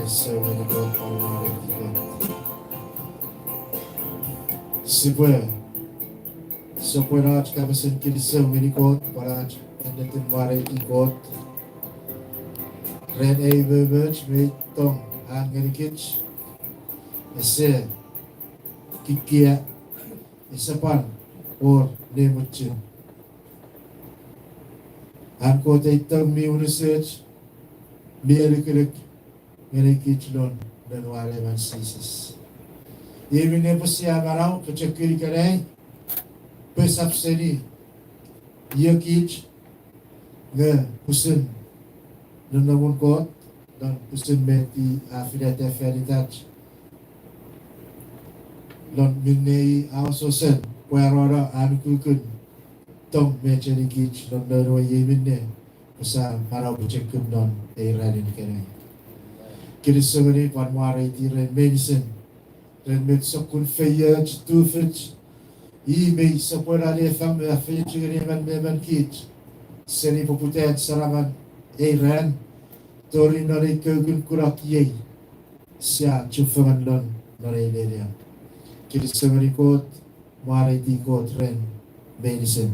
servant God Almighty God. Super. Soporaj kapasin kilisa winikot paraj endetin mare ikot ren a verge me tong angenikich ese kikia isapan or nemuchin anko tong mi research mi eliklik ngenikich lon dan wale man sisis even neposia marau kecekiri kanai pesapseni yakich nge pusin namun kot dan pusin meti afidat aferitat lon minei ausosen puerora anukukun tong mecheni kich lon dano yeminne pusa marau bucekun don eiradin kene kirisogani panware ti ren medicine ren met sokun feyaj tufich Ibe sapora le fam a featuring man kit seni poputet saraman Iran tori nore kugul kurak ye sia chufangan lon nore leria kirisogani kot mare di kot ren medicine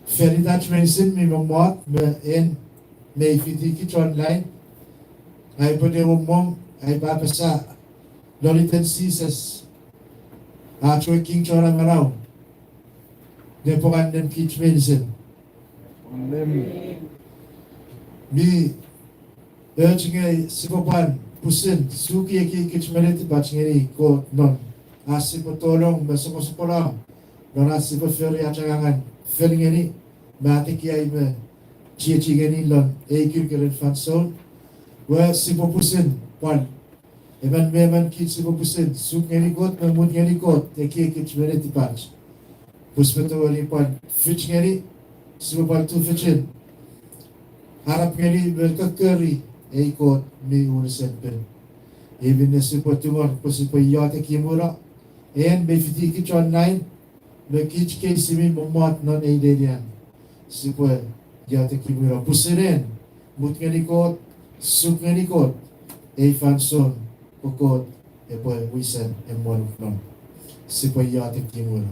feridat medicine mi momot me en me fiti kit online ai pode mom ai papasa loritan sisas Choy king chora marau. Depokan dem kich medicine. Mi urging sipopan pusin suki eki kich medicine bachngeri ko non. Asipotolong masokosopolong. Non asipoferi acangangan. Felingeni mati kiai me chiachingeni lon ekir keren fanson. Wa sipopusin pan. Eman meman kit sipopusin suk ngeni kot memut ngeni kot teki kit mereti patch. Puspeto wali pan fitch ngeni sipopal tu fitchin. Harap ngeni berkakeri kot mi unisen pen. Even the sipotumor pusipo yote kimura en be fiti kit online be kit ke simi momot non eidedian. Sipo yote kimura pusiren mut ngeni kot suk ngeni kot fanson Pukot epoy wisan emon non sipoy yatik timur.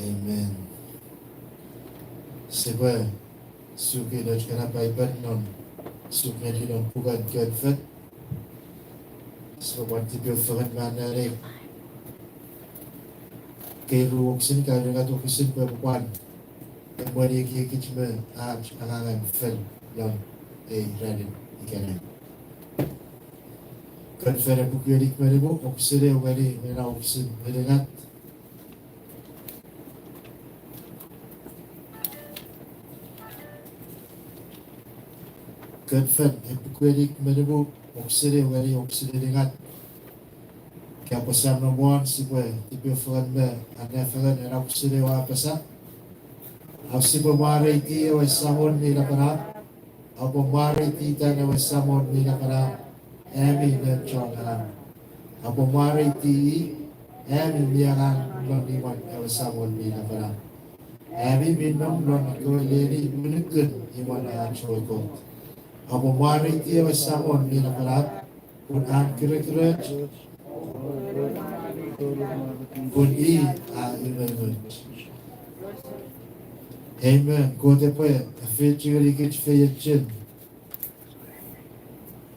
Amen. Sebab suki dah kena Bible non suknya di non bukan confess sebab wanti berfirman mana ni keru oksin kalau dengan oksin berpuan yang boleh kita cuma angan fel non radin ikan confess buku edik mana bu oksin yang boleh mana oksin dengan confess buku edik mana bu oksin yang boleh oksin dengan kaya pasal nombor sebab tipe phone me ane phone era kusire wa pasa ausi bomare ti wa samon ni na para au bomare ti ta na wa samon ni na para emi na chona au bomare ti emi miaran lo ni wa samon ni na para emi minum lo ko leri munukun imana choiko au bomare ti wa samon ni na para kun an kira-kira kun Amen. Ko te poe a whetiri ki te whea chin.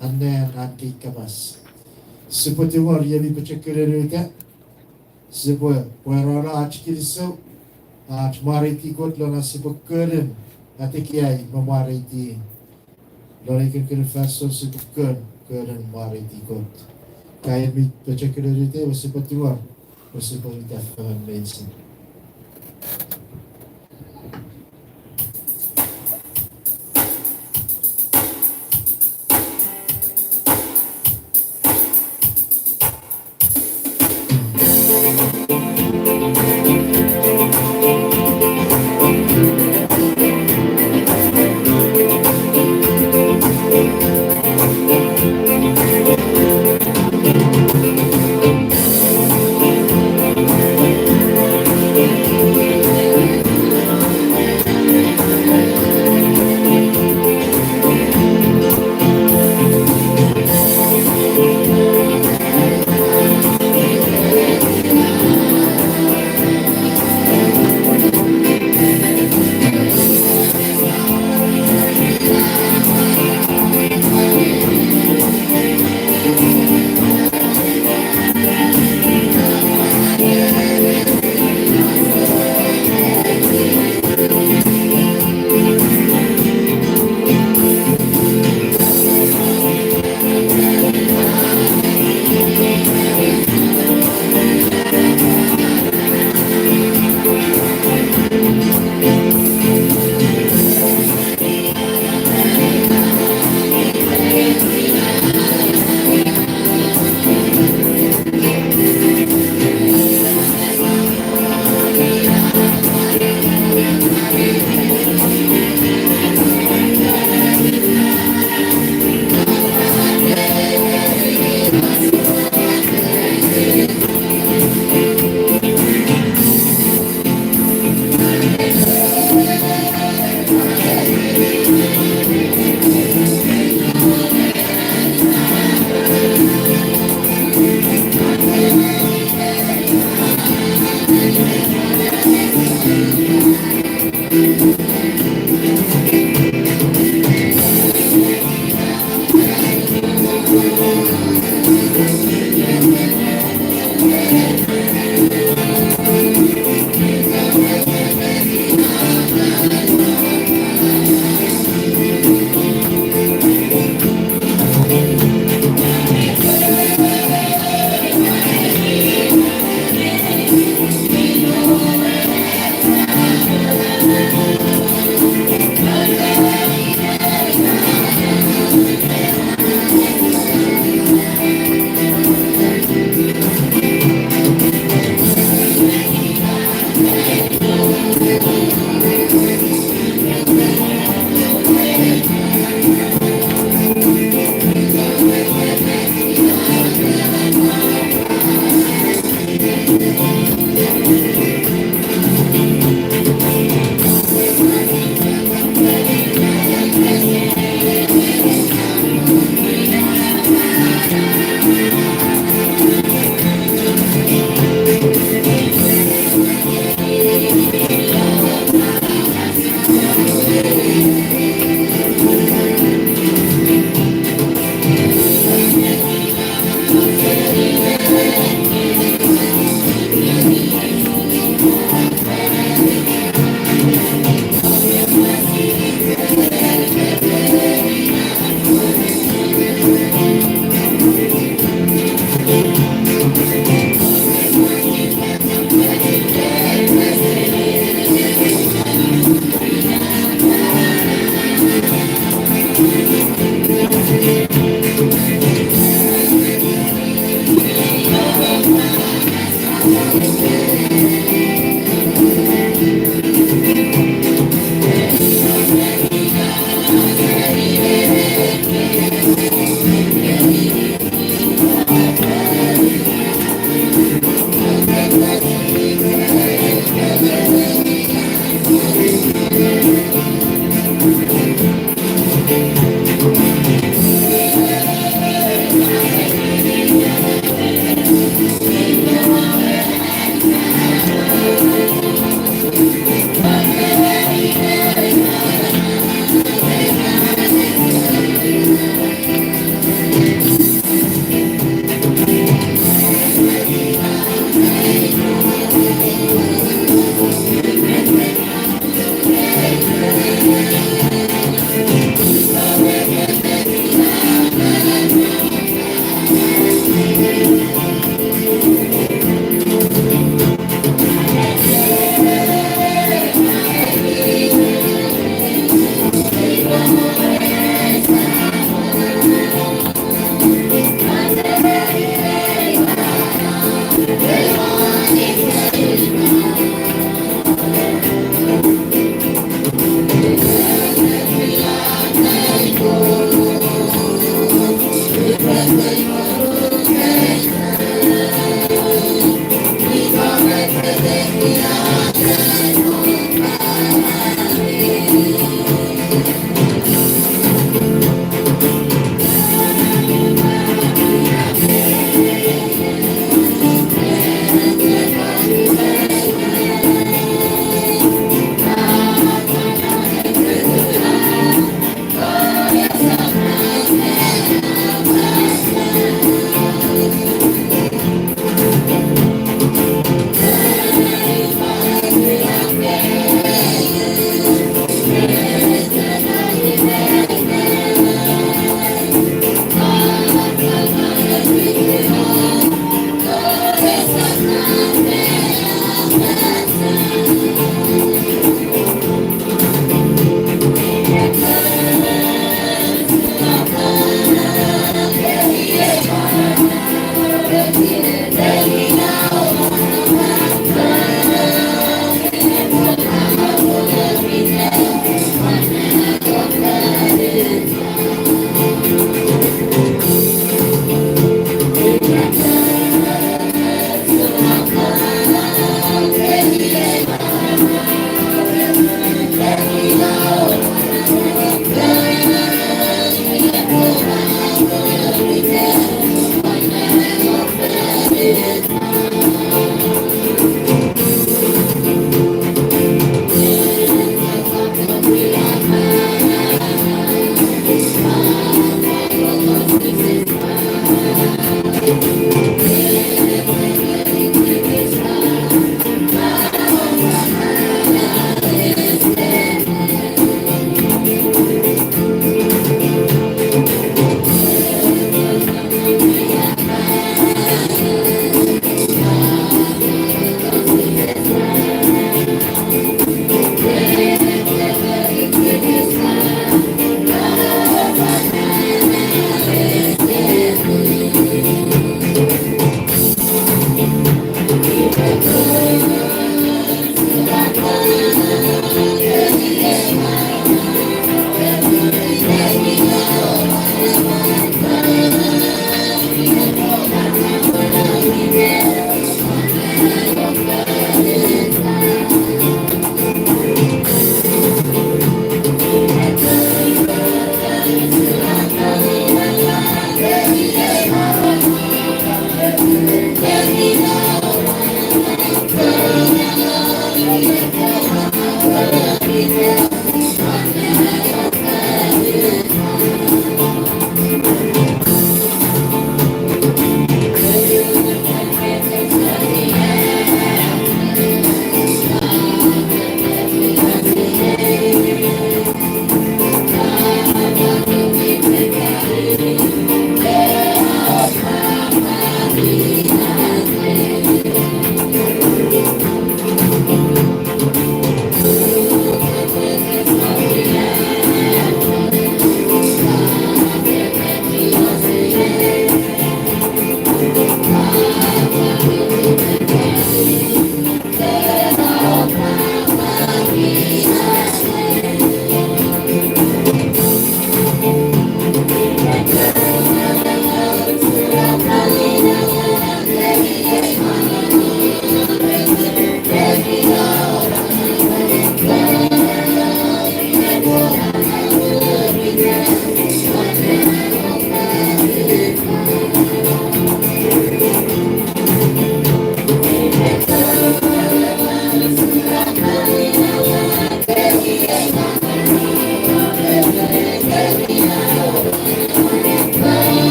Anea nā ki kamas. Sipo te wari yawi pachakere ruika. Sipo poe rara achikiri sau. Ach mariti kot lona sipo keren. Ate ki ai ma mariti. Lona ikan kena faso sipo keren mariti kot. Kaya mi pachakere ruite wa sipo te wari. Wa sipo ita whaman mensi.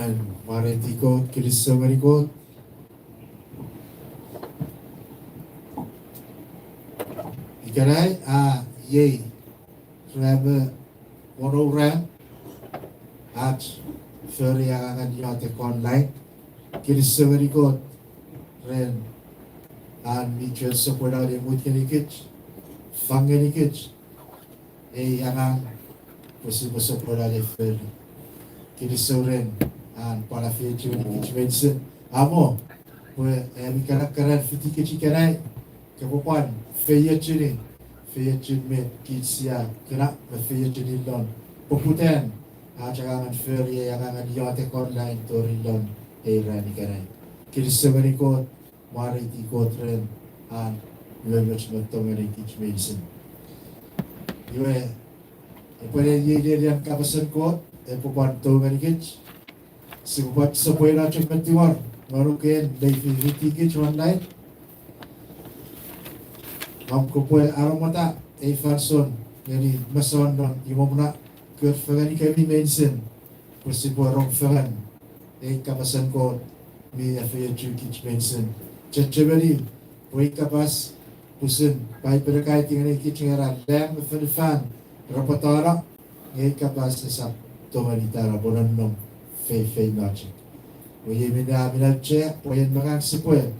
and Maretiko, Kiliso Mariko, Ikarai, Ye, Rabbe, Mono Ram, at Furiang and Yotek online, Kiliso Mariko, Ren, and mutual support out in Mutkanikich, Fanganikich, Yangang, possible support out of Fur, Kiliso Ren, and Parafi Medicine, Amo, where Mikara Fiti Kichikanai, Kapuan, Faye Chini, Faye Chini, Kitsia, Kana, the Faye Chini Lon, Poputan, Achagang and Furry, Yangang and Yotek online, Tori Lon, Ranikanai. Kiliso Mariko, Mariti Kotren, and Lewis Montgomery Teach Medicine. You were a Palladian Capasan Court, a Popan Tomerikich, Sipat Sapoera Chimatiwar, Marukan, they feel one night. Mamkopoe Aromata, a Fanson, Many Mason, Imomna, good for any Kevin Mason, Possible Rock Ferran, a Capasan Court, me a fair Teach Mason. Chacheveri, wake up us, Pusin, by Perakaiting and kitchen around lamb for the fan, Rapatara, wake up us as up, Tomanitara, Bonanum, Fay Notch. We have in the chair, Poyan Magan Sipoel,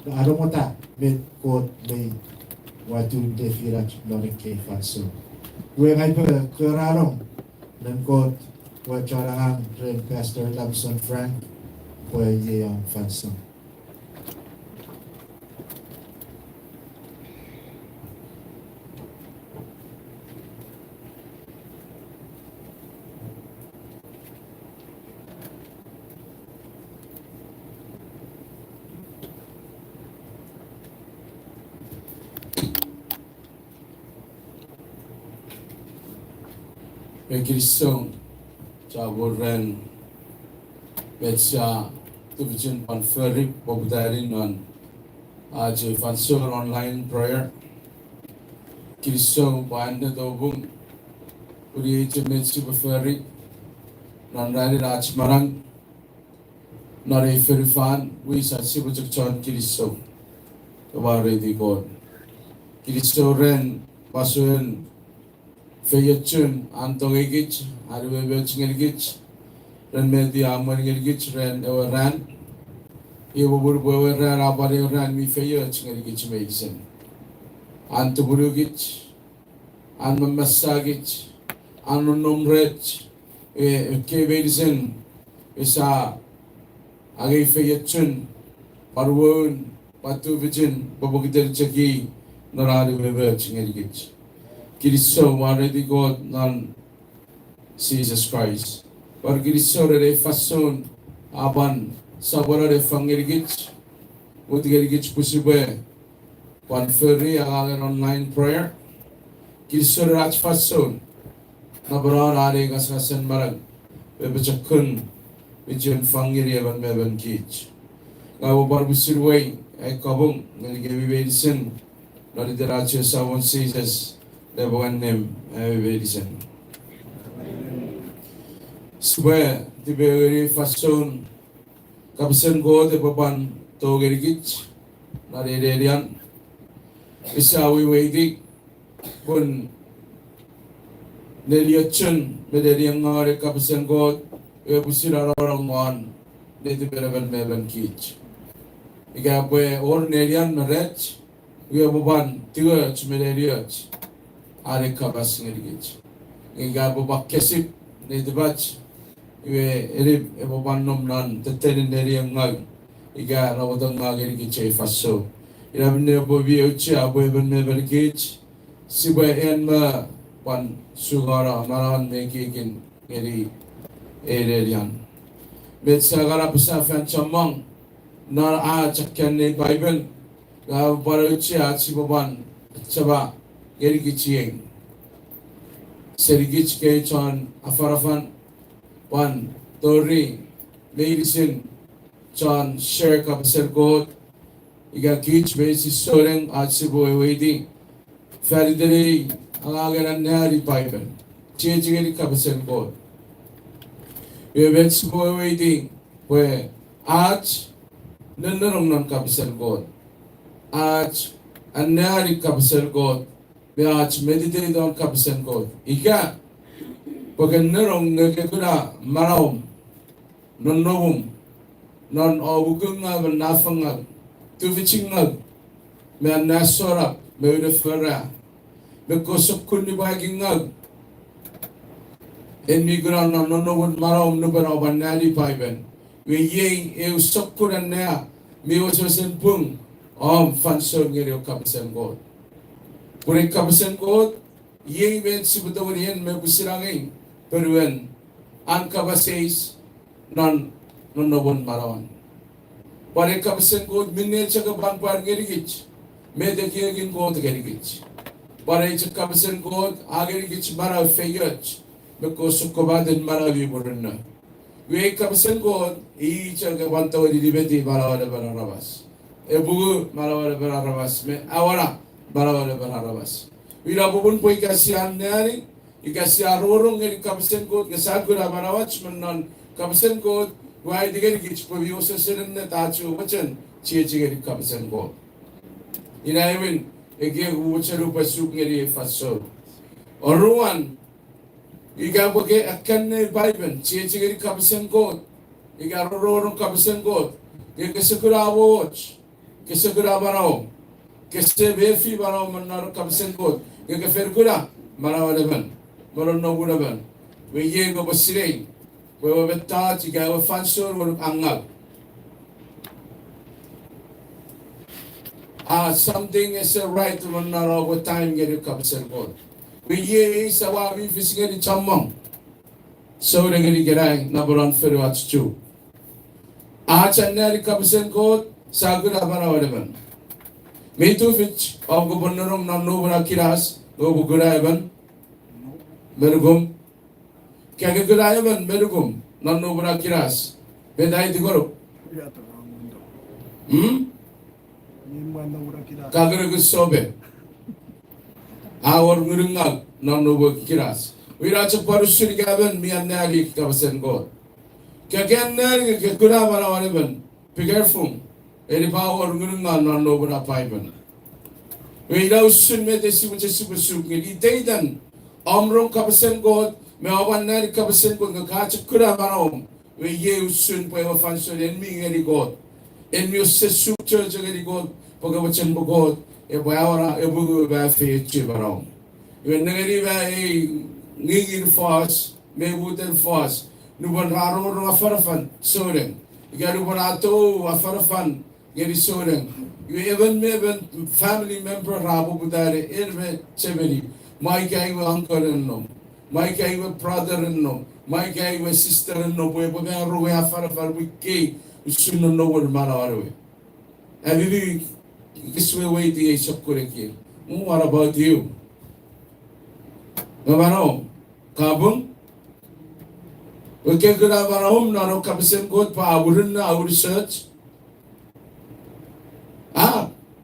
the Aromota, made court may what do they feel at Norik Fanso. We have a Kurarong, then court, what Jaraham, Train Pastor Lamson Frank, where ye on Fanso. Kristo Chaboren Betsa Tubichin Panferi Bobudarin on Aj Fansur online prayer Kristo Banda Dobung Uri HMMi Buferi Non Rani Rachmarang Nare Ferifan We Satsibuchak Chan Kristo Tabari di God Kristo Ren Pasuan Fayachun Antongigich, Arwebechingigich, Ren Medi Amonigich, Ren Ran, Ewoburbo Ran Abari Ran Mi Fayachingigich Mason, Antoburugich, Anmamasagich, Anunum Rech, Kevison, Isa Agi Fayachun, Parwon, Patuvichin, Bobogidel Chaki, Noradi Webechingigich. Kristo already God non Jesus Christ. Or Kristo re fason aban sabora re fangirgich utigirgich pusibe conferry ang online prayer. Kristo rach fason nabron are gasasan marag bebechakun bijon fangiri aban meban kich. Ngawo bar busirway ay kabong naligebi bedisen nalideracho sa one Jesus. The one name, Edison. Swear the very fason Kapsen go the Papan Togergich, Naredian. Isawi waiting when Neliachun, Mederian Nore Kapsen God, we have seen around one, native Berevan Mevan Kitch. Igabwe or Nelian Rech, we have one, Tuach Mederiach. Are kabas ngirigich. Inga bubak kesip ni debach. Iwe erib eboban nom nan tetenin neri ngag. Iga rawadang ngagirigich ay faso. Irabin ne bobi uchi abo eben meberigich. Siba en ma pan sugara maran mekikin ngiri ererian. Bet sagara pesafan chamang nar a chakyan ni Bible. Ga baruchi a sibaban chaba Gergiching Sergich Kachon Afarafan one Tori Medicine John Share Kapsel God Iga Kich Basis Soren Atsibo Wadi Faridari Agaran Nari Piper Changing Kapsel God We wait for waiting. Where आज नन्नरंग none काबिसल God. आज अन्यारी काबिसल God. We आज meditate on kabisan God. Ika pag narong nagkakura marawm non novum non obukungag nafangag tuvichingag me nasora me udafara me kosok kundi bagingag en migran non novum marawm nubara banali paiben we ye eu sokuran na me wasosen pung fansor ngeri kabisan God. Puri kabisan God, yang ben sebetulnya me busirangai peruan angkabasis non nobon marawan. Puri kabisan God minne cakap bangpar gerigich, me dekiagin God gerigich. Puri cakap kabisan God agerigich mara feyach, me kosok kobaden mara viburna. We kabisan God I cakap bantau di dibeti marawan berarabas. Ebu marawan berarabas me awara. Barawale barabas. Ila bubun po ikasihan nari, ikasihan rorong ngeri kapsen ko, ngasagura barawach manon kapsen ko, wai digeri gich po biyosa sirin na tacho wachen, chigeri kapsen ko. Inaiwin, ege uwacharu pasuk ngeri faso. Oruan, ika bage akan ne baiben, chigeri kapsen ko, ika rorong kapsen ko, ikasagura watch, kasagura baraw. Keste befi baraw manar kapsen God ke ferkura marawadaban maron nobudaban we ye go basirei we betta tiga we fansor we angag something is a right manar over time get kapsen God we ye sawabi fisigari chamong so regari gerai naboran ferwat chu chanari kapsen God sagura marawadaban Meitu fitch of Governorum non nobra kiras, Gobuguraban, Merugum, Kagaguraban, Merugum, non nobra kiras, Bedai the Guru. Kagaragus sobe. Our Murungal, non noble kiras. We are a Parusuri Gavan, me and Nari Kavasan God. Kagan Nari, Kaguraban, or even, Pigarfum. Eri power ngurungan non nobra paiban. We daw sun me desi mujesi besuk ni deidan amrong kapasen God me awan nari kapasen God ngakach kura marom. We ye sun po eva fanso en mi ngeri God. En mi sesuk church ngeri God pagawachan bo God e bayawara e bugu ba fe chi marom. We ngeri ba e ngingir fas me buten fas nuban raro ro afarafan soren. Igaru barato afarafan Geri soreng. You even family member rabo budare irve cheveri. My guy wa uncle no. My guy wa brother no. My guy wa sister no. Boy boy ro ya far wiki. Usun no wor marawarwe. And we this way wait the shokkureki. What about you? Mabano kabung. Okay, good abarahum na no kabisen God pa aburun na our research.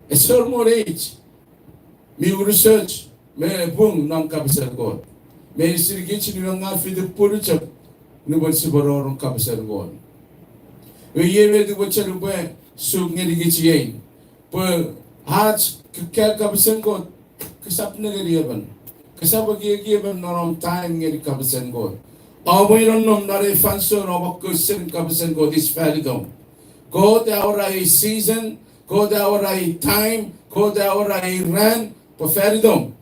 It's all more age. Me research, me bung nam kabisar God. Me sirgich ni nga fi de puruchap ni bol sibarorong kabisar God. We ye me de bocharu be sug ni digich ye. Po haj kya kabisar God kasap na gariyaban. Kasap giyaban norom time ni kabisar God. Awiron nom nare fanso no bakkusin kabisar God is validom. God our season God our time, God our ran, po feridom.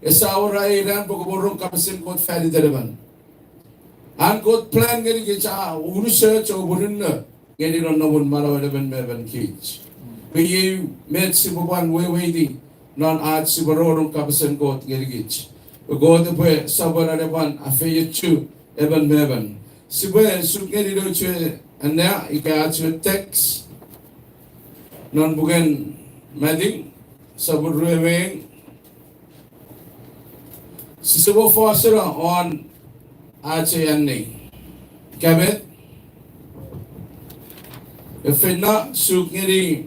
Esa our ran po kuburong kapasin God feridaban. An God plan ngeri kicha research o burun na ngeri ron nabun marawadaban meban kich. We met sibuban we non at sibarorong kapasin God ngeri kich. God po sabaradaban afeyet chu eban meban. Sibuan suk ngeri do chu anda ikachu text non bukan mading sabur reweng sisubo fosera on HMMi kabet efena sukngeri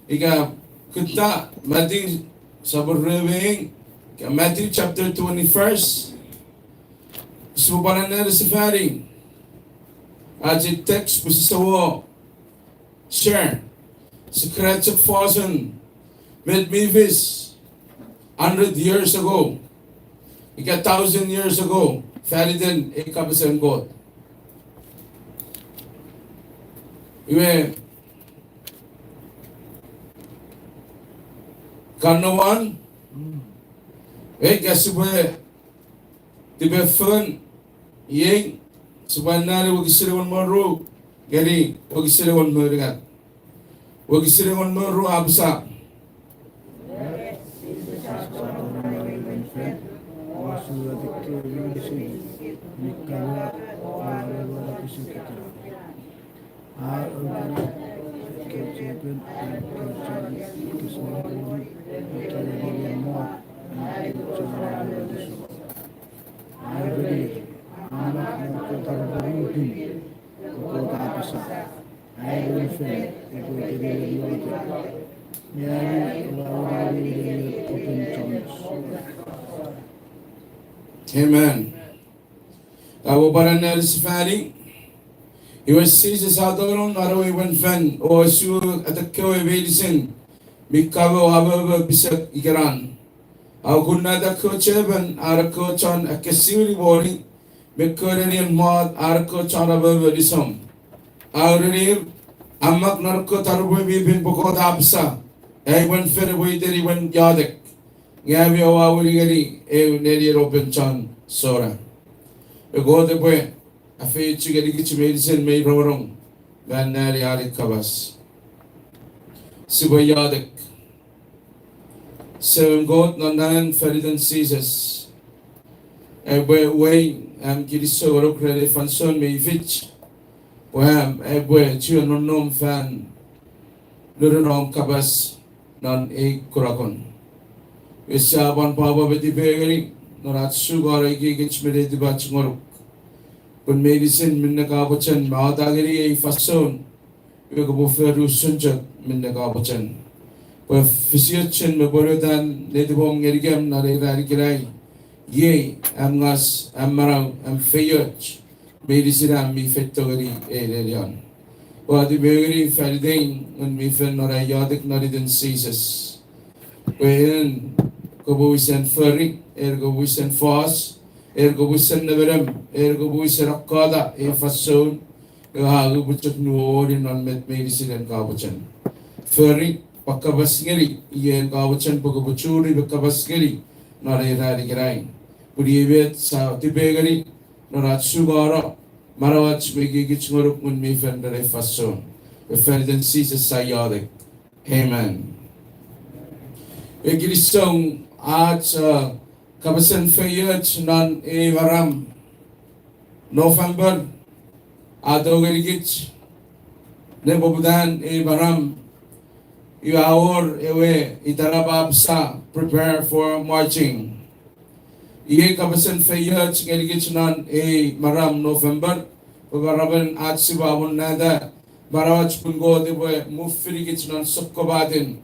iga kunta mading sabur reweng Matthew chapter 21 subo banana safari As it text pusisawo share secrets of frozen with Memphis 100 years ago. 1,000 years ago. Fariden ikabasan God. Iwe kanawan gasubwe tibe fun yeng subanari wagisiriwan maru gani wagisiriwan marugan wagisiriwan maru absa Amen. Kabuparan na Sifari, iwas si sa dolong araw iwan fan o su at akaw evedisin mikabo ababa bisak ikaran. Au kunada ko cheban arako chan akasiri wori mikkorenian mod arako chan ababa disam. Aurir amak narko tarbo bibin pokot absa. Iwan fer witeri iwan yadek. Ngabi awawuli gani neri open chan sora. Gode boy afi chigari kichi medicine may rorong gan nari ari kabas. Sibayadek. Seven God nanan Ferdinand Jesus. Boy way kiriso garo kredi fanson may fitch. Boy chiyo nonom fan lurunom kabas non kurakon. Isaban paba beti pegari noratsu gara gigich mere diba chngoruk. Kun medicine minna kabachan maatagari fason yoga boferu sunjak minna kabachan. Kwa fisiachan meborodan nedibom ngerigam nare kirai. Ye amngas amarang am feyot medicine am mi fettogari elelian. Wa di pegari ferding un mi fen nora yadik nariden Jesus. When Gobuisen Ferry, Ergobuisen Foss, Ergobuisen Neverem, Ergobuisen Akada, Efason, Hagubuchuk Nuorin on Met Medicine and Kabuchan. Ferry, Pakabasgeri, Yen Kabuchan, Pokabuchuri, Pakabasgeri, not a radigrain. Pudibet, South Tibegari, Noratsugara, Marawach, Begich Muruk, when me fend the Efason. The Ferdinand Caesar Sayadic. Amen. Egirisong at kabasan fayat nan varam November ado gerigich ne bobudan varam iawor ewe itarababsa prepare for marching. Iye kabasan fayat gerigich nan maram November pagaraban at sibabon nada barawach pungo dewe mufirigich nan sukobadin.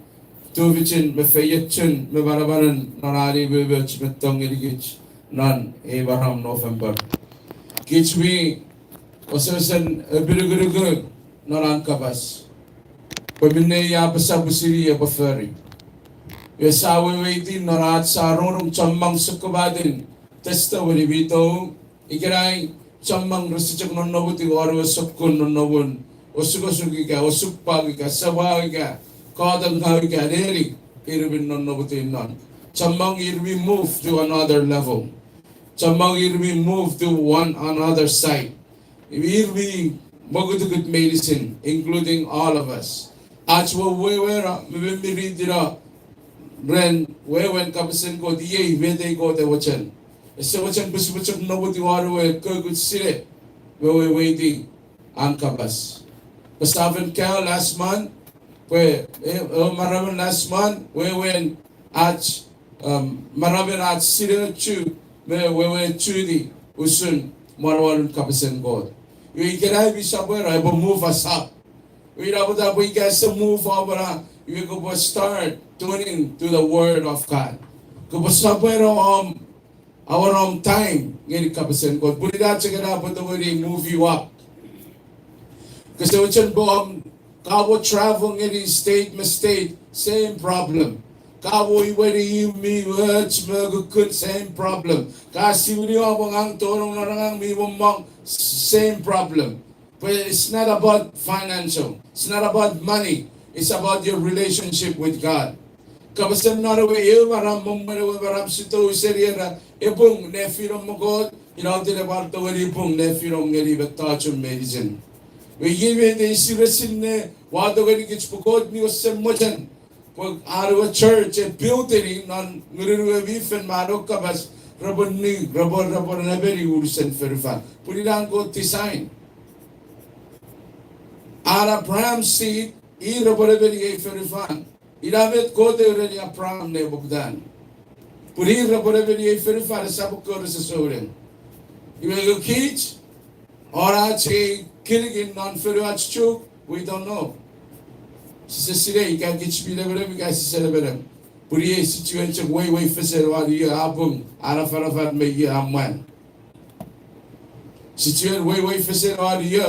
Tuvichin, Mefayachin, Mevarabaran, Nanari, Vivich, Metongirich, none, Abraham, November. Kichwi, Osasan, a Bilugurugu, Naran Kabas. Pabine Yapasabusiri, a Baferi. Yesawi waiting, Narat Sarum, Chamang Sukabadin, Testa, Wilivito, Ikirai, Chamang, Rusichak, no nobuti, or Sukun, no nobun, Osukosukika, Osupagika, Sawaga. Kadang Havika really, it will be none none. Chamang it will be moved to another level. Chamang it will be moved to one another side. It will be Mogutugut medicine, including all of us. Achwa wewera, mibimbiridira, Ren, wewen kapasin ko, diye, vede ko te wachan. Ese wachan busibachak nobuti waruwe, kurgut sire, wewe waiting, ang kapas. Pasavan ka last month, maraming last month, we went at maraming at sila chu, we went chudi usun marwalun kapasen God. We can be somewhere, I will move us up. We guys to move over. We go start tuning to the Word of God. Go somewhere our own time. Ngeni kapasen God. Put it out, check it out, but the way they move you up. Kasi uchan bo kawo travel ngeri state ma state same problem. Kawo iwari mi words magukut same problem. Kasi wili abang ang torong narangang mi wumang same problem. But it's not about financial. It's not about money. It's about your relationship with God. Kabasam narawe iyo maram mong maram sito useriera ipong nefirong mo God. Inaw din about the wali ipong nefirong ngeri betachong medicine. We give it the sirasin ne wado gani kich pukod ni osem mojan. Pag araw church e building non nguriruwe wifen marok kabas rabon na beri urusan ferifan. Purilang ko design. Ara pram seat I rabon na beri e ferifan. Ilamet ko de urani a pram ne bugdan. Puri rabon na beri e ferifan sabuk ko sa soren. Iwe kich ora che killing non ferwatch CHUUK, we don't know. Sisire ika gich bilebere mi kasi celebere. Puri situation way fisher wa ye abung arafat me ye amman. Situation way fisher wa ye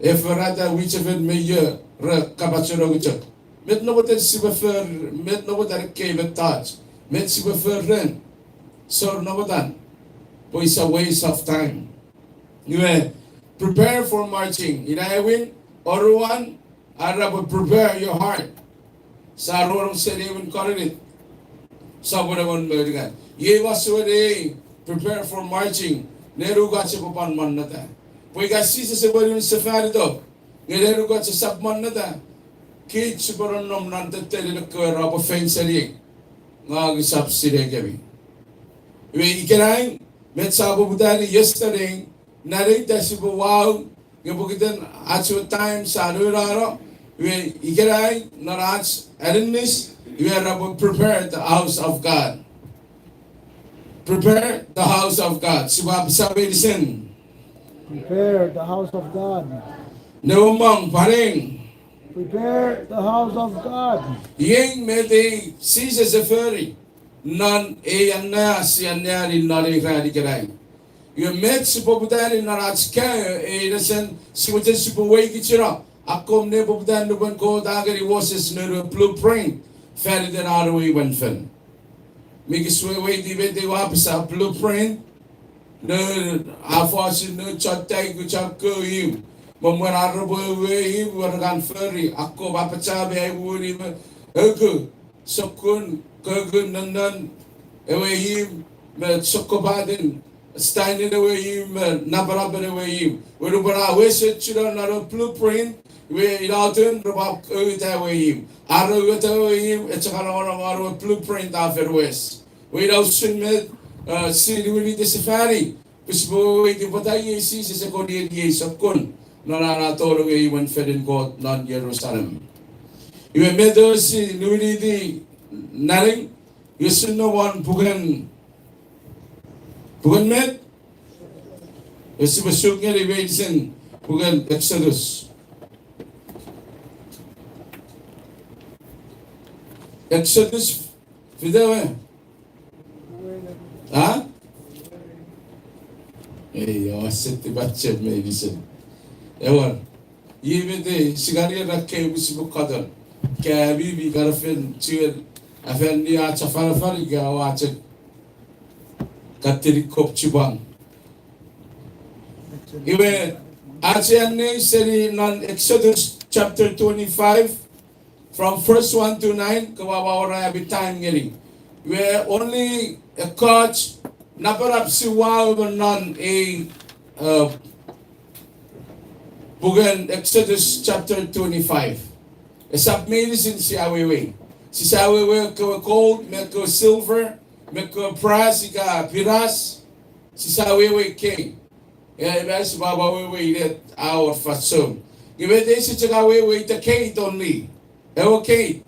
eferata which of me ye re kapachoro guchak. Met no boter sibefer met no boter ke touch. Met sibefer ren. So no botan. But it's a waste of time. Anyway, prepare for marching. Inayawin, oruan, Arab, prepare your heart. Sa arorong serewin korinit. Sa bunawan mereka. Ye waswade, prepare for marching. Nerugat sa papan man nata. Pwede kasi sa sabarin sa farito. Nerugat sa sabman nata. Kit subaron nom nantatali na kawara pa fensari. Nga gisap sire kami. Iwe ikanay, met sa bubudani yesterday, narin tayo wow, ngabukitan at so time sa ano we ikiray narats arinis we are about prepare the house of God. Prepare the house of God. Sabi listen. Prepare the house of God. Naumang paring. Prepare the house of God. Yang mede sisa safari non e anna si anna rin nari kadi kiray. Yung met si popudani narats kaya e nasan si wajan si puway kichira. Akom ne popudani nuban ko dagari woses nero blueprint. Feri den arawi wan fen. Migiswe di bete wapisa blueprint. Ne afasin ne chatay ko chakko him. Mamararabu him wargan feri. Ako bapachabe ay wuri ma. Ego sokun kagun nandan ewe him me sokobadin. Standing away him, Nabarabber away him. We do bara wese children are a blueprint. We ilautun rabak away him. Aru away him. It's a kind of blueprint after west. We don't submit. See, we need the safari. Pusbo we do what I see. Is a good years of kun. Nana toro we went fed in God, not Jerusalem. You made those see. You need the naring. You should know one pugan. Bukan met, kasi masuk niya revelation, bukan Exodus. Exodus, video eh? Ha? Asit baca medicine. Ewan, ye bete sigari rakke usibuk kadar. Kaya bibi garfen cier, afen ni acha farafari kaya acha Katirik kop chibang. Iwe Achayan seri non Exodus chapter 25 from verse 1 to 9 kawawa ora abi time ngeri. Where only a coach naparap si wow non a bugan Exodus chapter 25. Esap medicine si awewe. Si awewe ko gold, ko silver. Meko pras ika piras si sawewe king. Ya ibas baba wewe ilet our fasum. Gibete si chaka wewe ita kate only. Ewo kate.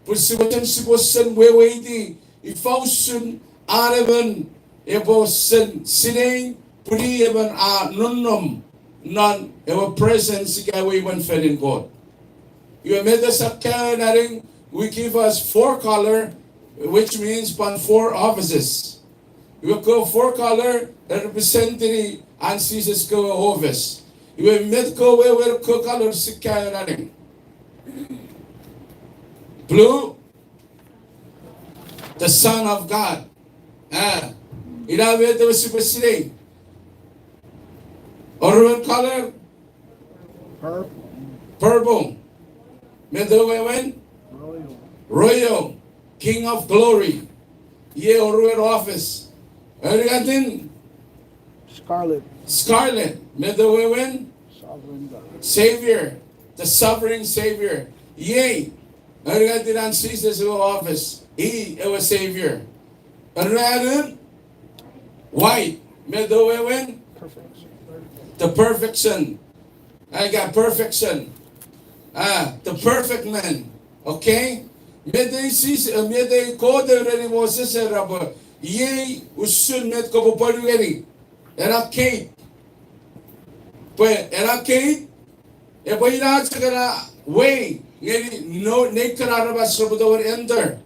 Pusibotan sibosan wewe di ifausun araban ebosan sineng puri eban a nunnom non ewo presence ika wewe one fed in God. You made us a naring we give us 4 color which means upon 4 offices. You go 4 color representing and Jesus go office. Iwe medko we ko color sikaya natin. Blue, the Son of God. Ilawe ito si Pasire. Orange color, Purple. purple. Medawewen, royal, King of glory. Ye orange office. Arigatin, Scarlet. scarlet. Medawewen, Sovereign God. Savior, the sovereign Savior. Yea, arigatin ang Jesus office. He is a Savior. Arigatin, white. Medawewen, Perfection. the perfection. I got perfection. The perfect man. Okay? Meday code already Moses rabo. Ye usun met ko popolugeri. Era Kate. Pues era Kate. E poi na tsakara way. Ngeri no nekara raba sobodo enter.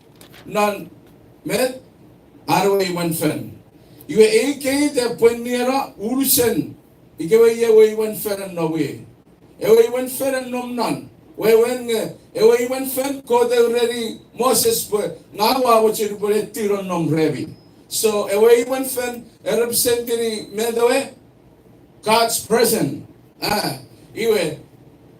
Non met arway one fan. You a Kate e poi nera urusen. Ikaw ye way one fan no way. Ewe one fan nom non. Ewe one fan code already Moses ngawa wachi pure tiro nom revi. So ewe one fan representing medoe God's present. Ewe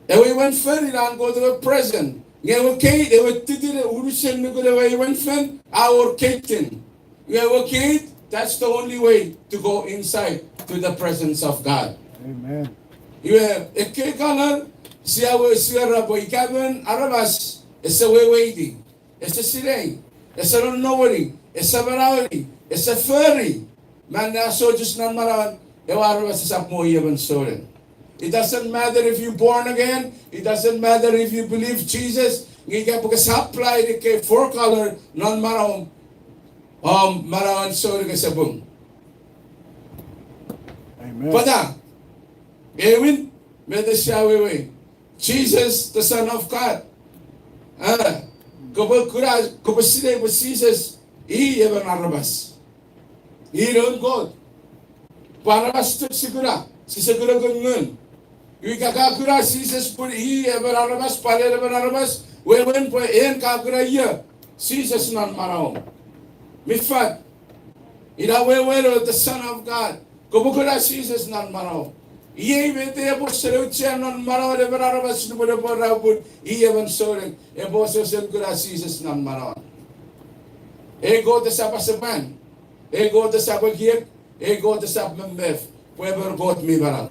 one fan ilang go to the present. Ewe kate ewe titire urusen nuko ewe one fan our captain. Ewe kate, that's the only way to go inside to the presence of God. Amen. Iwe eke kanan siya rabo ikaben arabas esa wewedi esa sirei esa nowari esa barawari esa furry man na so just nan marawan ewa arabas sa mo yaban soren. It doesn't matter if you're born again. It doesn't matter if you believe Jesus. Ngiga pag supply de ke four color non marawon marawan soren ke sabung. Amen. Pada Ewin, Medashawe, Jesus, the Son of God. Kapaside was Jesus, He ever Arabas. He don't God. Parabas took Sigura, Sisagura Gungun. You Kakakura, Jesus put He ever Arabas, Pale ever Arabas, we went for En Kakura year. Jesus non Marao. Mifat. Irawe, the Son of God. Kabukura, Jesus non Marao. Iye vete e posere non maraw de barabas no de barabun iye van soren e boso sen kura Jesus non maraw e go de sapasapan e go de sapagiek e go de sapmembef pueber got mi barang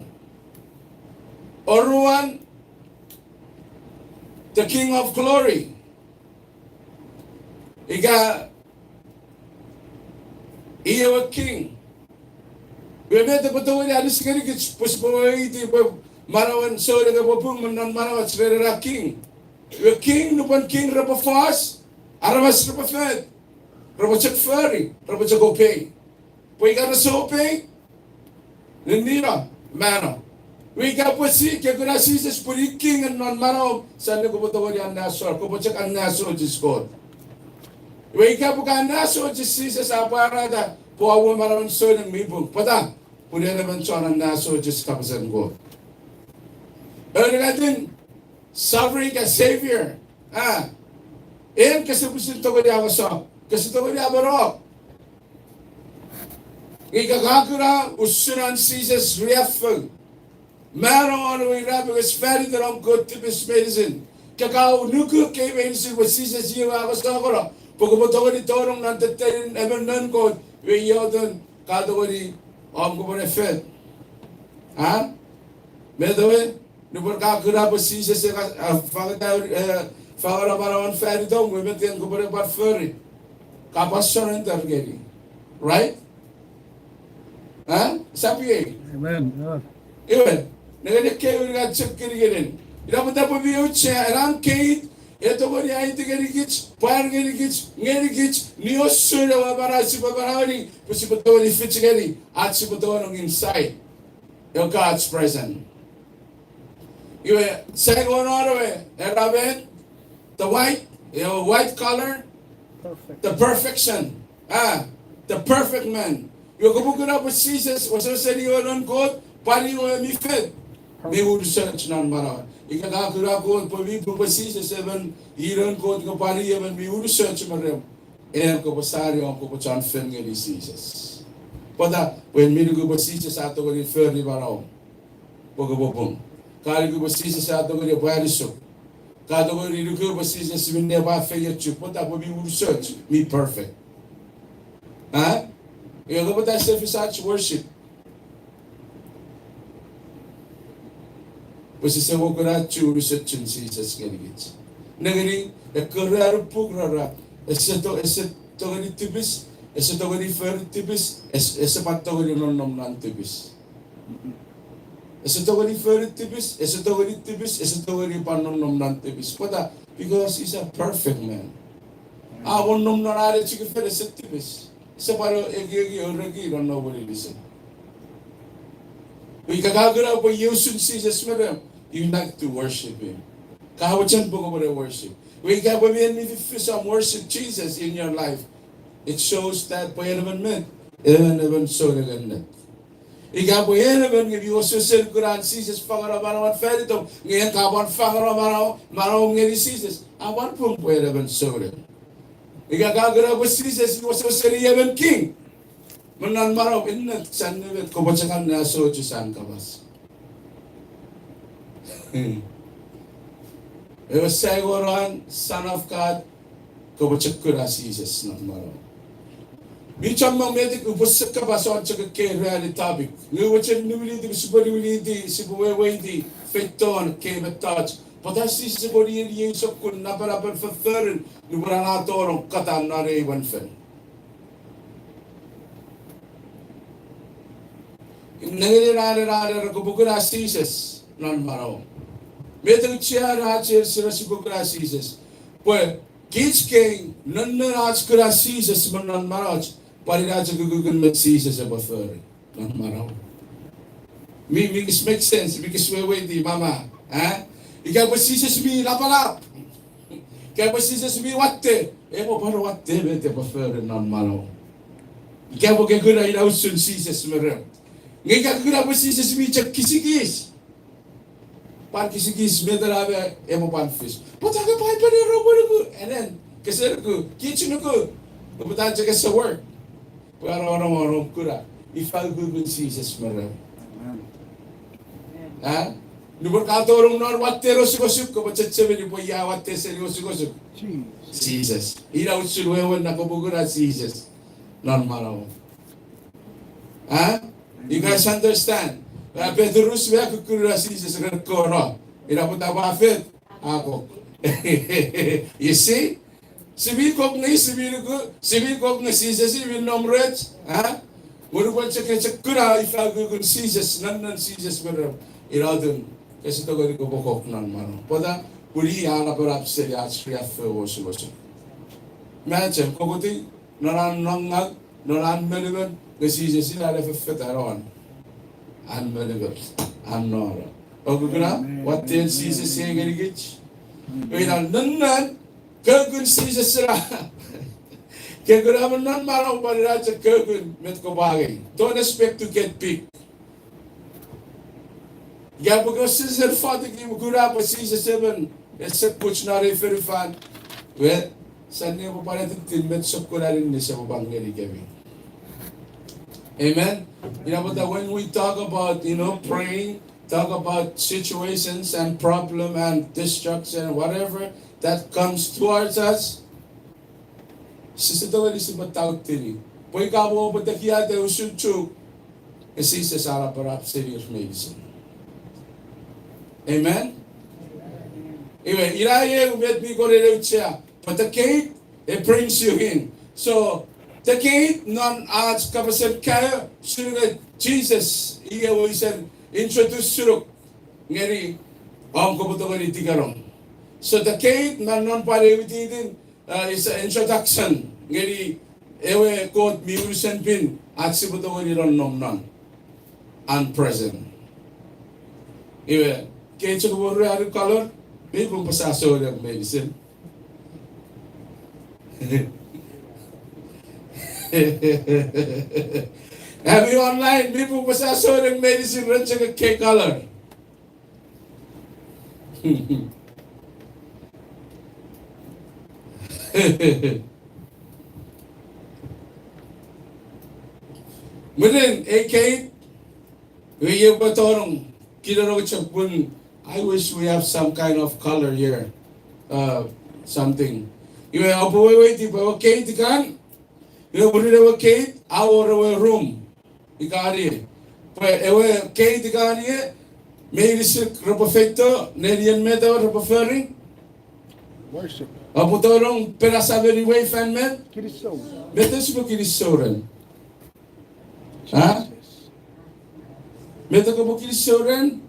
oruan the King of glory iga iye wa king. We met the Patoya Aliskirikich, Puspoiti, Marawan, so the Bopum, and Marawats, very king. We're king, Nupan king, Rabafas, Arabas Rabafed, Rabachak Furry, Rabachak Opay. We got a soap, Nindira, Mano. We got Pussy, Kakurasis, Puri king and non Maraw, Sandakotoya and Nassau, Kopachak and Nassau is called. We got Nassau, Jesus, Aparada, Poa Marawan, so and me book, Pada. Pwede naman siya ng naso just kapasan ko. Pero natin, sovereign ka Savior. And kasi pusin to ko niya ako sa. Kasi to ko niya barok. Ikakakura, usunan Jesus reaffirm. Meron ano yung rabi ko, spari tarong good tipis medicine. Kakao nuku kay medicine was Jesus yung ako sa ako. Pagkabuto ko ni Torong nantatin, ever nun ko, yung yodon, kado ko ni Om ko na fed. Medoe, nupor kakura po sisa sa fagara marawan fed dong, we met ko pa rin furry. Kapas surrender gani. Right? Sabi eh. Amen. Yeah. Iwan, nagadik kayo nga check kini. Dapat dapat biyo siya, erang Kate, ito ko niya ito ganigits, par ganigits, niyos sura wabarasi babarani, pusiputo ni fits gani, at siputo ng inside, yung God's presence. Iwe, second one, eraben, the white color, Perfect. the perfection, the perfect man. Yung kumukuna po Jesus, waso sa liyo nun ko, pali mo mi fed. May research nan mara. Ikakakura ko pavi pupasi sa 7 iron ko ko pari yaman may research maram. Ko pasari ko chan fen ngeri Jesus. Pada when me ko pasi sa ato ko refer ni barao. Pagobong. Kali ko pasi sa ato ko pariso. Kado ko ri ko pasi sa simne ba feya chu. Pada pavi research me perfect. Ha? Yung ko pata sa research worship. Pasi sa ko na chu research Jesus ngeri. Nagani ekara pugrara. Ese to gani tibis, ese to gani fer tibis, ese pat to gani non nan tibis. Ese to gani fer tibis, ese to gani tibis, ese to gani pan non nan tibis. Pada because he's a perfect man. Awon nom nan are chike fer ese tibis. Ese paro egi oregi non nobody listen. We kagagara po yusun Jesus madam. You like to worship him. Kahawachan po ko worship. We got women if you some worship Jesus in your life. It shows that even so again. Ika po even if you also say Quran Jesus fangara marawan ferito ngayon kaban fangara maraw ngeri Jesus. Awan po even so. Ika kagara po Jesus also say even king. Manan maraw inna sanne ko bacakan na so jusan kabas. It was Sagoran, son of God, Kobachakura Jesus, not Maro. Bicham medic was Kabason took a care rally topic. You watch it newly, the superiority, Sibuwe, Feton came a touch. But I see Sibori in years of good number up for third, Nubranator on Katan, not a one fan. In Nagara Kubukura Jesus, non Maro. Metu chia rajer sirasi bukra Jesus. Pues kids king nanna raj kura Jesus manan maraj pariraja gugugun met Jesus abafari nan maraw. Me makes sense because we di mama. Ikaw ba Jesus mi lapalap. Ikaw ba Jesus mi watte. Emo paro watte bete abafari nan maraw. Ikaw ba kagura ilausun Jesus meram. Ngika kagura ba Jesus mi chak kisigis. Pan kisi medarabe emo pan fish. Pataga pa pero and then kasi ko kitchen ko. Pupunta siya sa work. Pero ano kura. Ifal ko Jesus meron. Ha? Nubur katorong non watero sigosuk ko pachetse ni po ya watte sigosuk. Jesus. Ira utsulwewan na kubugura Jesus. Non maraw. Ha? You guys understand? Petrus wea kukura Jesus kono. Ina po tabafit ako. You see? Sibil kok na Jesus will nomret. Ha? Muru po check kura ifa gugun Jesus nan Jesus meron. Iradun kasi to gani ko bokok nan mano. Pada puri ana parap se ya kriya fo so. Imagine koguti noran nongag noran menegon Jesus ila le fetaron. Unbelievable. I'm not. Oguguna, what did Jesus say? Wait on none. Kirkun Jesus. Kagura nan maraw parira sa Kirkun met ko bagay. Don't expect to get picked. Ya because sister father ki gura pa Jesus 7. Except kuch na refer fan. Well, sanne mo para tin met sok ko na rin ni sa bangeri kami. Amen. But when we talk about, praying, talk about situations and problem and destruction, whatever that comes towards us, sisitawali si batawag tini. Pwede ka mo batakiyate usun CHUUK, kasi sa saraparap serious medicine. Amen? Anyway, iraye umet mi korelew siya. Patakate, it brings you in. So, Takit non as kapasan kaya surugat Jesus iya wo isan introduce suruk ngeri ko buto ni tigarong. So takit non pare din is an introduction ngeri ewe ko miusan pin at si buto ni ron non unpresent. Iwe kecho ko ro color may kung pasaso ng medicine. Have you online? People pasaso ng medicine rin siya kay color. Mungkin AK we have betorong kinarong chapun. I wish we have some kind of color here. Something. You have a way to okay to can. You put it okay our room. Ikari. But okay to can here. Maybe silk perfecto. Nerian metal referring. Worship. Apo torong perasaberi way fan met. Kiriso. Metes mo kinisoran. Ha? Jesus. Meto ko mo kinisoran.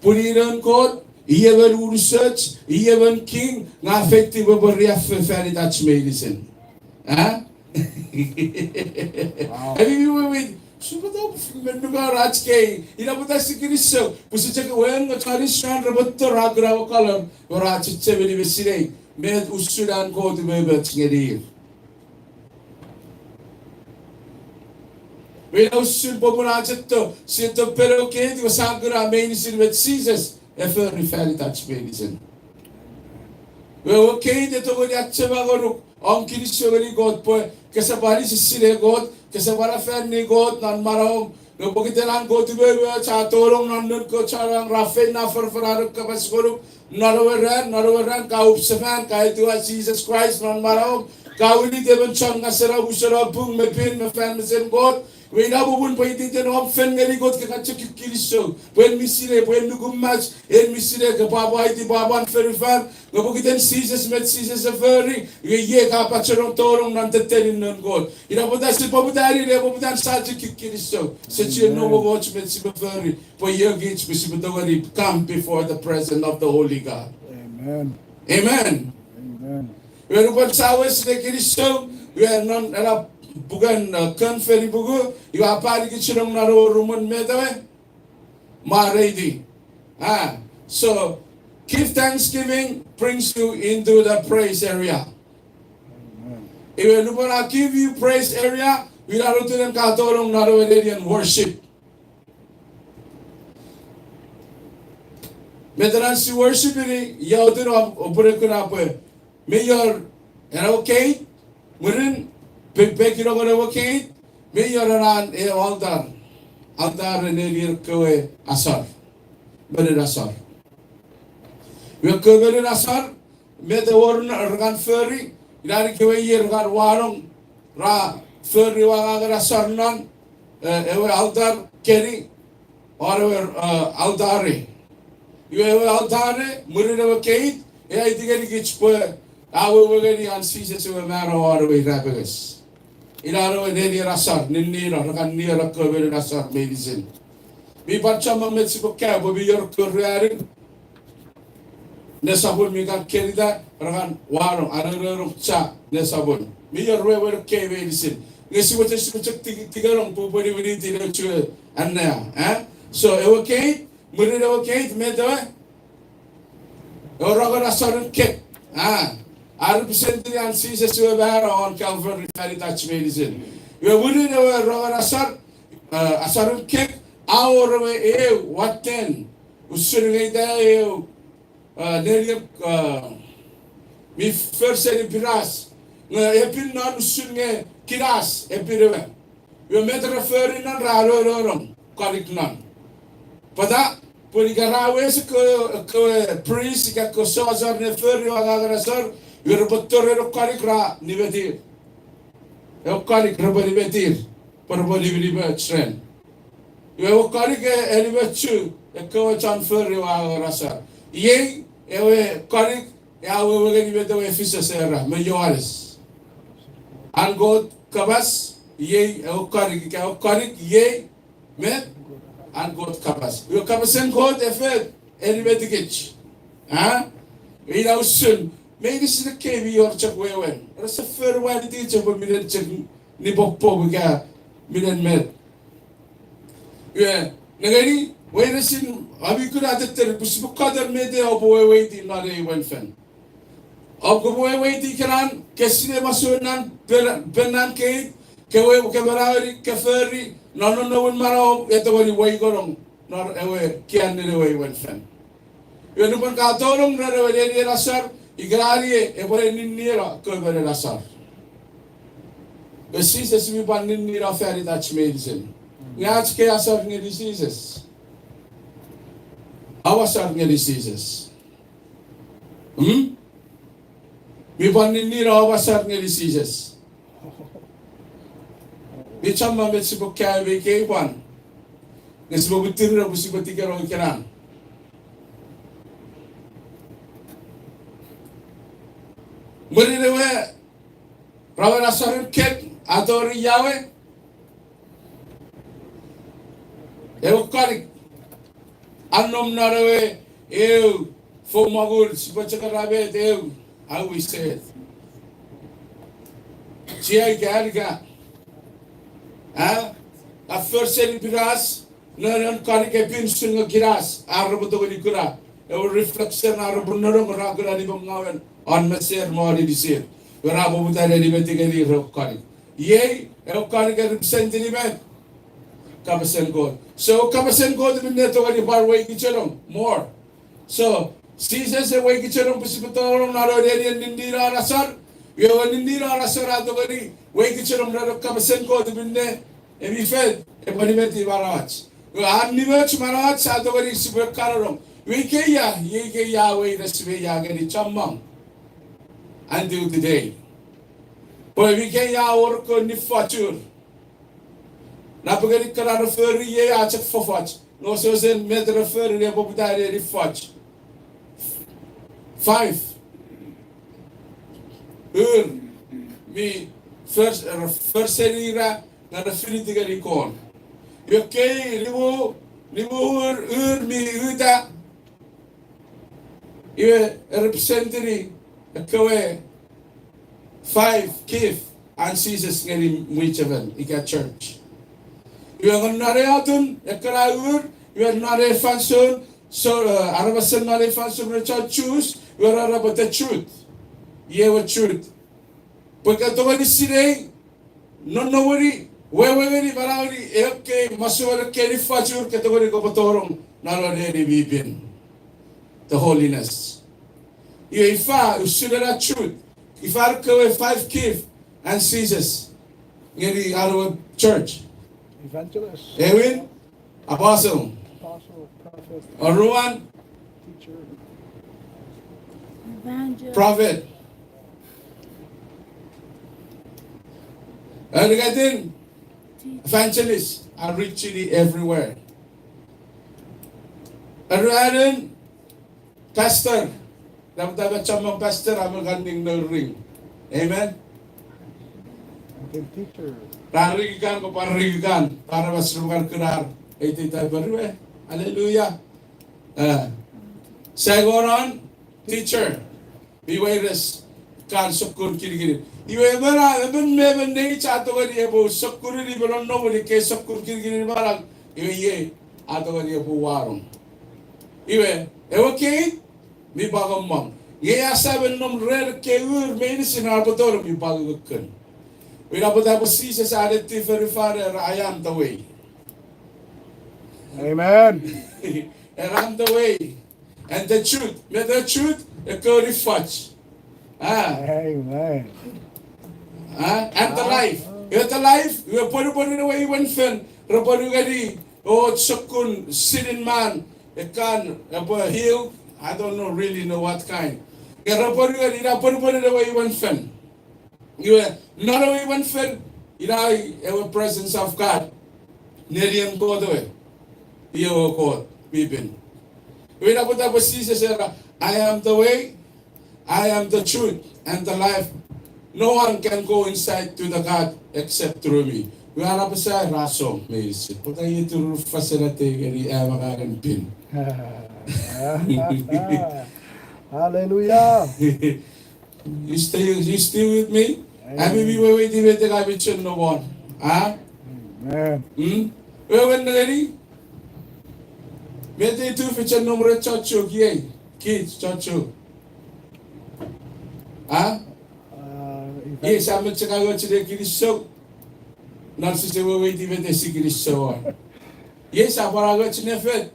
Puniran ko. Iya ben research. Iya ben king. Nga effective ba riaf feri touch medicine. Ha? Wow. Have you with Sudah menduga raj ke ina buta sikiriso pusi cek wen tradition raboto ragra wakalam raj cebeli besire med usudan ko tu bebet ngedi we usul popula cetto sito pero ke tu sagra main silvet Jesus efer referi touch medicine we okay de to goni acheba gonu on kirisho gani god po kesabari sisire god kesabara fan ni god nan marong no bogitelan god tu bebe cha tolong nan ko charang rafen na farfarar ka bas gonu naroweran ka upsefan ka itu Jesus Christ nan marong ka uli deben chang ngasera usara bung me pin me fan me sen god we na bubun po iti ten om fen ngeli god ka chuk kirisho wen misire wen nugumach en misire ka baba iti baban ferifan no bogiten Jesus met Jesus aferi ye ka pachorong torong nan tetenin nan god ina boda si pobudari le bobudan sa chuk kirisho se chi no watch met si aferi po ye gits bi si bodori come before the presence of the holy God. Amen. Amen. Amen. We are not sawes le kirisho we are non era bukan kan feri bugu you apari ki chirong naro rumun medawe maredi so give thanksgiving brings you into the praise area. If you wanna give you praise area we are rutunan katolong naro Elenian worship medaran si worship ini yaudin opere kuna apa mayor era okay murin Pekiro ko na wakit, may yoranan altar nelir kowe asar, bener asar. We kowe bener asar, me the warun rekan ferry, dari kowe rekan warung ra ferry wangan asar nan, ewe altar keri, or altare. Ewe altare, murid wakit, itu kan kita awe wagani an sisa sewe maro arwe rabeges. Inaro neni rasar ninira rakan nira kowe rasar medicine. Mi baca mamet si bokya bobi yor koryaring. Ne sabun mi kan kerida rakan warung arerong cha ne sabun. Mi yor wewe ke medicine. Ngesi bote si bocek tiga rong pupuri wini tira chue anna so okay murida okay medawe. Orang rasar kek Arab sendiri an sisa suwe bahara on Calvary feri touch medicine. We wouldn't know Rogan asar kek our way what then usually day nearly mi first any piras epin non usually kiras epirwe. We met referring on raro korik non. Pada Purigarawe ko priest ka ko sozar ne ferri agarasar wir botore ro karikra nibetir e karik ro nibetir por boli tren yo karik e nibechu e ko chan ferri agarasar ye e karik e awe wege nibeto e fisa sera me yoales an god kabas ye e karik ye met an god kabas yo kabasen god efet elibetikich ila usun maybe sila kebi yor chak wewen rasa fer wali ti chak milen chak ni bokpo biga milen met nagani wena sin abi kuna tetter busbu qadar mede obo wewe ti nare wen fen obo wewe ti kan kesine masunan benan ke kewe keberari keferi no wen maro etawari way gorong nor ewe kian ni way wen fen Yun pun katulong na rawaleni rasar, igrari e pore ninira ko bere rasar. Jesus mi pan ninira feri touch medicine. Ngach ke asar nge diseases. Awasar nge diseases. Mi pan ninira awasar nge diseases. Bichamba metsibo kaya be ke pan. Ngesibo butirra busibo tikero kiran. Murirewe Rawera Sarin Kek Adori Yahweh Eukarik Anom Narawe Eu Fomagur Sipachakarabe Eu how we say it Chia Galga A first setting Piras Naran Karik Epin Sunga Kiras Arabutogani Kura Eu reflection Arabunaro Rakura Ribangawan on Messer Mori Disir. Rabu Buddha Ribetigari Rokari. Yea, Elkari representing event. Kabasen God. So Kabasen God will net over the bar way kitchen more. So Caesar's a way kitchen Pisipator, Narodi and Indira Rasar. You have an Indira Rasar at the very way kitchen of Kabasen God will ne and we fed a monumental Marach. You are Nimerch Marach at the very super cararum. We Kaya, Ye Yahweh, the Svea, and Chamang. Until today. But we can work on the future. Napagari can refer ye at a forfeit. No so send met refer ye poputare refut. 5. Me first serira na referiti gari kon. You can remove me uda. You representative Kawe 5 Kif and Jesus ngari muichavel ika church. You are not atun ekaraur you are not a function so arabasan not a function church choose you are about the truth. Ye wa truth. Pagkatawani sile no worry we barauri okay masuwala keri fachur katawani ko patorong nalone ni bibin the holiness. If I should have truth, if I go 5 Kif and Jesus, in our church, Evangelist. Edwin, Apostle, Prophet. Ruan, Teacher. Evangelist. Prophet. And again, evangelist are richly everywhere. And pastor. Dapat chamang pastor ang magandang na ring. Amen? And teacher. Rarigan ko parigan para masulukan kenar. Ito tayo baru eh. Hallelujah. Seguron, teacher. Biwairas kan sukun kiri-kiri. Iwe mana, even nei chato kari ebo sukun ni belum no beri ke sukun kiri-kiri barang. Iwe ye ato kari ebo warung. Iwe, okay? Mi bagam mang. Ye asaben nom rare keur medicine arbotor mi bagukun. We dapat apa sih sesaat itu verify I am the way. Amen. And I'm the way and the truth. May the truth occur fudge. Amen. And the life. You the life. You put it away when fin. Report gadi. Oh, sukun sitting man. It can heal. I don't really know what kind. You report gadi. You put it away when fin. You not away when fin. You know, the presence of God. Nerian go the way. You go. Bibin. We dapat apa sih sesuatu. I am the way, I am the truth, and the life. No one can go inside to the God except through me. We are apa sa raso, medicine. Pagka itu facility kari makakan pin. Hallelujah. You stay with me. I may be waiting with the guy which no one. Ah? Amen. Well, when ready. Mete tu ficha nomor CHUUK ye, kids CHUUK. Ah? Ye sama cakap cakap kiri sok. Nanti sewa wait even desi kiri sok. Ye siapa raga cakap fet?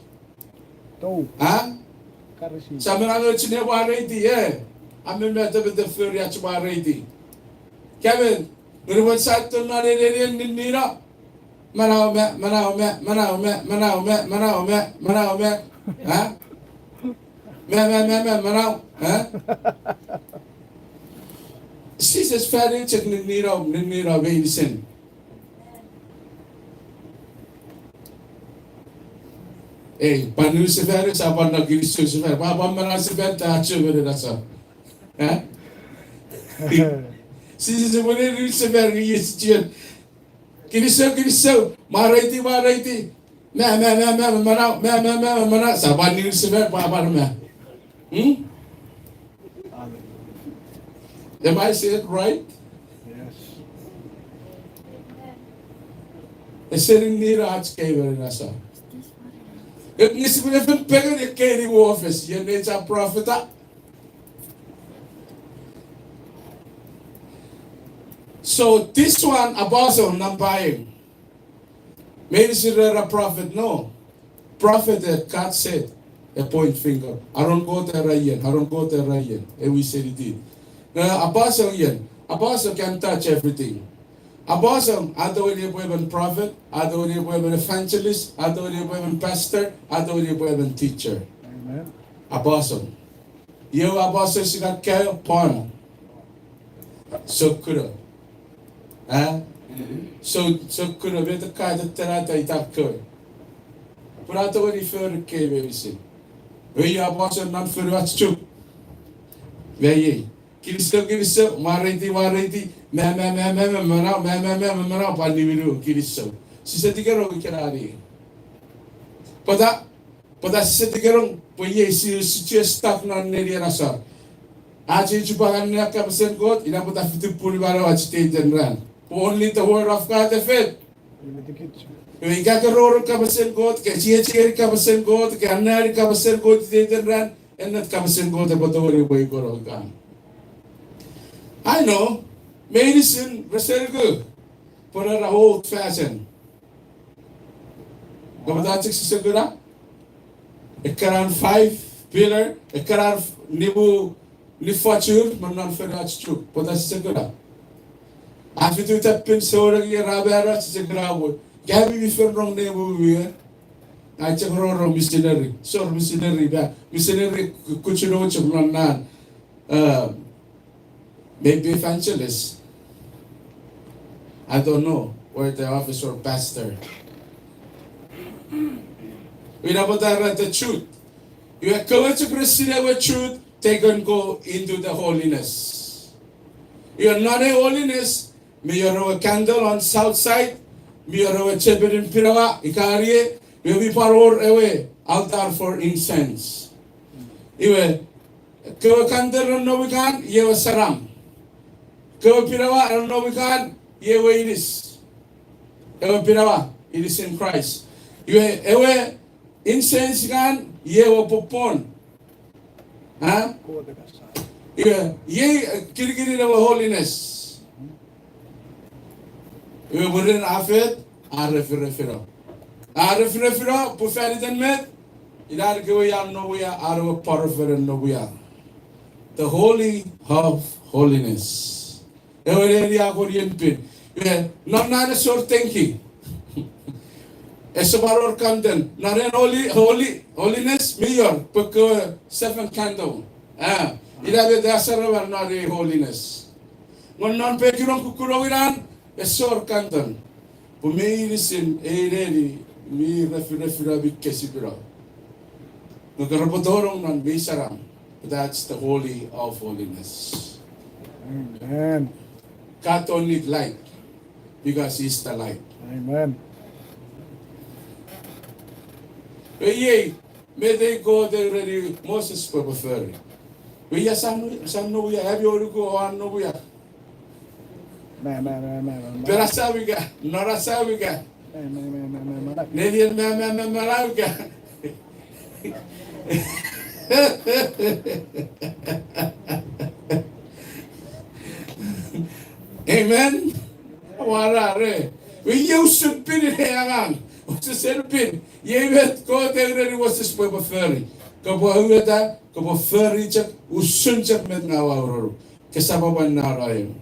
Go. Ah? Karisi. Sa mga nga chinya wariti Amin meta with the fury at wariti. Kevin, Nurwan Sato Narian Nira. Manao me. Ha? Manao. Ha? Sis ferry check Nira Vaison. Panu sefer sa pan na giriso sefer. Papa mana sefer ta acho mere rasa. Ha? Sis mone ri sefer ni yeschian. Giriso. Maraiti. Mana sa pan ni sefer papa na. Am I saying it right? Yes. Eserin ni raj kay mere rasa. It needs to be a bigger than carry office. You need a prophet. So this one, apostle, not buying. Maybe it's a prophet. No. Prophet that God said, a point finger. I don't go there right. And we said it did. Now, apostle, apostle can touch everything. Apostle, atau dia boleh prophet, atau dia boleh evangelist, atau dia boleh pastor, atau dia boleh teacher. Amen. Apostle. Eu apostle sikat kaya pon. Sukura. Sukura beta kaya terata itak kaya. Prato ni för kaya bevisin. Wei apostle nan för wat CHUUK. Wei. Kiriso, mariti, mana, pandividu, kiriso. Sisetikero kirari. Pada sisetikero, puye si stuck na neri rasa. Aji chupagan niya kapsen God, ina pada fitu puri baro achite denran. Only the word of God the faith. Ika karoro kapsen God, ke chiye kapsen God, ke anari kapsen God denran, enat kapsen God abatori boy korogan. I know, medicine was very good, but at a old fashion. Kamu six segera, ekaran 5 pillar, ekaran nibu fortune, manan ferach CHUUK, pada segera. After tu tapin seorang yang rabera segera wo, gabi bifir rong nibu biar, aja rong missionary, missionary kucino cemran maybe evangelist. I don't know, or the office or pastor. We know about the truth. You are going to proceed with truth, take and go into the holiness. You are not a holiness, may you have a candle on south side, may you have a chapel in Pirawa, Ikari, may be far away, altar for incense. Iwe, go candle on no we can, you saram. Kau pirawa, I don't know we can. Yewe it is. Ewe pirawa, it is in Christ. Ewe incense kan, yewe popon. Ha? Ye kiri na holiness. Ewe burin afet, arefira. Puferi den med. Idar kewe yan no we are, arwa parfer no we are. The holy of holiness. Dia Korean-pin. Not a short thinking. As a baror content. Not an holiness, mayor, but 7 candle. Ida the Dasara not a holiness. Non pekirong kukurowiran, a short content. Pumayirisin, a ready, me refira big kesipira. No garapodorong non bisaram. That's the holy of holiness. Amen. God only light because He's the light. Amen. May they go there already Moses prefer. We are some no we have you go on no we are. Perasawiga, Norasawiga, Nadian Marawiga. Amen. Warare. We use pin in hangan. What's the pin? Yevet ko tegre was this po ferry. Kabo huweta, kabo ferry chak usun chak met ngawaro. Kasama ban narayo.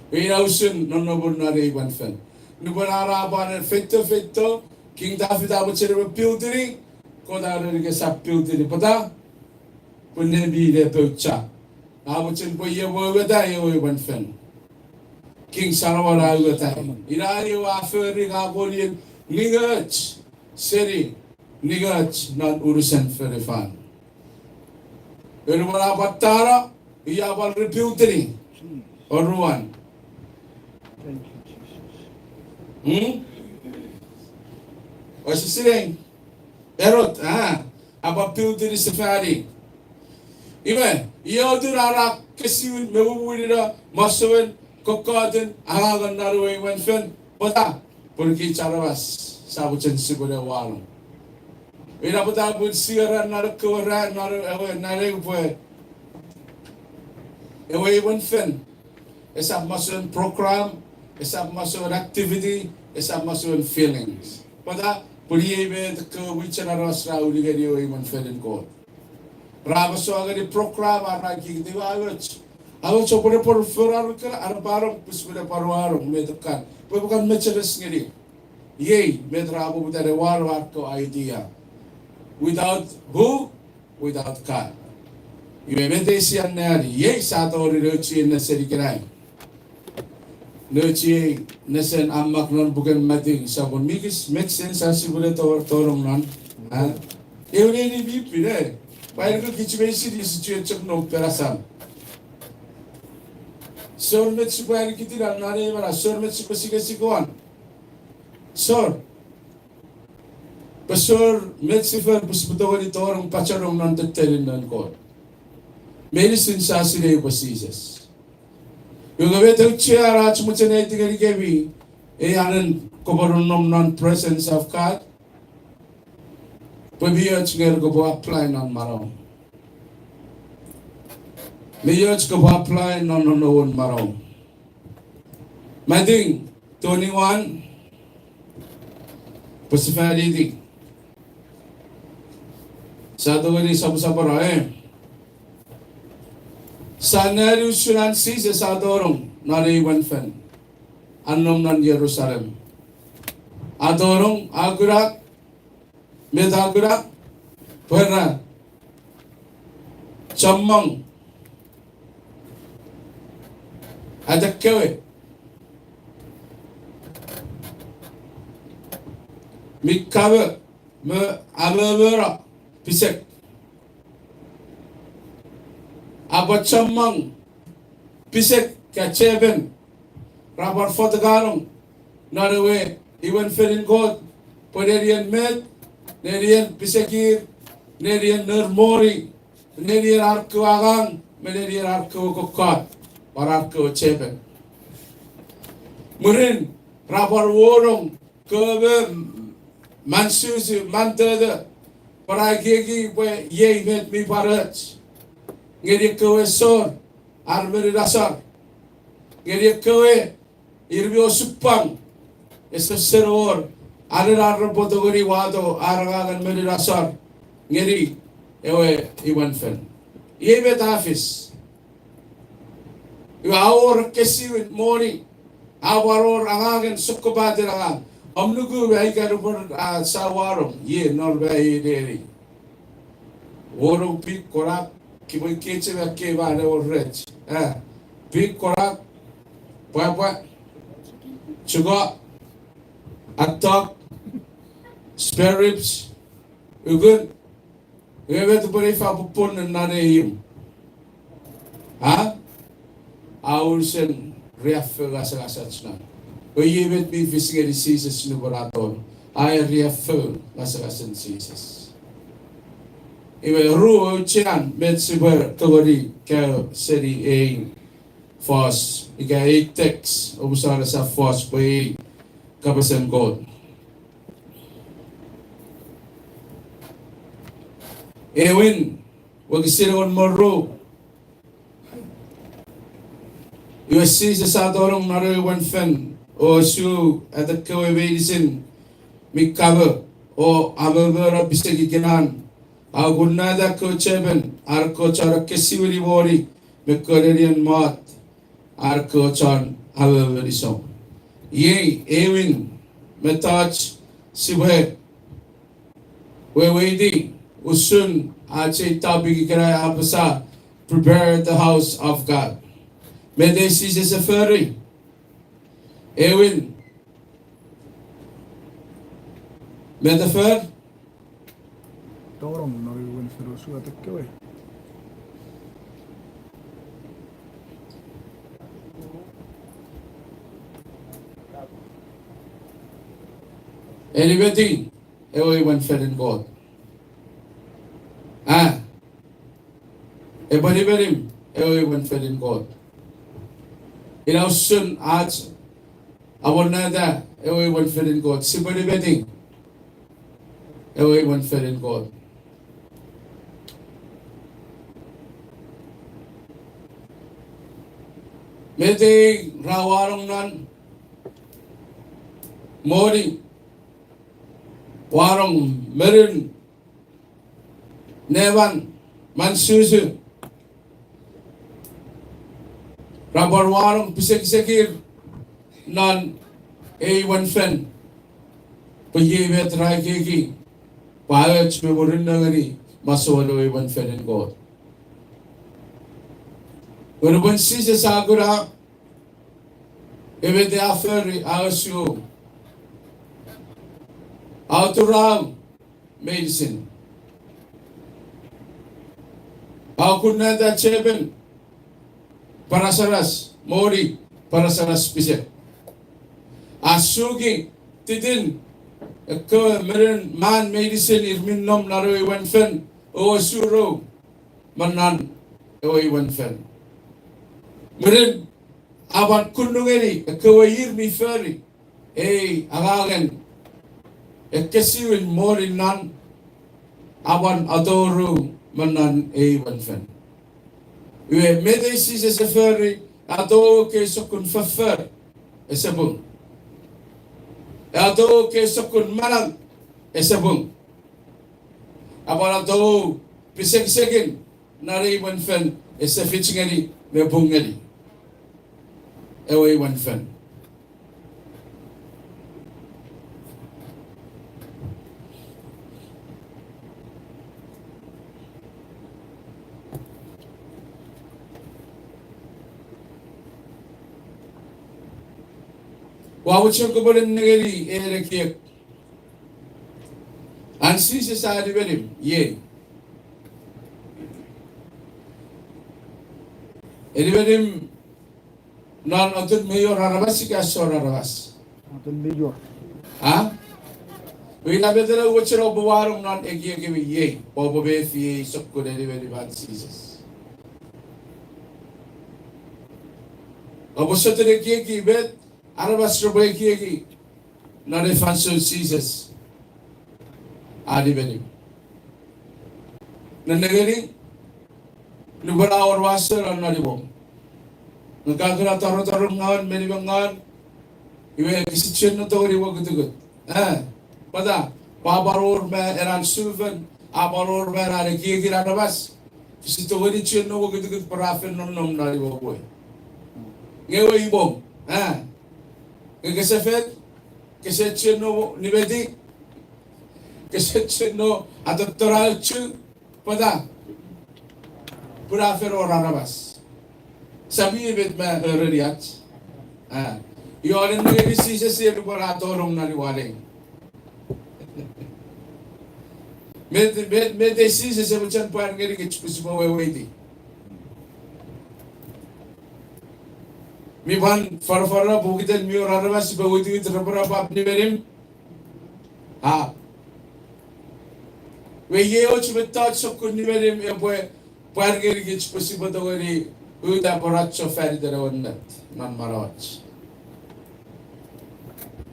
Ina usun nonobur nare iban fen. Nubanara ban fetto King David abo chere pilteri ko dare ke sap pilteri pata. Punne bi de pecha. Abo chen po ye wo weta ye wo iban fen. King Solomon weta. Ina ye wa ferry ga bolien ningach seri nigach non urusan ferifan. Pero wala patara iya bal reputeri oruan. Thank you, Jesus. O sisiling erot apa puteri safari. Ibe iya durara kesiwin mewuwira masuwen kokaden ahagan naruwe wenfen pata porque charawas sabuchen sigure walong. Ina pata bud sigara narakawara narepwe. Ewe wenfen. Esap masuwen program, esap masuwen activity, esap masuwen feelings. Pata puliye be ke wicharawas rauli gari ewe wenfen ko. Rabaso agari program araki diwaloch. Alo chopore por furar ka arbarong puspure parwarong metukan. Bukan mecheres ngiri. Yay, medrabo budare warwar ko idea. Without who? Without God. Ibebete siyan na yay sa to rirochi na serikiray. Nochi nesen amak non bukan mating sabon mikis make sense sa siguro torong non. Ha? Eure ni bipire. Bayar ko kichbesi di situation no perasam. Sormet supaya kita dah nari mana sormet sikon. Sor. Pasor met sifar pusbutawali torong pacarong non tetelin non ko. Medicine sa sila Jesus. Yung gawe tayo chiara chumuchanay tigari kebi anan kobaron non presence of God. Pabiyo chinger ko po apply non marong. Mayos ko po apply non marong. Mading 21 Pasifality. Satu kali sabu-sabu Sana usulan si sa adorong nariwan fan. Anom nan Jerusalem. Adorong agurak medagurak pernah chamang ada kewe mikawe me ababera pisek abachamang pisek kacheben rabar fotogalong narawe iwan ferin god poderian med nerian pisekir nerian nermori nerian arku agang nerian arku kokot arku cheben murin rabar worong kebe mansusi mantada paragegi we ye met mi parach ngeri kewe sor armeri dasar ngeri kewe irbio supang eseror ada potogori wado arangan meri dasar ngeri ewe iwan fen ye bet afis awor kesiwin mori awaror angagen sukubade rangang Omnugu bai karupur sawarong ye nor bai deri. Worong pik korak kiboy keche ba ke ba le rech. Pik korak pa chuga atok spare ribs ugun ebe tu pare fa pupon na ne him. Aulsen reaffel gasa Oye bet mi fisige Jesus nubaraton. I reaffirm lasasan Jesus. Iwe ruo chian met siber togori ka seri a fos. Ika a text obusara sa fos po a kapasan God. Ewin wag sirawan moro. Iwe Jesus sa dorong narawan fen. O su at the co-medicine mi cover o amabara bisagikinan agunada ko cheben arko chara kesivri bori mekorerian mat arko chan amabari so ye ewin metach sibhe we waiting usun ache tabi kira apasa prepare the house of God. May they see this affair. Ewin metaphor Dorong nariwan sa suat kawai. anything everyone fell in God. Ah, everyone fell in God. In our son, आज awalnada everyone fell in God. Sibari wedding everyone fell in God. Mete rawarong nan morning warong merin nevan mansusu rabar warong pisek-sekir nan A1 fen payevet rai keki payach me morin nangani masolo A1 fen in God. When one sees a sagura, if they offer asu auturam medicine. How could not that cheben parasaras mori parasaras pise asugi tidin ko meron man medicine irmin nom naro iwan fen o suro manan o iwan fen meron aban kundungeri ko irmi feri agagen ekesiwin mori nan aban adoru manan iwan fen. We medicines is a ferry, ado ke sokun fafer, esabung. Ado ke sokun manang, esabung. Abang ado pisek-sekin, nari one fen, esafitchingari, mebungari. Away one fen. Wawuchon ko boleh negeri rekiek. Ansi sesari berim, ye. Ini berim non otun mayor harabas si kasor harabas. Atun major. Ha? Wila betera wuchero buwarong non ekiek ye. Bobo befi sokko ini berim ansi ses. Abos sotere ekiek bet. Arabas roboy kiyegi nare fanso Jesus adi beni nanagari nubara or wasser on naribom nagkakira taro ngawan meni bangan iwe kisichen no tori wo gutugut pada babaror me eran suven abaror me nare kiyegi arabas kisitori chen no wo gutugut parafen non nom naribo boy ngewe ibom Kesefet, kesetcheno nibedi, kesetcheno adoktoral chu pada pura fero ranabas. Sabi ibet ma reriat. Yoren ngi si se por atorum na liwaleng. Med si se buchan pan ngi ke chusmo wewedi. Mi ban farfara bukitan mi orarabas bawiti trapara apni berim we ye och betat sokun ni berim e boy pargeri ke chpusi batogori uda poracho feri derawannat nan marawach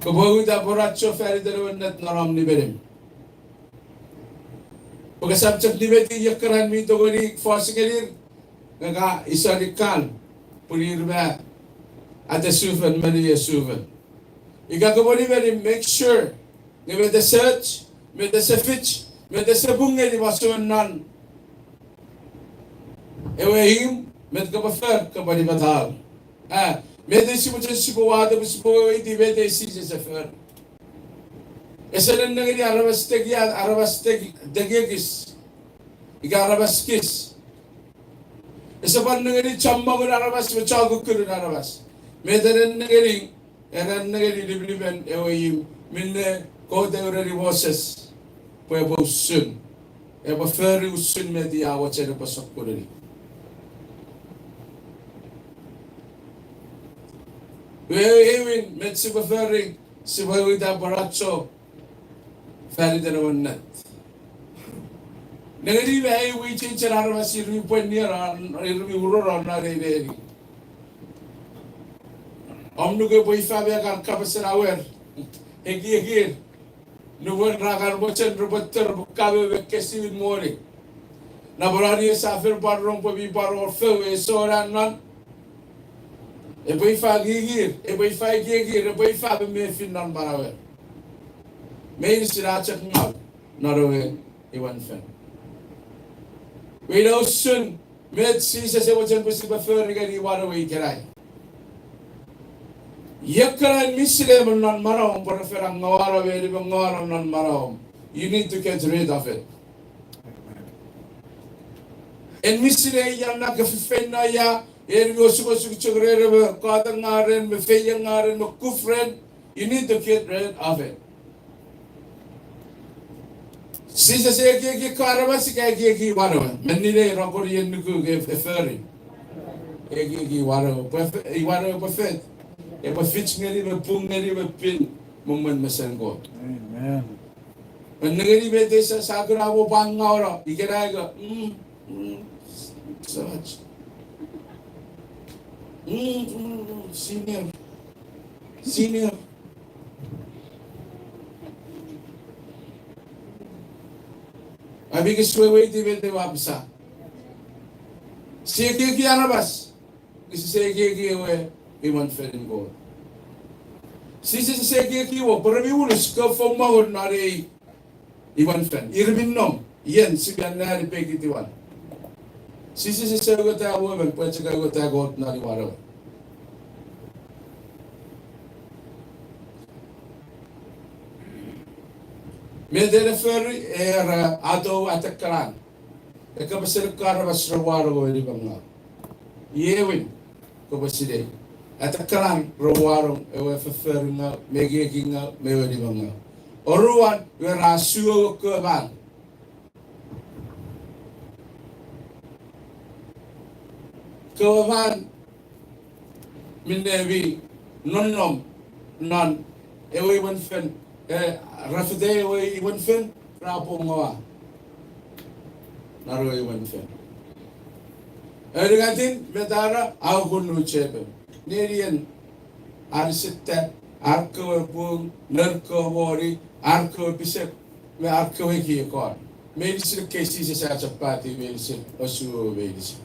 ko uda poracho feri derawannat naram ni berim ko sabchak ni beti yakran mi togori forsingelir nga isarikal pulirba at the Suvan, many a Suvan. You got to make sure, give it the search, med dessa fitch, med dessa bunga di masunan. Ewehim, med kapafer kabali batal. Med dessa muchen sibuwado sibuwa iti med dessa sefer. Esalan nangini arabasteg degegis. Iga arabaskis. Esaban nangini chammagun arabas machagukun arabas. Medan nangini eran nangini libliben ewehim minne kode urari woses. Pwebo usun. Eba feri usun med yawa chene pasakkurari. Wehewin med sibaferi sibawida baratso feri danawan net. Nangadi wae wi chinchara arabas irmi pwennira irmi urora na reeri. Omnuge boy fabia kan kapasarawer. Egi nuwan rakan bochen robotter kabe bekesi mori. Naborani safir barong pabi baror fewe soran nan. E boy fa gigir, e boy fa me finan barawer. Main sirachak ngal narawe iwan fen. We know soon med sisa se bochen pusi bafer gari warawe kerai. Yakaran misle non marom por ferang ngawara veri ngawara non marom. You need to get rid of it. En misle ya na gafena ya en gosuko chugre ka ngaren me feya ngaren me kufren. You need to get rid of it. Sisa se ki karama se ki waro. Menile rokor yen ku ge feri. Ki waro perfect. E pa fitch ngari me pung ngari me pin moment masan ko. Amen. Ngari be desa sagra wo bangawra ikeraga such senior abi ke suwe ti be de wapsa sege ki arabas kisi sege ki we iman ferin ko sisi sege ki wo perbi ulus ke fomawon nari iman fen irbin nom yen sigan nari pegitiwan sisi sege ta wo ben pwede ka go ta got nari waro medele ferri era ado atakran e ka basir karabas rawaro ri banga yewin ko baside atakran rawaro e we ferringa megeginga mewedi banga oruan we rasuo ko ban ko ban minnevi non e we wan fen rafide we wan fen rapo ngawa naro e wan fen erigatin medara agunu chebe nerian arsitte arko pung nerko mori arko pisek me arko heki ko medicine kesi se sa chapati medicine osu medicine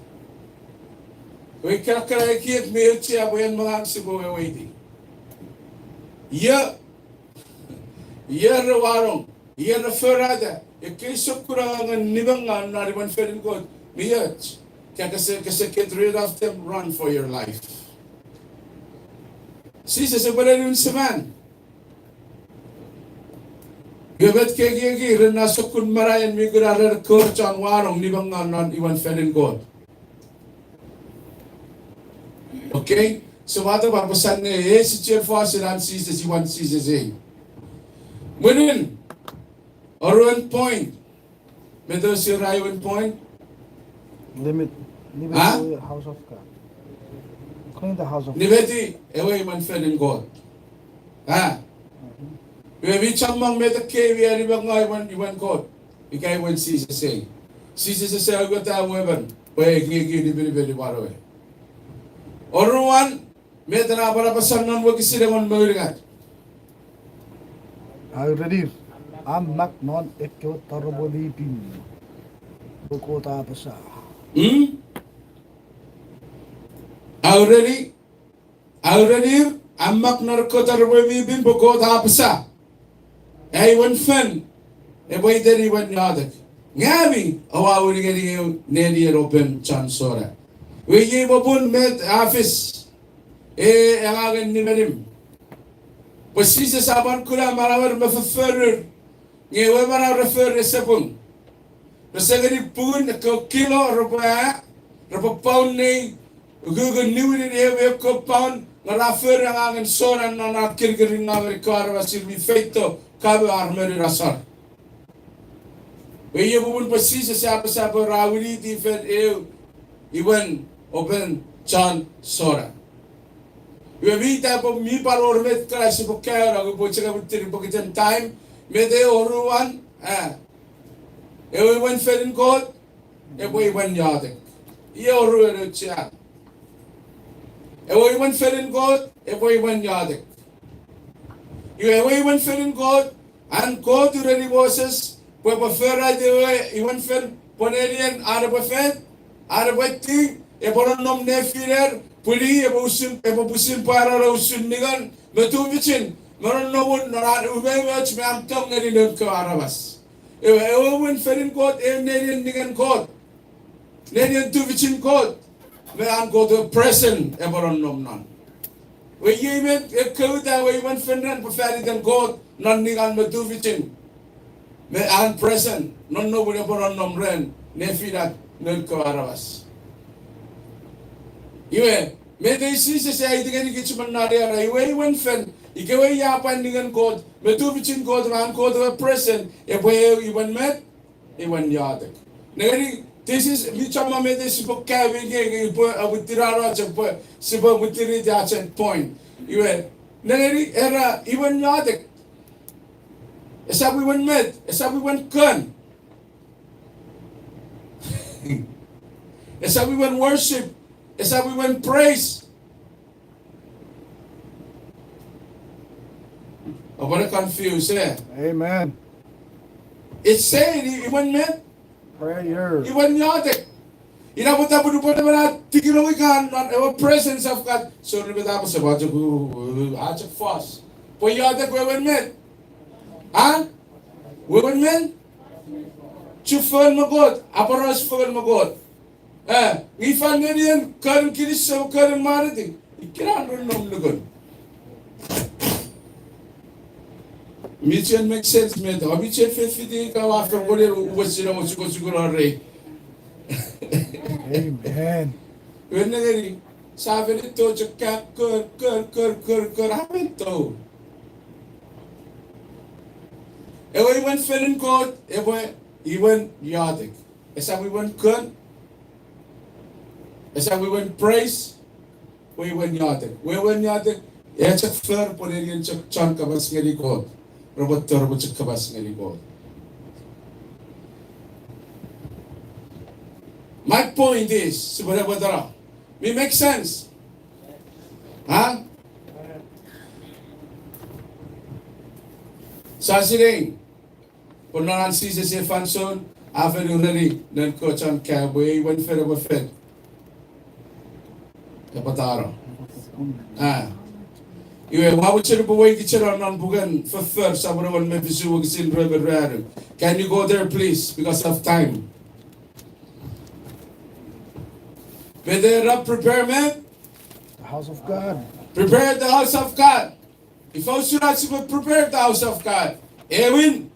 we kakra ki me chi aboyan mga sibo we di ya rawarong ya referada e keso kurangan nibangan nariban ferin ko miyach kasi get rid of them, run for your life. Sisa sa pala nun saman. Gabat kegi rin nasukun marayan mi gurarar ko chan warong nibangan nan iwan ferin ko. Okay? So wata papasan nga si Chair Fosiran sisa si Wan sisa si. Munin, or 1 point. Medo si Rai 1 point. Limit Ha? the house of God. Clean the house of God. Nibeti, ewe man fenin God. We chamang meta ke we ari bang iwan God. Ikay wan sisa say. Sisa say agot ta weban. Pwede gigi ni bili baro. Oruan meta na para pasan non wag silangon mawirigat. Ay ready. Amak non ekyo tarbodipin. Buko tapasa. Already, amak narkotar wabibin buko tapsa. Ay wan fen. boy deri wan yadak. Ngami awawuri gari nedi open chansora. We ye babun met office. Angagan ni merim. Pasisa saban kula marawar mafaferer. Ngewe mana refer resepun. Resegari pun ko kilo rupiah. Rupa pound ni. Gugu niwiri ewe ko pound. Ngarafer angagan soran na nakirgiri ngawari kawara wasilmi feito. Kabe armeri rasar. We ye babun pasisa sapa rawiri di fet Iwan open chan sora. We vita po mi paror met klase po kaya ako po tsaka butir po kitan time. Mede oruan Iwan ferin kot. Iwan yadik. Iya oruan siya. Iwan ferin kot. Iwan yadik. Iwan ferin kot. An kot urani boses. Pwe pa fera Iwan fer ponerian araba fet. Arbati, eboron nom nefirer, puli ebobusin para usun nigan, betubicin, meron nomon naran ubewach me amtong ngari nen ko arabas. Ewen ferin kot nenian nigan kot, nenian tubicin kot, me an kot present eboron nom nan. We yemet ekauda we wen fenran peferidan kot nan nigan betubicin, me an present, non no eboron nom ren nefirat. Nel ko arabas. Iwe, me de si se ay digan ki chuman na ria iwe wen fen, ikewe ya pan digan kod, me tu bichin kod ran kod present, e boy iwan met, iwan yadak. Negari, this is mi chama me de si po kawe ge po abutiraro cha po si po butiri ja chen point. Iwe, negari era iwan yadak. Esa we wen met, esa we wen kun. It's how we went worship. It's how we went praise. I'm gonna confuse Amen. It's saying he went met. Prayer. He went yadik. Inabuta po po naman tigiloy ka ng presence of God. So nabita po sa bato ko achak fast. Po yadik we went met. Ha? We went met. Chufel magod. Aparos fel magod. Ifan nerian karun kiris sa karun mariti. Ikiran rin nom lugon. Michen make sense me to. Michen fefiti ka wafter ko rin uwasira mo siguro rin. Amen. When nagari sabi nito chaka kur hamen to. Ewa iwan ferin ko, ewa iwan yadik. Esa iwan kun. Esa we went praise, we went yadik. We went yadik. Chak fer po rin yung chan kabas nga likod. Robot chak kabas nga likod. My point is, subara may make sense. Ha? Sa siling, kung naran si Fanson, after yung nari, nan ko chan kaboy, went fer over fer. Kapataro. Iwe wabu chero buway ki chero nan bugan for sabro wan me visu wag sin rare. Can you go there please because of time? Bedera prepare man. The house of God. Prepare the house of God. If I should not prepare the house of God. Ewin.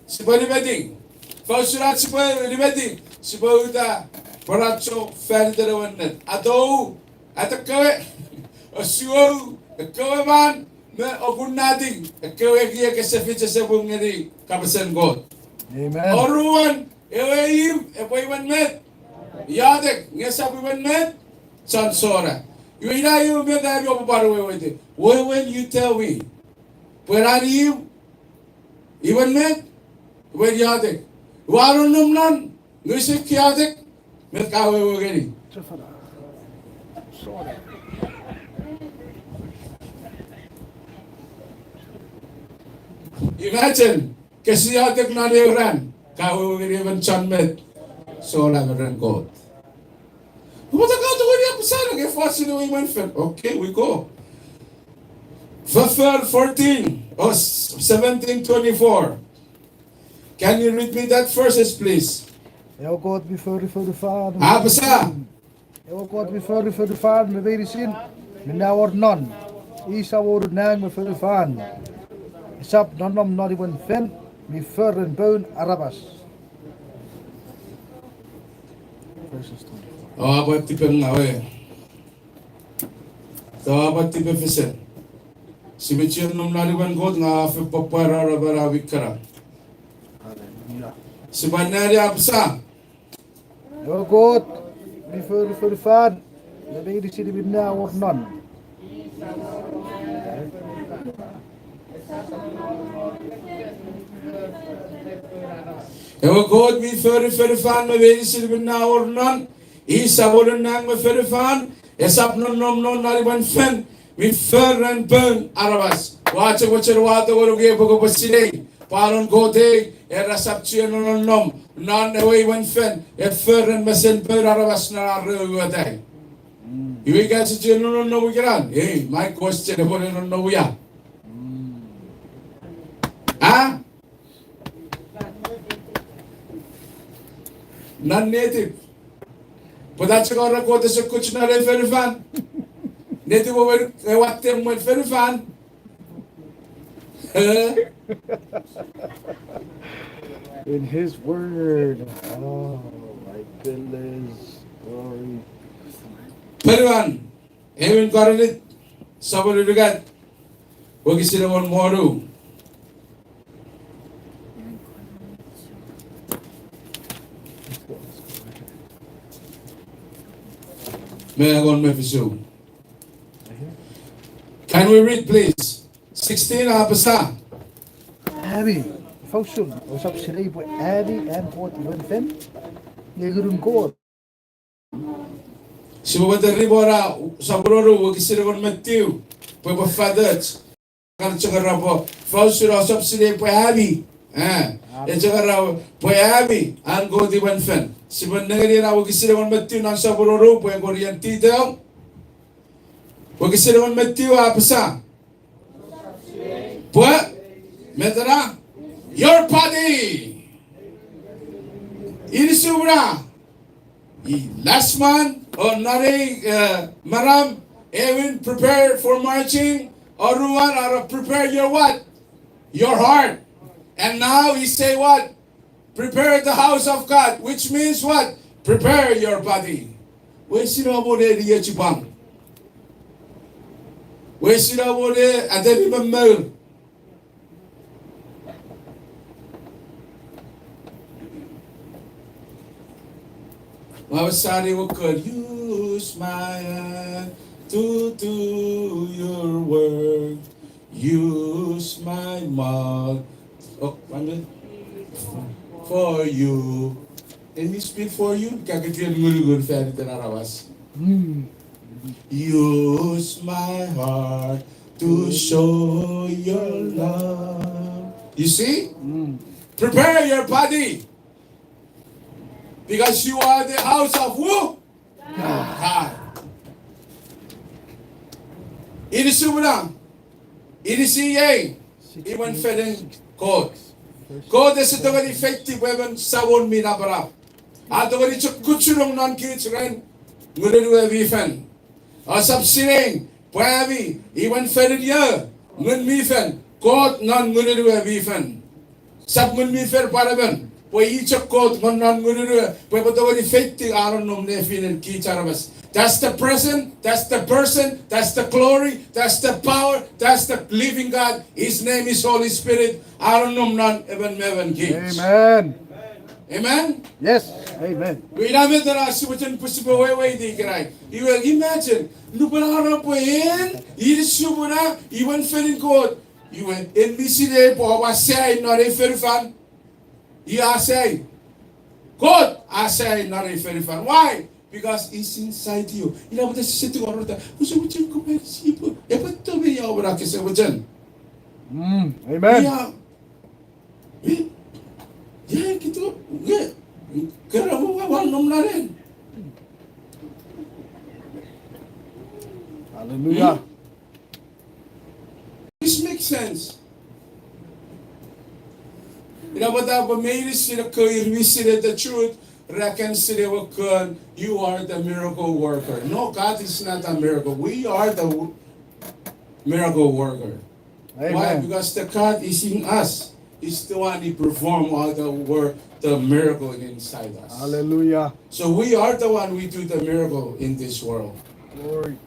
Sipa libeding. If I should not libeding. Sipa uda. Paracho ferdera wanet. Ado. At the kawe, a suo, a kawe man, me ogunading, a kawe kia kasafit sa bungari, kapasan God. Amen. Oruan, eweim, eweim met, yadik, ngesabi wan met, sansora. You ina you me that you paru with it. When you tell me, where are you? Even met, where yadik. Waron numnan, nusik yadik, met kawe wagari. Imagine, kasi yatik na liuran, kawe wagari chan met, so lang rin God. Pumunta ka ito kanya po sana, kaya fast in the way man fell. Okay, we go. Verse 14, or 17:24. Can you read me that verses, please? Heel kort weer voor de vader. Basa. Heel kort weer voor de vader. We weten zin. We nou wordt non. Isa wordt nang me voor de vader. Isap non not even fan. Me voor een beun Arabas. Verses 20. Oh, apa tipe ngawe? Apa tipe fesen? Si bicir nom nariwan god nga fe papara rabara wikara. Halleluja. Si banari apsa. Heel kort weer voor de vader. We weten zin. We nou wordt non. Ewa god mi fyrir fan me vedi silbina ornan. Isa voren nang me fyrir fan. Esap nom nariwan fen. Mi förren bön arabas. Wache wata waruge bogo basile. Paron gode. Era sapchien nom. Nan ewa wan fen. E förren mesen bön arabas na rögödeg. You guys say no wikiran. Hey, my question is no ya. Ah? Non-native. Pata chakora ko to sa kuch na rin fan. Native over what them with fan. In his word. Oh my goodness. Glory. Perwan. Ewan karalit. Sabon lugat. Wagi sila mon moru. Can we read please? 16 basa. Abby, function. What's up, Sheree? Boy, Abby and what even fan? You're going to Si babanda ribora sa broru wagi sila mon Matthew. Pwede pa fathers. Kan tsaka po. Falso sop sila po habi. E tsaka po habi. Ang go di ban fan. Si bandang na wagi sila mon Matthew nan sa broru po yung orienti daw. Wagi sila mon Matthew apasa. Po metara your body. Ini subra. Last month or nari maram even prepare for marching or ruan or prepare your what? Your heart. And now he say what? Prepare the house of God, which means what? Prepare your body. We sila mo de riya chibang. We sila mo de ademi mamel. Mawasari wo could use my hand to do your work. Use my mouth. Oh, for you. Can we speak for you? Kakatiyan ngulugun feri tenarawas. Use my heart to show your love. You see? Prepare your body. Because you are the house of who? God. Ini semua. Ini siya. Iwan feden code. Code is ito gani effective weapon sabon minabara. Ato gani kuchulong non kids ren. Ngulunwe vifen. Asap sining. Pwavi. Iwan feden ya. Ngun mifen. Code non ngulunwe vifen. Sab ngun mifen paraben. Poi ichak kot manan nguru poi patawani feitti aron nom ne finen ki charabas. That's the present, that's the person, that's the glory, that's the power, that's the living God. His name is Holy Spirit. Aron nom nan even meven ki. Amen. Amen. Yes. Amen. We namin dara sibutin pusibo way di kirai. You will imagine nuparara po en irisubuna even feeling God. You will NBC po wasay no referifan. I say, God, I say, not a very fan. Why? Because it's inside you. You know what is sitting on the Amen. Yeah, gitu. Yeah. Kaya mo wala nom na rin. Hallelujah. This makes sense. Inabata pa mayri sila ko irwisire the truth, reckon sila wakon, you are the miracle worker. No, God is not a miracle. We are the miracle worker. Why? Amen. Because the God is in us. He's the one who perform all the work, the miracle inside us. Hallelujah. So we are the one who do the miracle in this world. Glory.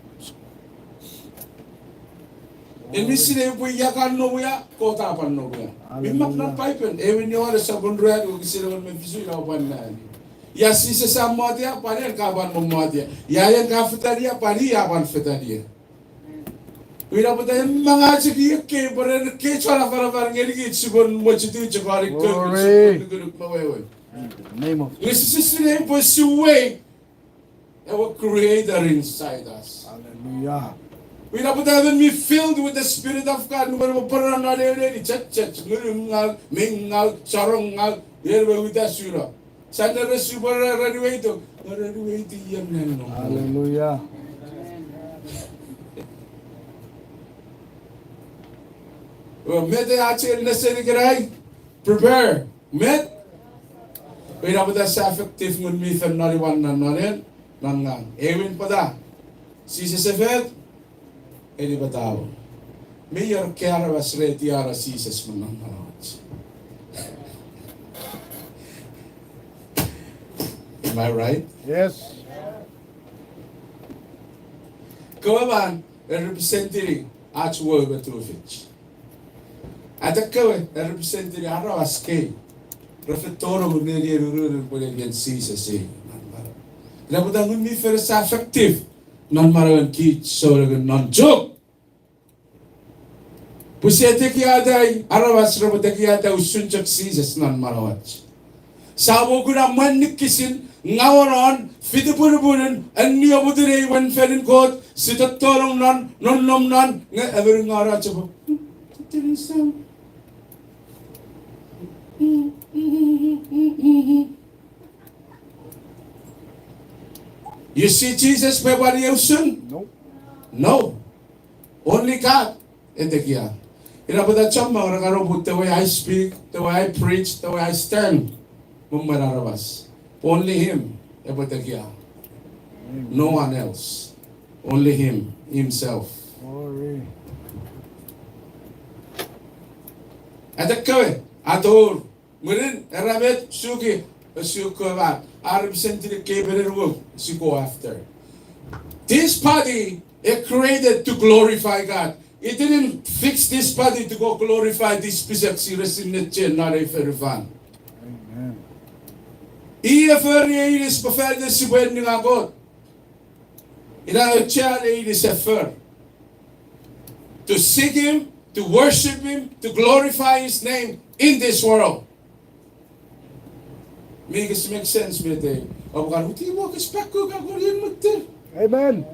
In this city, we yakan no ya, kota pan no ya. Bimak na pipen, even you are sa bundred, we sila man fisu na pan na. Ya si sa modia, panian kaban mo modia. Ya yan kafetaria, pani yapan fetaria. We dapat tayo mga sige ke, pero ke chora para ngeli ke sibon mo chitu chakari ke sibon mawewe. Name of This is the name for way, our Creator inside us. Hallelujah. We dapat tayo be filled with the Spirit of God. Nung mo parang nalere, chat, ngal, mingal, sarongal, yerba wita sura. Sana resubara radiway yan na no. Hallelujah. Met actually necessary kray, prepare, met. We dapat tayo sa effective ngun mithan nariwan na nanin, nangang. Ewin pa da. Sisa sefet, edi ba tao? Mayor kaya was reti ara sisas mo nang manawat. Am I right? Yes. Kawaban, representing at world betufich. At the kawe, representing arawas kay. Reflectoro mo nili rurun po nili sisas eh. Dapat ang mi first effective non marawan ki soragan non joke. Pusete ki aday arawas robot ki aday usunchak sisas non marawat. Sabo guna manik kisin ngawaron fitipurbunen anni abudire wan felin god sitatolong non nom non nga ever ngara chabo. Tirisam. You see Jesus by what you soon? No. No. Only God. Ito kaya. Inabuta chamba orang karobot the way I speak, the way I preach, the way I stand. Mumararabas. Only Him. Ito kaya. No one else. Only Him. Himself. Glory. Ito kaya. Atur. Murin. Erabet. Suki. Sukabat. Arab sentiri keberer work. To go after. This body is created to glorify God. It didn't fix this body to go glorify this piece of serious in the chain, not a very fan. Amen. Ieför is befällde sig vändning av God. Idag kär is effort. To seek Him, to worship Him, to glorify His name in this world. Makes sense with it. Abukan, uti mo kaspekko kagulin mo til. Amen.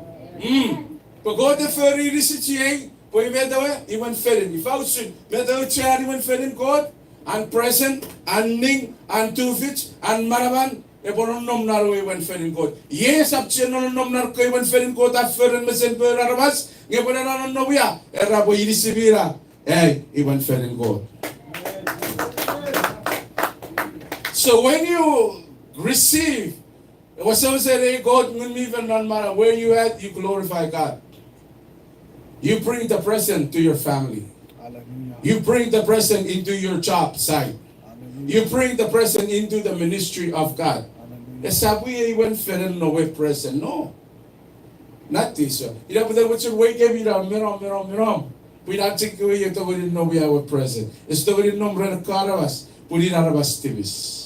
Pagod för iris i på imedawe iwan feren i fausun medawe char iwan feren God and present and ning and tufich and maraban e bonon nom naro iwan feren God. Yes apchen non nom nar ko iwan feren God a feren mesen per arabas nge bonan non novia era bo iris bira iwan feren God. So when you receive, what someone said, hey, God, where you at, you glorify God. You bring the present to your family. Hallelujah. You bring the present into your job site. Hallelujah. You bring the present into the ministry of God. Hallelujah. Even feren no way present. No. Not this. You know, but what's your way gave you down, miram. We don't take away your to no we are present. It's the way no brother Karavas, Pulin Arabas Tibis.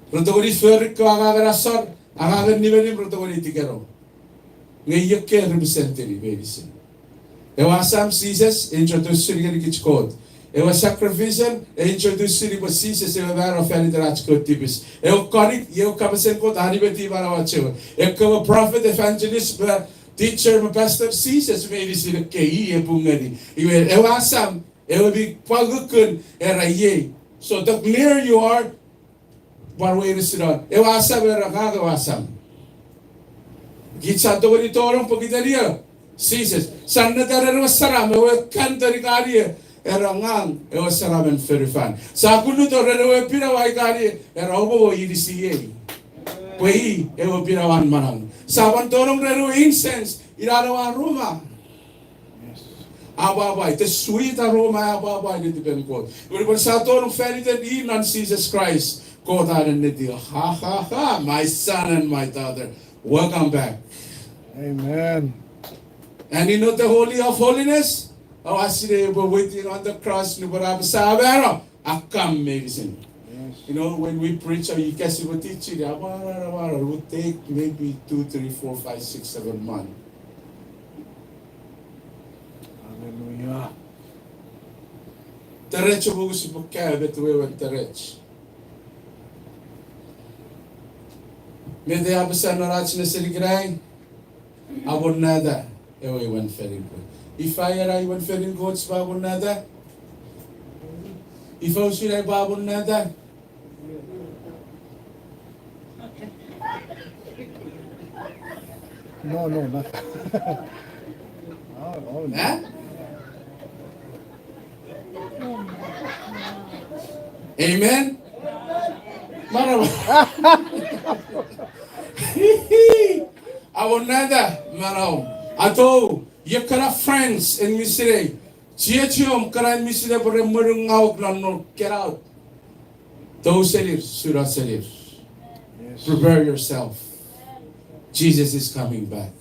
Protagoni för ko agagrasor agagan nivelin protagoni tikero ngayak ke representeri bedisen ewa sam Jesus introduce ri kich code ewa sacrificial introduce ri ko Jesus ewa var ofani tarach ko tipis ewa konik ewa kapsen ko dari beti bara wacho ekko prophet evangelist teacher pastor Jesus medicine ke e bungani ewa sam ewa bi pagukun era ye so the nearer you are Barway Restaurant. Ewasam era kagawasam. Gitsa to ni torong pagitaria. Jesus. Sanna darero saram ewa kantari kariya. erangang ewa saramen ferifan. Sa kunu to rewe pira wai kari era obo irisiye. Pui ewa pirawan manang. Saban torong rewe incense irarawa Roma. Aba ite sweet aroma aba ite ko. Uri sa torong ferited in on Jesus Christ. God and ha, my son and my daughter, welcome back. Amen. And you know the Holy of Holiness? Oh, I see they were waiting on the cross. Akam medicine. You know, when we preach, you guess it will teach you. It will take maybe 2, 3, 4, 5, 6, 7 months. Hallelujah. Terecho mo si Bukaya, but we went terecho. Mede abasa narach na siligray. Abon nada. Ewa iwan ferin ko. If I era iwan ferin ko, it's babon nada. If I should have babon nada. No, not. Huh? Amen? Marawa. Abon nada. Maraw. Ato, yakara friends in Misre. Chiachom kara Misre por murung out no get out. Those selir, surah selir. Prepare yourself. Jesus is coming back.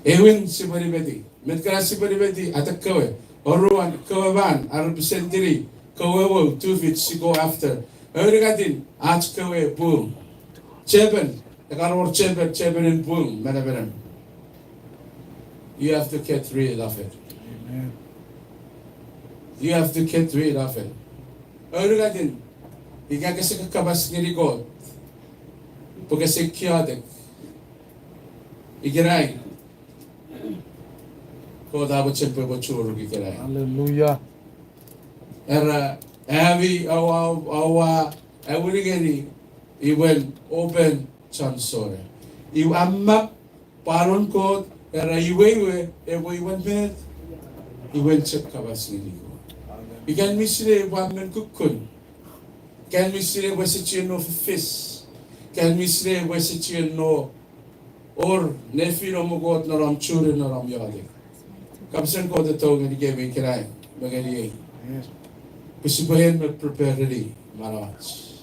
Ewin si Maribedi. Metkara si Maribedi. Atak kawe. Oruan, kawaban. Arab sentiri. Kawawo. 2 feet. Si go after. Everything. Ach kawe. Boom. Cheben. Nakalor cheben and boom. Manaberan. You have to get rid of it. Amen. You have to get rid of it. Everything. Ika kasi kakabas ni God. Pagkasi chaotic. Ikiray. Ko dapat siyempre po churro ikiray. Hallelujah. Era heavy awa every even open chansore. Iwammak paron ko era iwewe iwan met iwan check kabas ni ko. Ikan misre wamen kukun. Kan misre wasichin no fish. Kan misre wasichin no or nefiro mo got na ram chure na ram yade. Kapsen ko the tong ni gave kiray magani. Yes. Kusibahin mo prepare ready marach.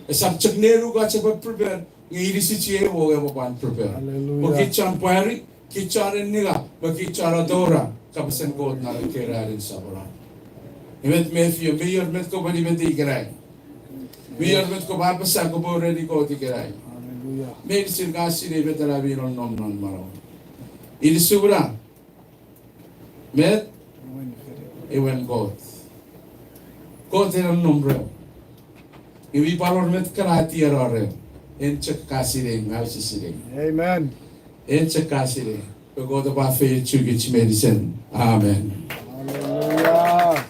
Esap chagneru ka sa prepare ngiri si chiye wo ga pan prepare. Hallelujah. Porque champari kicharen nila magichara dora kapsen ko na kiray sa bora. Imet mefio mayor met ko bali met kiray. Mayor met ko babasa ko bo ready ko kiray. Hallelujah. Medicine kasi ni betarabi non maraw. Ilisura. Met ewan God. God ang nombre. Iwi palor met karati arare. En check kasi rin ngasi siring. Amen. En check kasi rin. Pagod ba fe chugich medicine. Amen. Hallelujah.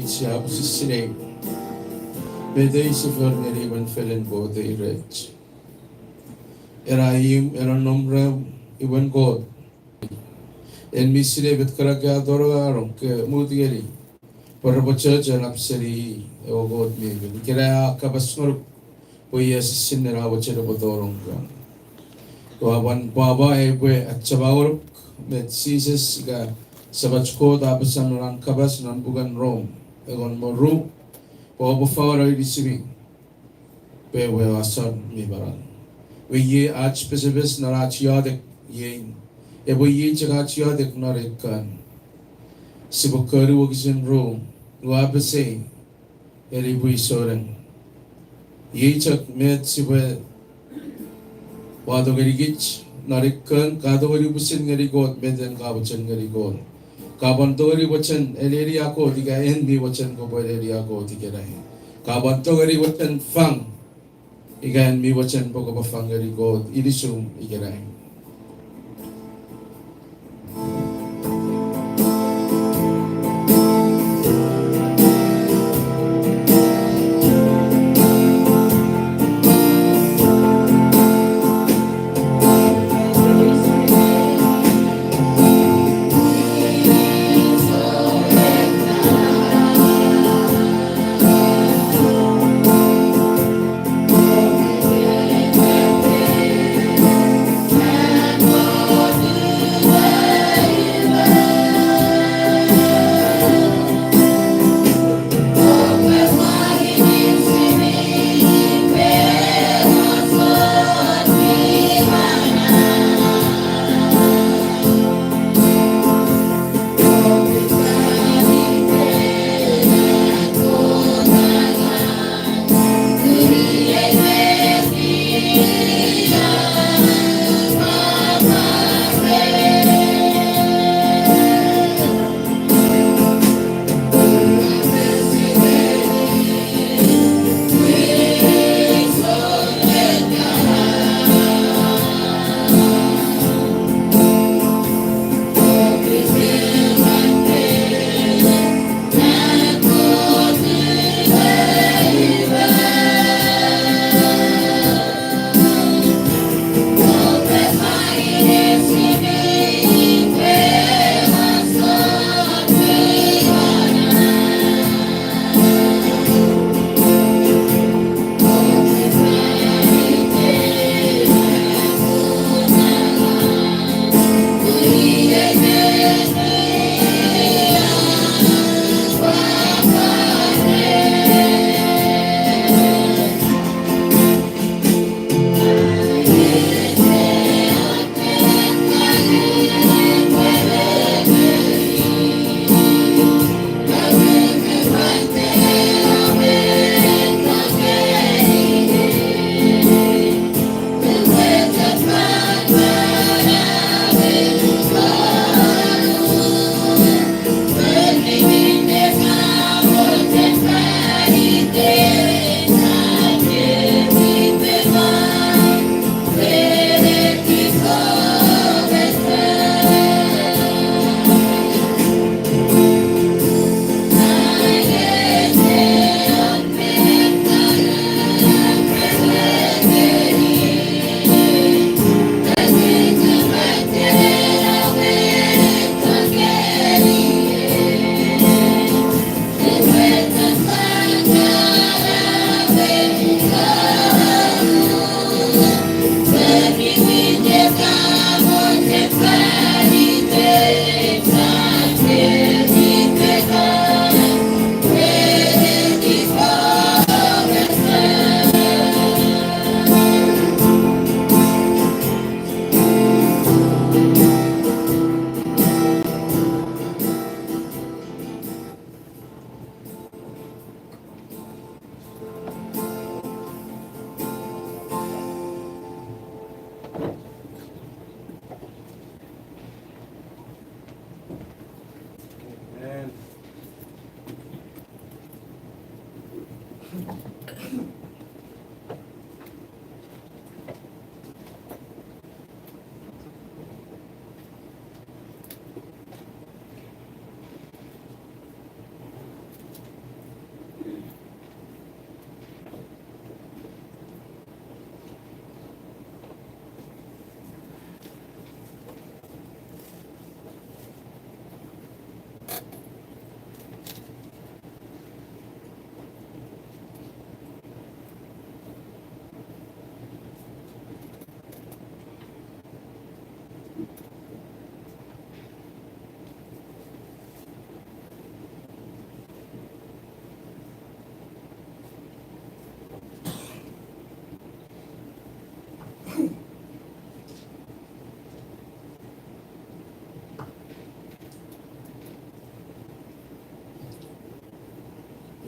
siya po si Sinek. Bede si Ferner Iban Felen ko de Rich. Erahim eran nombre Iban God. En misile bet karaga dorogarong ke mutigeri. Para po church ang apsari o God mi. Kira kabasnor po iya si sinera po chero po dorong ka. Kawan baba ebe at chabawuruk met sises ka sabat ko tapos ang orang kabas nan bukan Rome. Egon mo ru po po fawar ay disibing. Pe we asan mi baran. We ye ach pesebes narach yadek ye. Ebo ye chagach yadek narekan. Sibukari wagisin Rome. Luapese eri bui soren. Ye chak met sibe wado gerigich narekan kado geri busin geri god meden kabuchen geri god. Kabantori wachen eleri ako diga en mi wachen ko boy eleri ako diga rahi. Kabantori wachen fang iga en mi wachen ko ba fang geri god irisum iga rahi.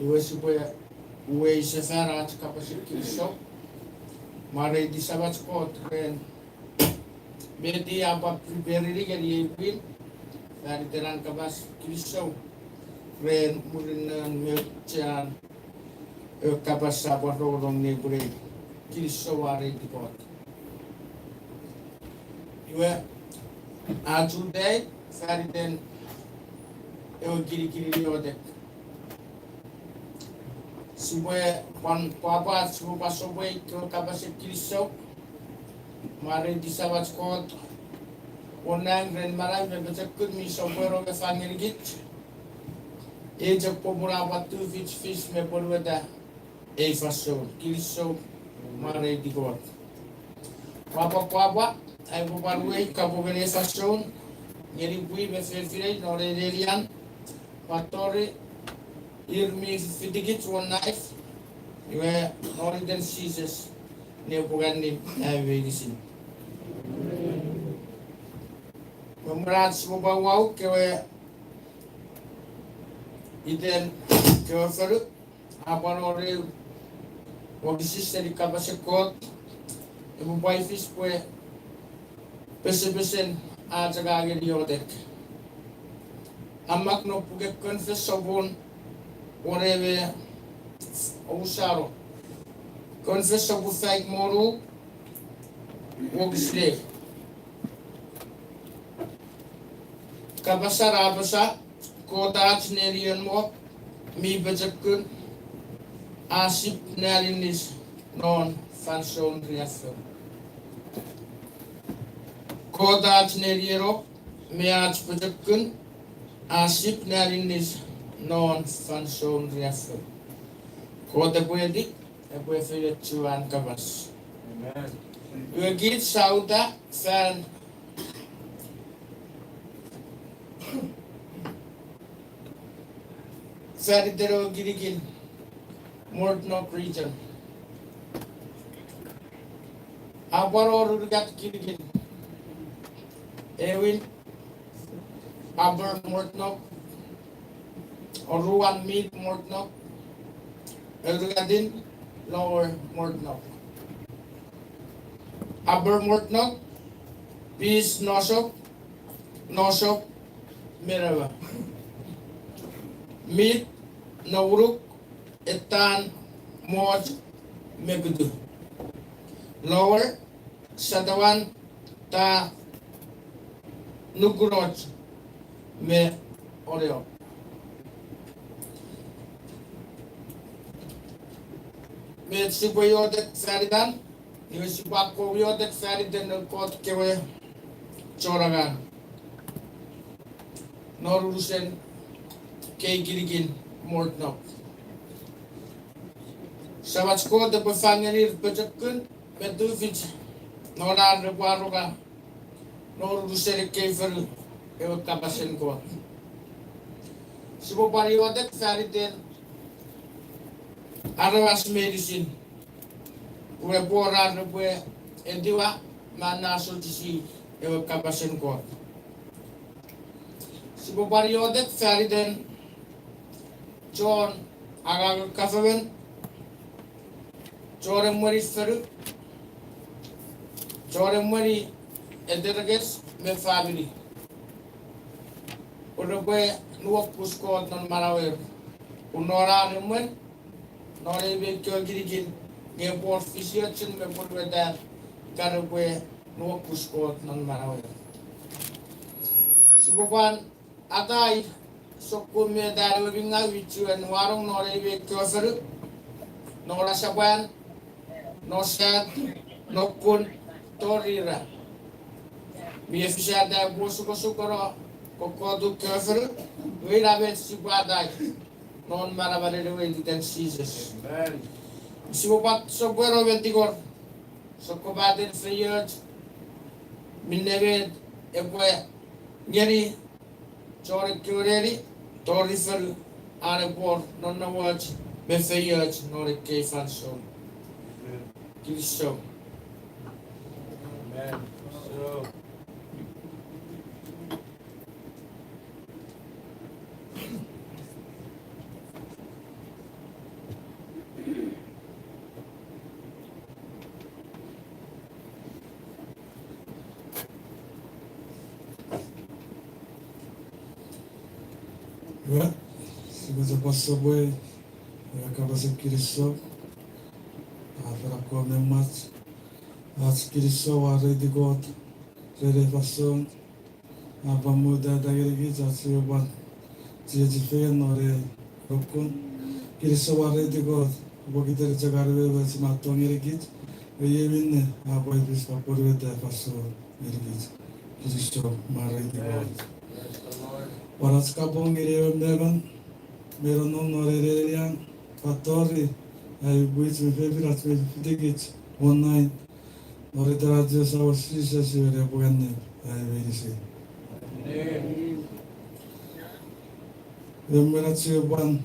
Iwe siwe uwe sefara kapasir kiso. Mare di sabat spot ren. Bedi apa prepare ri gari win. Dari teran kabas kiso. Ren murin merchan kabas sabat rorong ni bure. Kiso ware di pot. Iwe ajuday dari ten eu kiri odek. Sibue pan papa sibu pasobue ke kabas kiso. Mare di sabat spot. Onang ren marai me betekut mi soboro ke fangirgit. E jak pomula batu fish me porweda. E faso kiso mare di got. Papa ai bubarwe kabogere faso. Ngeri bui me fefire no relian. Patore irmi fitigit one knife. Iwe oriden scissors. Ne bugani ai gisin. Memerat semua wau kewe iden kewe feru apa nore wagisis dari kabasekot ibu baifis kue pesen aja gage diodek amak no puge confess sobun oreve usaro confess sobu fake moru wagisle kabasa rabasa kodach nerian mo mi bejakun asip nerinis non fanson riafer kodach neriero meach bejakun asip nerinis non fanson riafer koda buedi e fere chuan kabas amen we git sauda fan Feridero Girigin, Mordnok region. Abaro Rugat Girigin, Ewin, Aber Mordnok, Oruan Mid Mordnok, Elgadin, Lower Mordnok. Aber Mordnok, Peace Nosok, Mirava. Mid Nauruk Etan Moj Megudu. Lower Sadawan Ta Nugroj Me Oreo. Me Siboyodek Faridan, you Sibako Yodek Faridan Kot Kewe Choragan. Norusen Kay Girigin Mordnok. Sabat ko de befangerir bejakun beduvit norar rebuaroga nor rusere kefer e kabasen ko. Sibo pariodek fariden arawas medicine. We borar rebe ediwa mana sotisi e kabasen ko. Sibo pariodek fariden John Agaga Kafaven Joremari Feru Joremari Ederages me family Urugue Nuok Pusko non Marawer Unora Remen Norebe Kyogirigin Gabor Fisiachin me Purveda Garague Nuok Pusko non Marawer Sibuban Adai Sokume darwinga wichu en warung norebe kyofer nora saban no sad no kun torira mi efisha da bosuko sukoro kokodu kyofer we rabe sibadai non marabare we diten Jesus amen sibobat sobero ventigor sokobaden friyot minnevet epoe nyeri chore kyureri Torifel Arebor Nonna Watch Befayat Nore K Fanson Kilisho Amen. So 왜? 그래서 벌써 왜 가봐서 기리서 아프라고 멤마스 아스 기리서 와르 디고 레레 파송 아바무다 다게르기 자스요반 지지페 노래 롭군 기리서 와르 디고 보기들 자가르베 베스 마통이르기 예민네 아바이 비스 파포르베 파소 이르기 기리서 마르 디고 Waras kapong iriyon meron meron nung norererian patori ay buits me febirat me fitigit online noredaradyo sa wasisa si rebuganne ay verisi merat si ban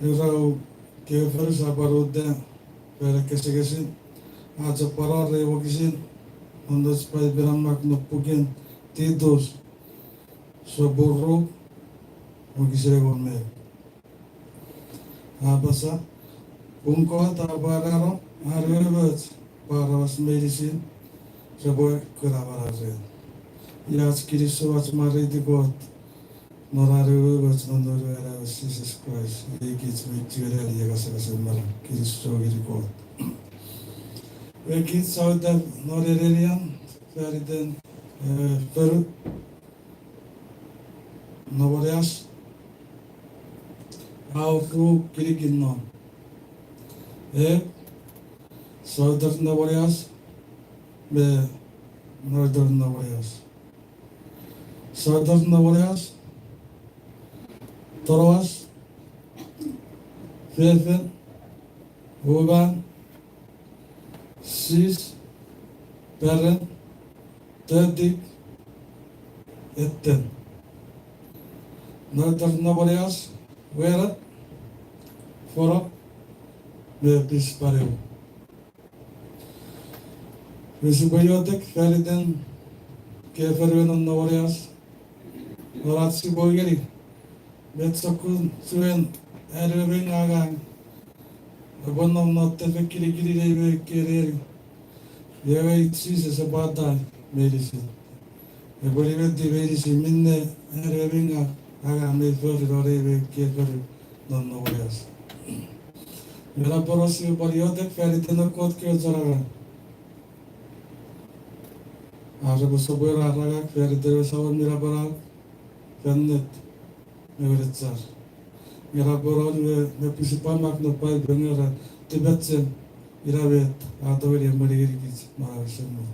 yurau ke farsa baruda pera kesegesin aja parar revogisin ondos pai beramak nopugin tidos soburu Magisire con me. Abasa, unko tabararo, arverbet, paras medicine, sabo kurabarare. Yas kiriso as maridi god, norarverbet, nondorvera, Jesus Christ, ekits me tigre, yegasas mara, kiriso giri god. Ekits out the norerelian, feriden, peru, novorias, Auru Kirigino. Southern Navarias, the Northern Navarias. Southern Navarias, Toroas, Fefen, Uban, Sis, Perren, Terdik, Etten. Northern Navarias, where for the Pispareu. Visibiotic Feriden, Keferin on Novarias, Noratsi Boyeri, Betsakun, Suen, Erwin Agang, a one of not the Kirigiri Kiri, Yeva Jesus about that medicine. A believe the medicine, Minne, Erwin Agang made further or Eve Kefer, non Novarias. Mera porosi periodik Feriden Kot Kyozara. Arabo Sobor Araga, Feride Saur Mirabara, Fenet, Mevritzar. Miraboron, the principal Magnopai, Benera, Tibetsen, Iravet, Adori, Marigis, Marasimo.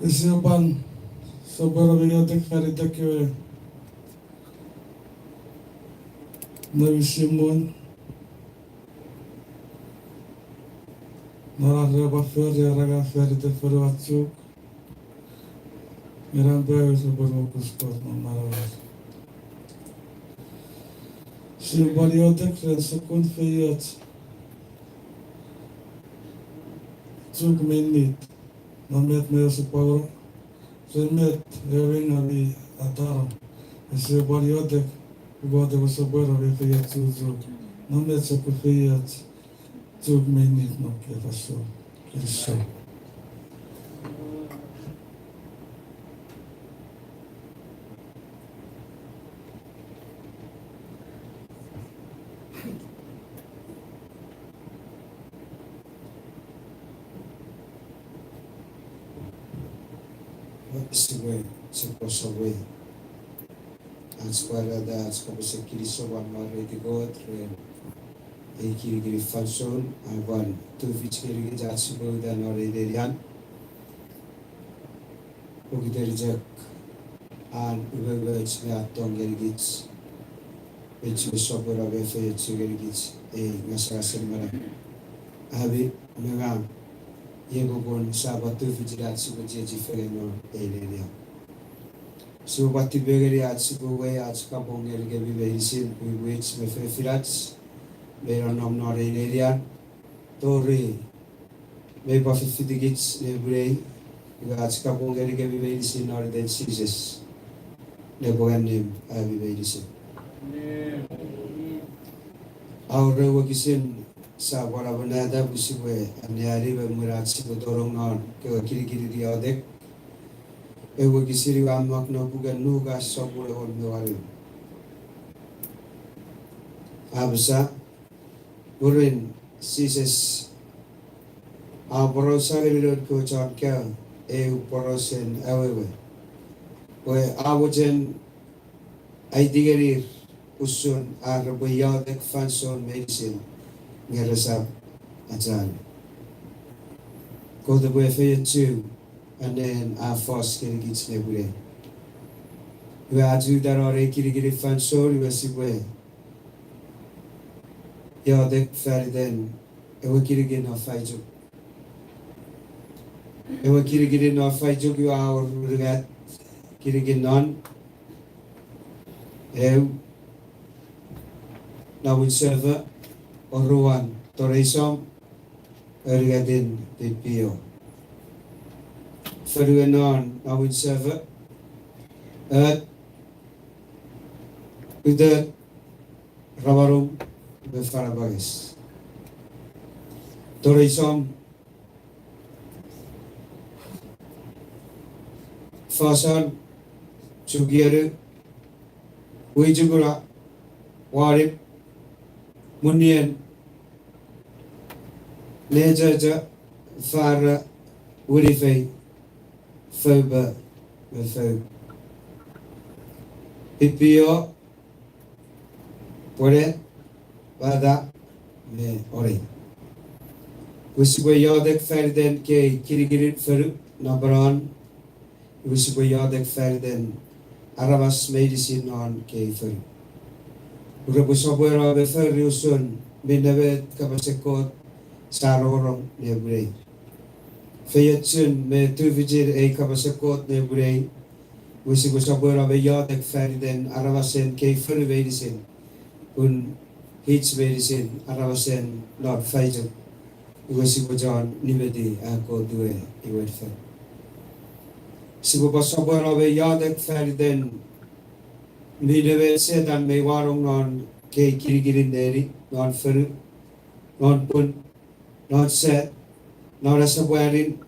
Isipan Sobor Periodik Feridek, Navisimon. Norarreba ferri raga ferri te ferro CHUUK. Miran beus bormo kuskos maravas. Silbariotek sekund feyat. CHUUK minit. Namet meus power. Remet evin abi ataro. Silbariotek gode vosabora ve feyat CHUUK. Namet sekund feyat. CHUUK minit no que pasó. Cristo. Sigue, se posso ver. As paradas como se Cristo va morrer de God, kiri falson, avan tu fikir jatsi boda noredian. Ogiter jak an ubevets me atong gerigits. Vech sobora vefe gerigits ngasa semara. Abi mega yebobon sabatu fikir jatsi boje jifereno elelia. Subati begeri atsi bowe atska bonger gebi vehisin ubevets me fefirats. Meron nom noredian. Tori me pa fitigits ne brei. Gats ka pong gari kami medicine or dead Jesus. Ne po ganim abi medicine. Aure wakisin sa wala banada busiwe anyari ba murat si dorong non ke kiri dia odek. E wakisiri amak no bukan nuga sopure on doari. absa burin sises porosa rilod ko chon kya porosen awewe we awojen ay digeri usun arbuyadek fanson medicine ngerasap ajan ko the way for you too and then first can get nebule we aju darore kirigiri fanson we sibwe yadek ferden ewe kirigin na faijo ewe kirigin na faijo you our regat kirigin non na win server oruan toreisom ergadin pipio feruenon na win server udah rawarum befarabagis toreisom fasan chugiere Wijugura warip munien lejaja fara urifei foba befo pipio pore wada me ore wisibwe yadek ferden ke kirigirit feru nabran wisibwe yadek ferden Arabas medicine on kefer. Urabusobera befer yusun binabet kapasekot sarorong nebrei. Feyatsun me tuvijir kapasekot nebrei. Wisibusobera beyadek ferden Arabasen kefer medicine. Un hits medicine Arabasen not fajan. Wisibujan nibedi ako due iwetfer. Sibupasobera beyadek ferden mideve sedan me warong non ke kirigirin deri non feru non pun non set non asabwarin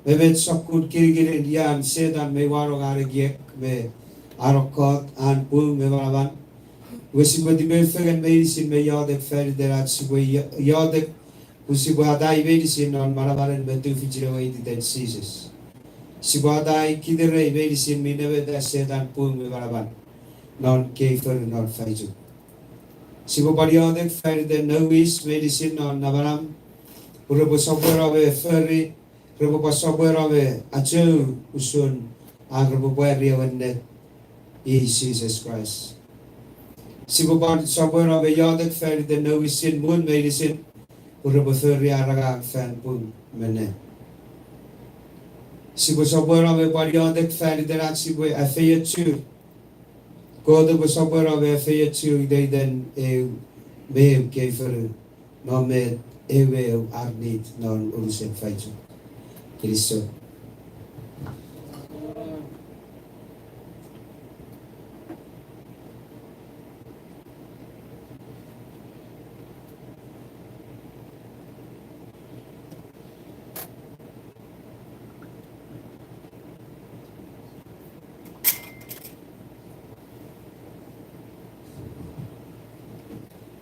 bebet sokun kirigirin yan sedan me warong aregiek me arokot an pun me waraban wesibodi me fegen medicine me yadek ferden at sibu yadek usibu adai medicine non marabaran me tu fijire way den seasons Sibadai kidere medicine mineve da sedan pun me baraban non kefer non faiju Sibopariodek ferden novis medicine non nabaram urabo soberawe ferri rabo soberawe achu usun agrabo bari wenne Jesus Christ Sibopar soberawe yodek ferden novis in mun medicine urabo ferri araga fan pun mene Sibu sobera me pariodek ferderat sibu afeya chu. Kodo bu sobera me afeya chu deiden me kefer no me ewe arnit non urusen faichu. Kristo.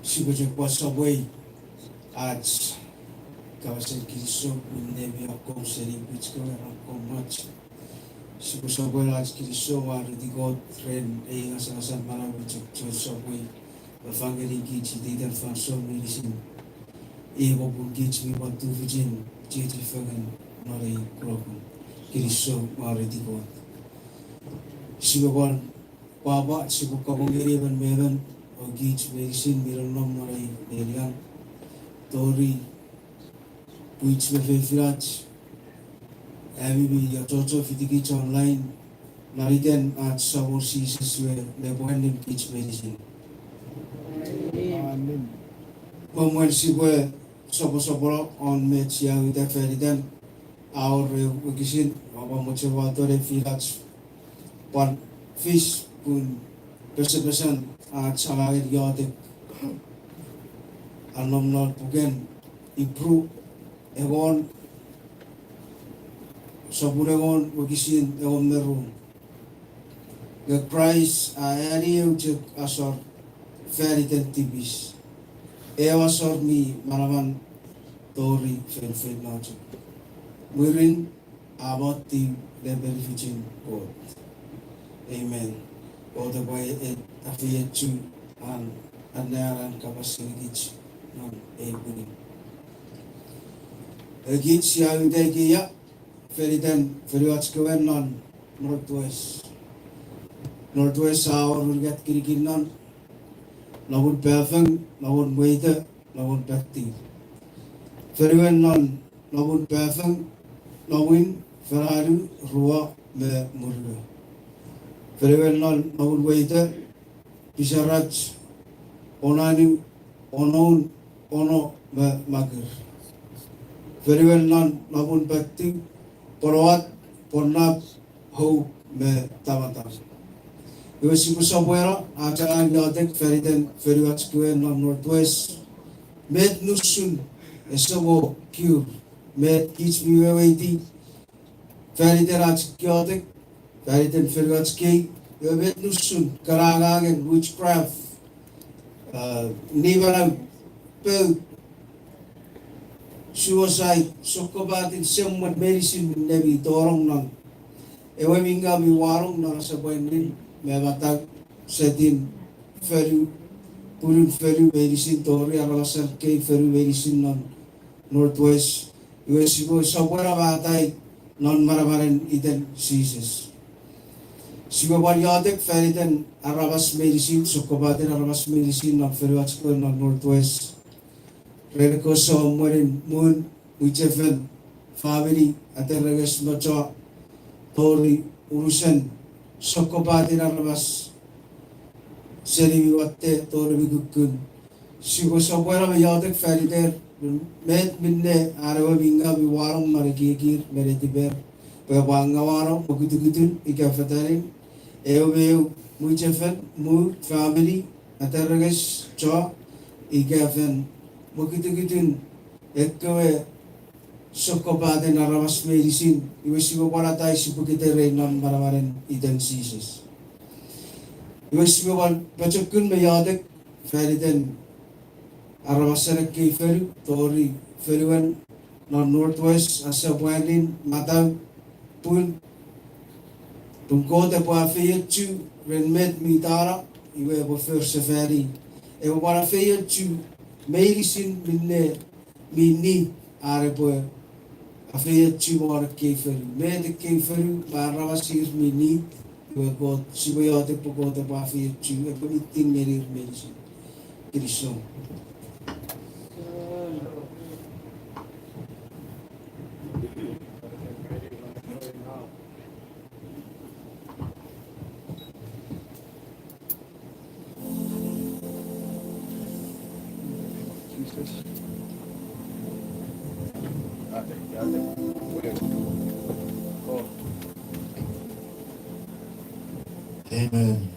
Sibujuk pasaboy at kawasan Kristo nebi ako seri pitsko ako match sibusaboy at Kristo wari di God friend ngasan marami chuk saboy bafangeri kichi didan fanso medicine ewo pun kichi mi bantu vijin jeti fagan nari krokun Kristo wari di God sibuban baba sibukabongeri ban meran Ogich medicine mironom naray delian tori which me fefirach abibi ya chocho fitikich online nariten at sabor sisis we lebohenim kich medicine Amen. Pemuen sibwe sopo on match yang ita feriden our ogisin apa motivator firach pan fish pun persen at salangit yodek anom not pugen improve egon saburegon wagisin egon meru the price ani ujek asor feriten tibis. Ewa sormi manaman tori fel nacho. Murin about the beneficent God. Amen. O the boy et afiyetu an anaran kapasigich non ebuni. Agit siya uday kiya feriten feriwats kawen non northwest. Northwest sa urgat kirikin non nawun pefeng nawun waiter nawun bakti. Feriwen non nawun pefeng nawin Ferrari ruwa me murga. Feriwen non nawun waiter pisaraj onani onon ono me mager. Feriwen non nawun bakti porwat pornap ho me tamata. Iwasi ko sa buwera, acaraan yatek feriten feriwat kuen non northwest med nusun esabo cure med kich miweweti feriten atskiotek feriten feriwat kei med nusun karagagen witchcraft nibanag pel suicide sokobatin semmat medicine nebi torong nang ewe minga mi warong nang sa buwenin mematag setin feru purun feru medicine tori aralasan kei feru medicine non northwest iwesibo sabora batay non maramaren iten diseases sibo balyatek feriten arabas medicine sokobatin arabas medicine non feru atsko non northwest Reko so moon wichefen family atereges nocho tori urusan sokobatin arabas seri watte tori bigukun sibo sobuera me yatek feriter met minne arawa binga bi warong marigigir meretiber pe wanga warong bugutugutun ikafatarin ewe wichefen mu family atereges cho ikafen Mukitugitun ekwe sokobatin arabas medicine iwesibo para tayo sipukite non maramaren iten diseases. Iwesibo ban pachokun mayadek feriten arabasanek kay feru tori feruan non northwest asa buwanin matang pun tungkote po afeyetu renmet mitara iwe po first safari ewa para afeyetu medicine minne minni are po afeyetu mora keferu med keferu para wasir minni we got siboyote po kote po afeyetu e po itin merir medicine Kristo. Amen.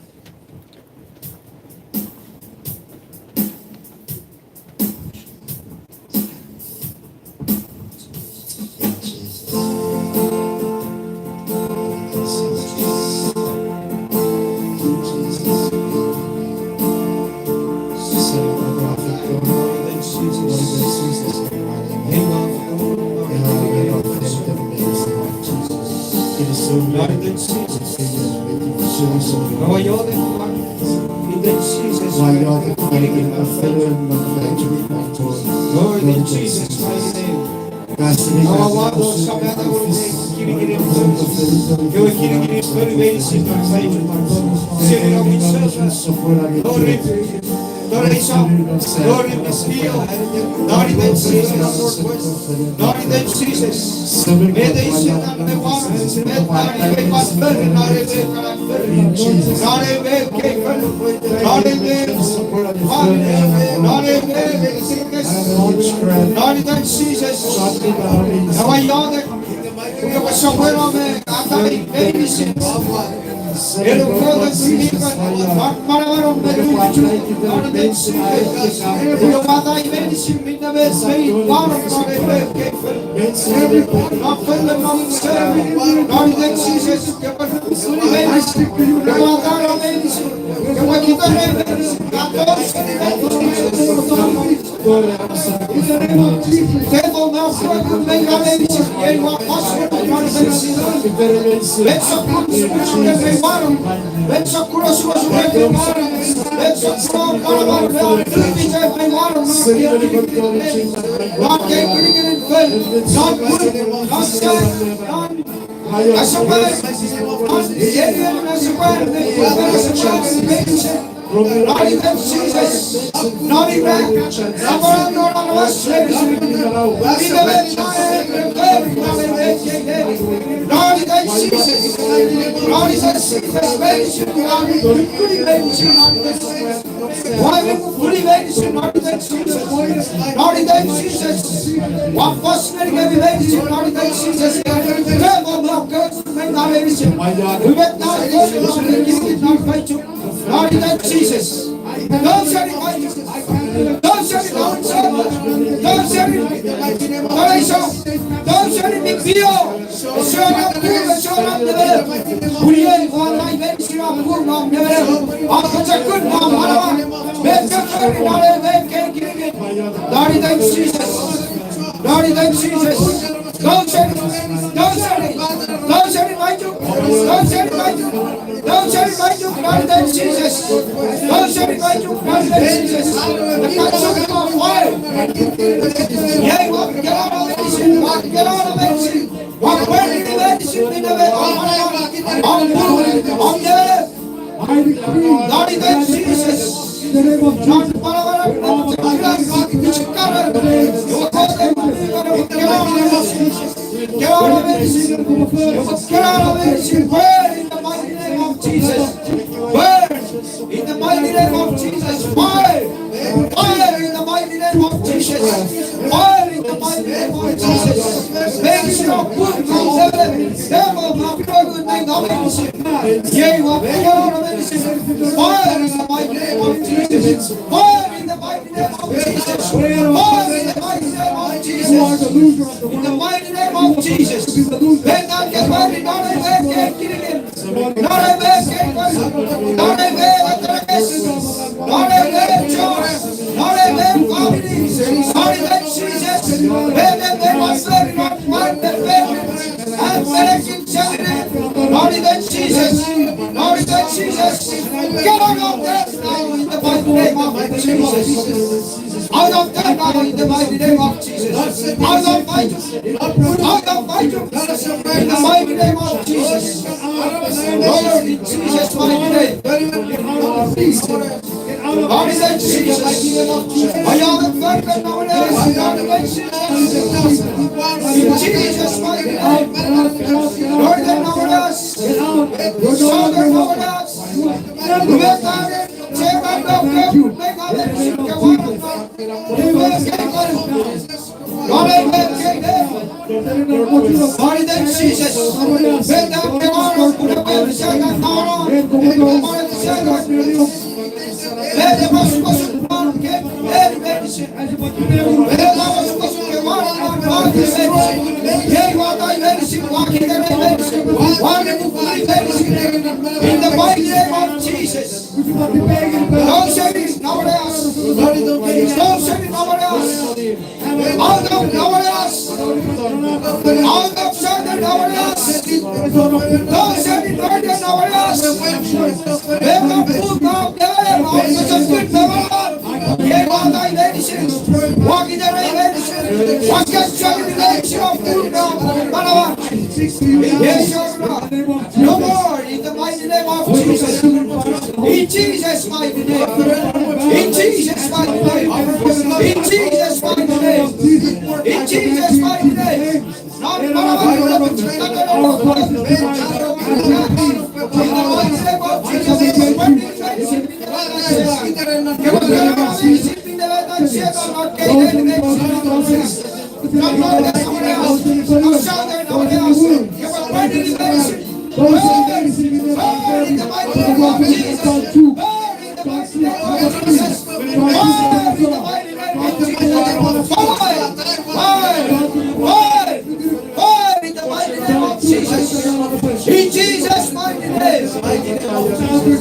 Ele fala assim, para In Jesus' mighty name.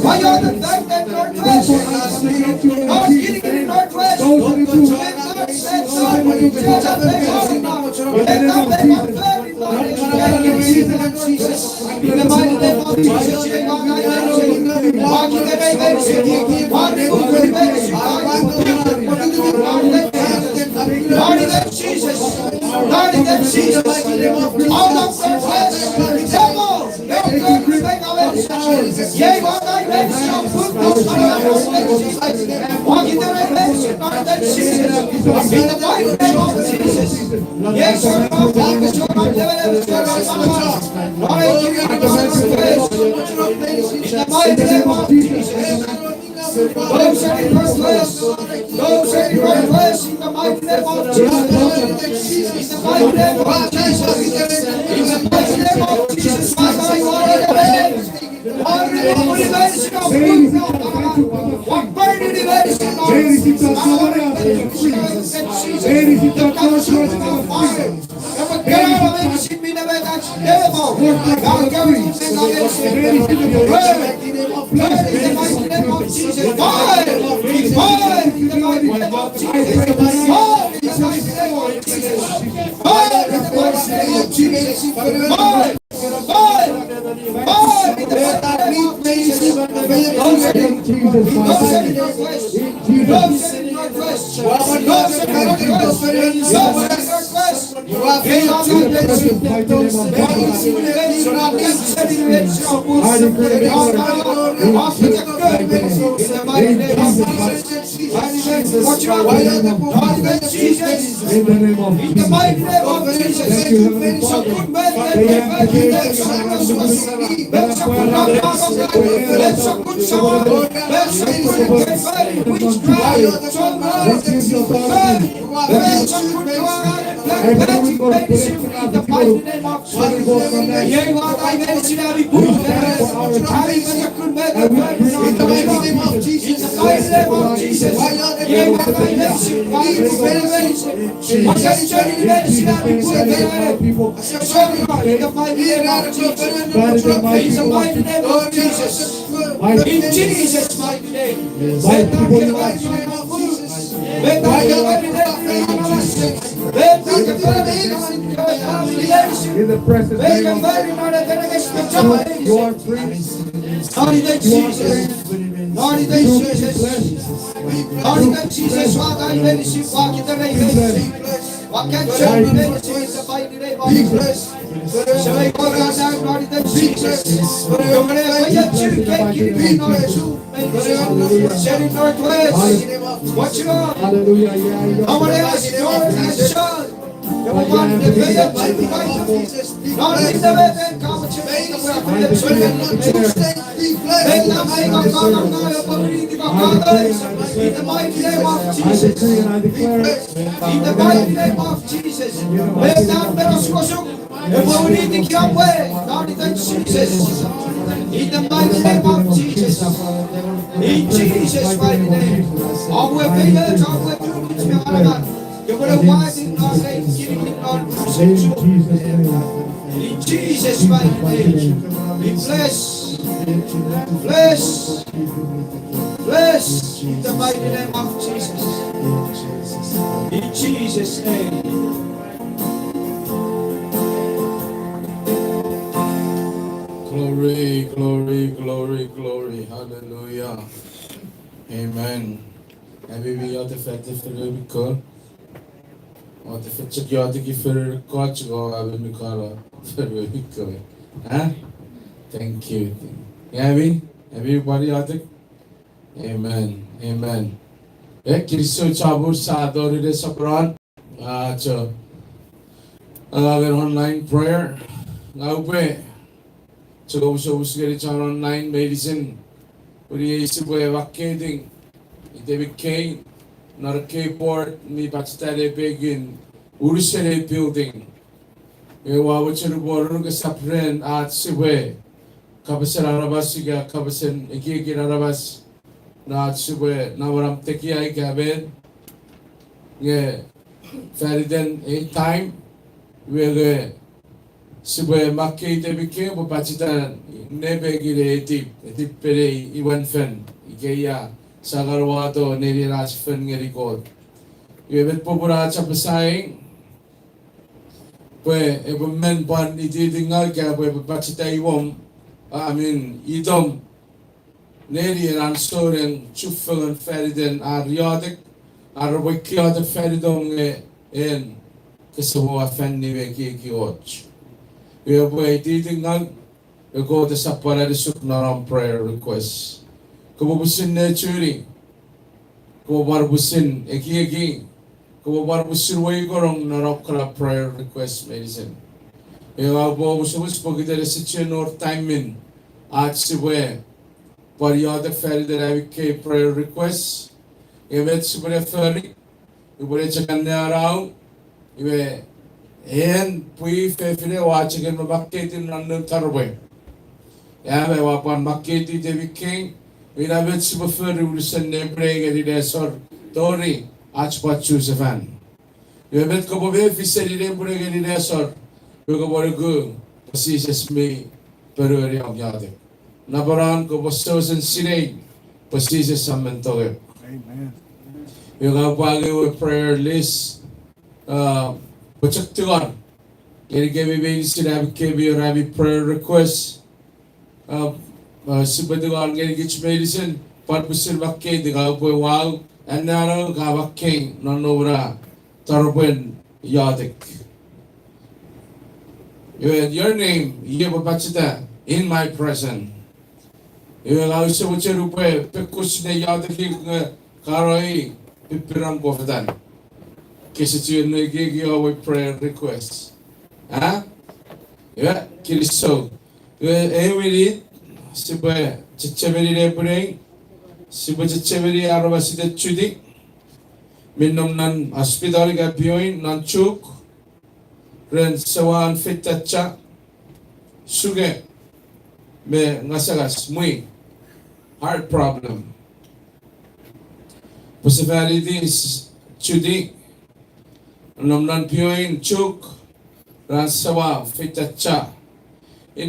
Why are the fact that Northwest? Not getting in Northwest. In the mighty name of Jesus, walk in the name of Jesus. Lord, in the Jesus, all of Northwest, devil, yea, what I mentioned, put those walk in the dimension, Lord, that Jesus, in the mighty name of Jesus. Yes, your mouth, your mouth, Lord, I give you the praise. In the mighty name of Jesus. Those are in first place. Those are in first place. In the mighty name of Jesus. In the mighty name of Jesus. In the mighty name of Jesus. My God, you are the best. What burning innovation In the presence of you are free. Jesus, walk in the name of Jesus. Shall I go down now, Lord, that Jesus? Sharing Northwest. Watch it on. Hallelujah. I want to ask you, Lord, as John. The one that made up my Jesus. Lord, in the way that come to me, the way for the children on Tuesday. Make them make a God of God, a believing of others. In the mighty name of Jesus. In the mighty name of Jesus. Make them better squash. And what we need to get away, Lord, in Jesus. In the mighty name of Jesus. In Jesus' mighty name. All we're fingers, all we're doing, it's me, you're going to widen our name, giving it on in Jesus' mighty name. Be blessed. Bless in the mighty name of Jesus. In Jesus' name. Glory, glory, glory, glory. Hallelujah. Amen. Maybe we are the fact if we call. Or the fact that you are the giver, coach, or I will be called. Thank you. Everybody out there? Amen. Amen. Kristo chabur sadori de sapran. Another online prayer. Now pray. So usgeri chan online medicine. Uri isi boy vakeding. Ite bikay narke port mi pachitare begin. Urusere building. We were watching the border of Sapren at Siwe. kabasen arabas siga kabasen iki arabas na sube na waram teki ay kaben nge feriden a time we sube makke de bike bo pachita nebe gire etip pere iwan fen ikeya sagarwa to neri ras fen ngerikot Ibet popura cha pesaing Pwe ebo men pan ititingal kaya pwe pachita iwom idom neri an soren chuffelen feriden ariotic arwikiotic feridom en kesewo afenni veki kiwatch we pwe ititingal we go to sapara de suknaram prayer request kubusin ne churi kubar busin eki Kubar busirway korong narokra prayer request medicine. Ewa bo busubus pagita research or time in at sibwe periodic ferry prayer request. Evet sibwe ferry. Ibure chakan araw. Ibe en pui fefile wachigen mabakketin nandun tarwe. Yabe wapan bakketi devike. Ina bet sibwe ferry ulisan nebre gedi desor tori. Achpat Chusafan. You met Kobobe, Fisher, Burger, Desor, Yugoborgu, Positions me, Peruri of Yadi. Nabaran, Kobostos and Sine, Positions Samantoe. Amen. You have value a prayer list, Pachaktuan. You gave me Sinabi Rabi prayer request. Subatuan getting each medicine, Patpusil Bakke, the Galpo Wow. And now Gava King, Nonora, Tarwen Yadik. You had your name, Yabachita, in my presence. You allow Savucherupe, Pekusne Yadik, Karoi, Pipiram Gofadan. Kisitu Nigigi with prayer requests. Huh? Yeah, Kiriso. We read, Sibe, Chichaveri Rebring. Sibujacheveri arabasida chudi minum nan hospital ga bioin nan CHUUK ren sawan fitacha suge me ngasagas mui heart problem possibility chudi num nan bioin CHUUK ren sawa fitacha.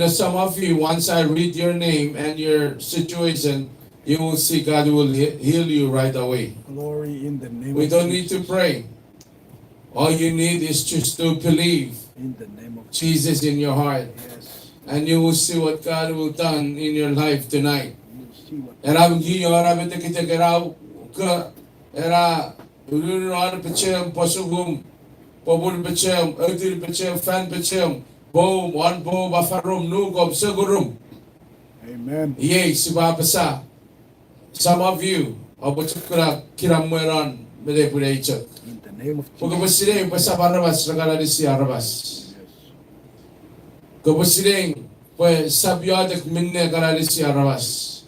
Some of you, once I read your name and your situation, you will see God will heal you right away. Glory in the name We of don't need Jesus. to pray. All you need is just to believe In the name of Jesus in your heart. Yes. And you will see what God will done in your life tonight. You'll see what Era giyo era betekite kerau ke era urunar pechem posugum pobun pechem edir pechem fan pechem boom one boom bafarum nugom segurum. Amen. Yay sibapasa. Some of you, abachukura kiramweran medepurechak. In the name of Jesus. Pagkabasiling basa parabas regala si arabas. Yes. Kabasiling pues sabyadak minne regala si arabas.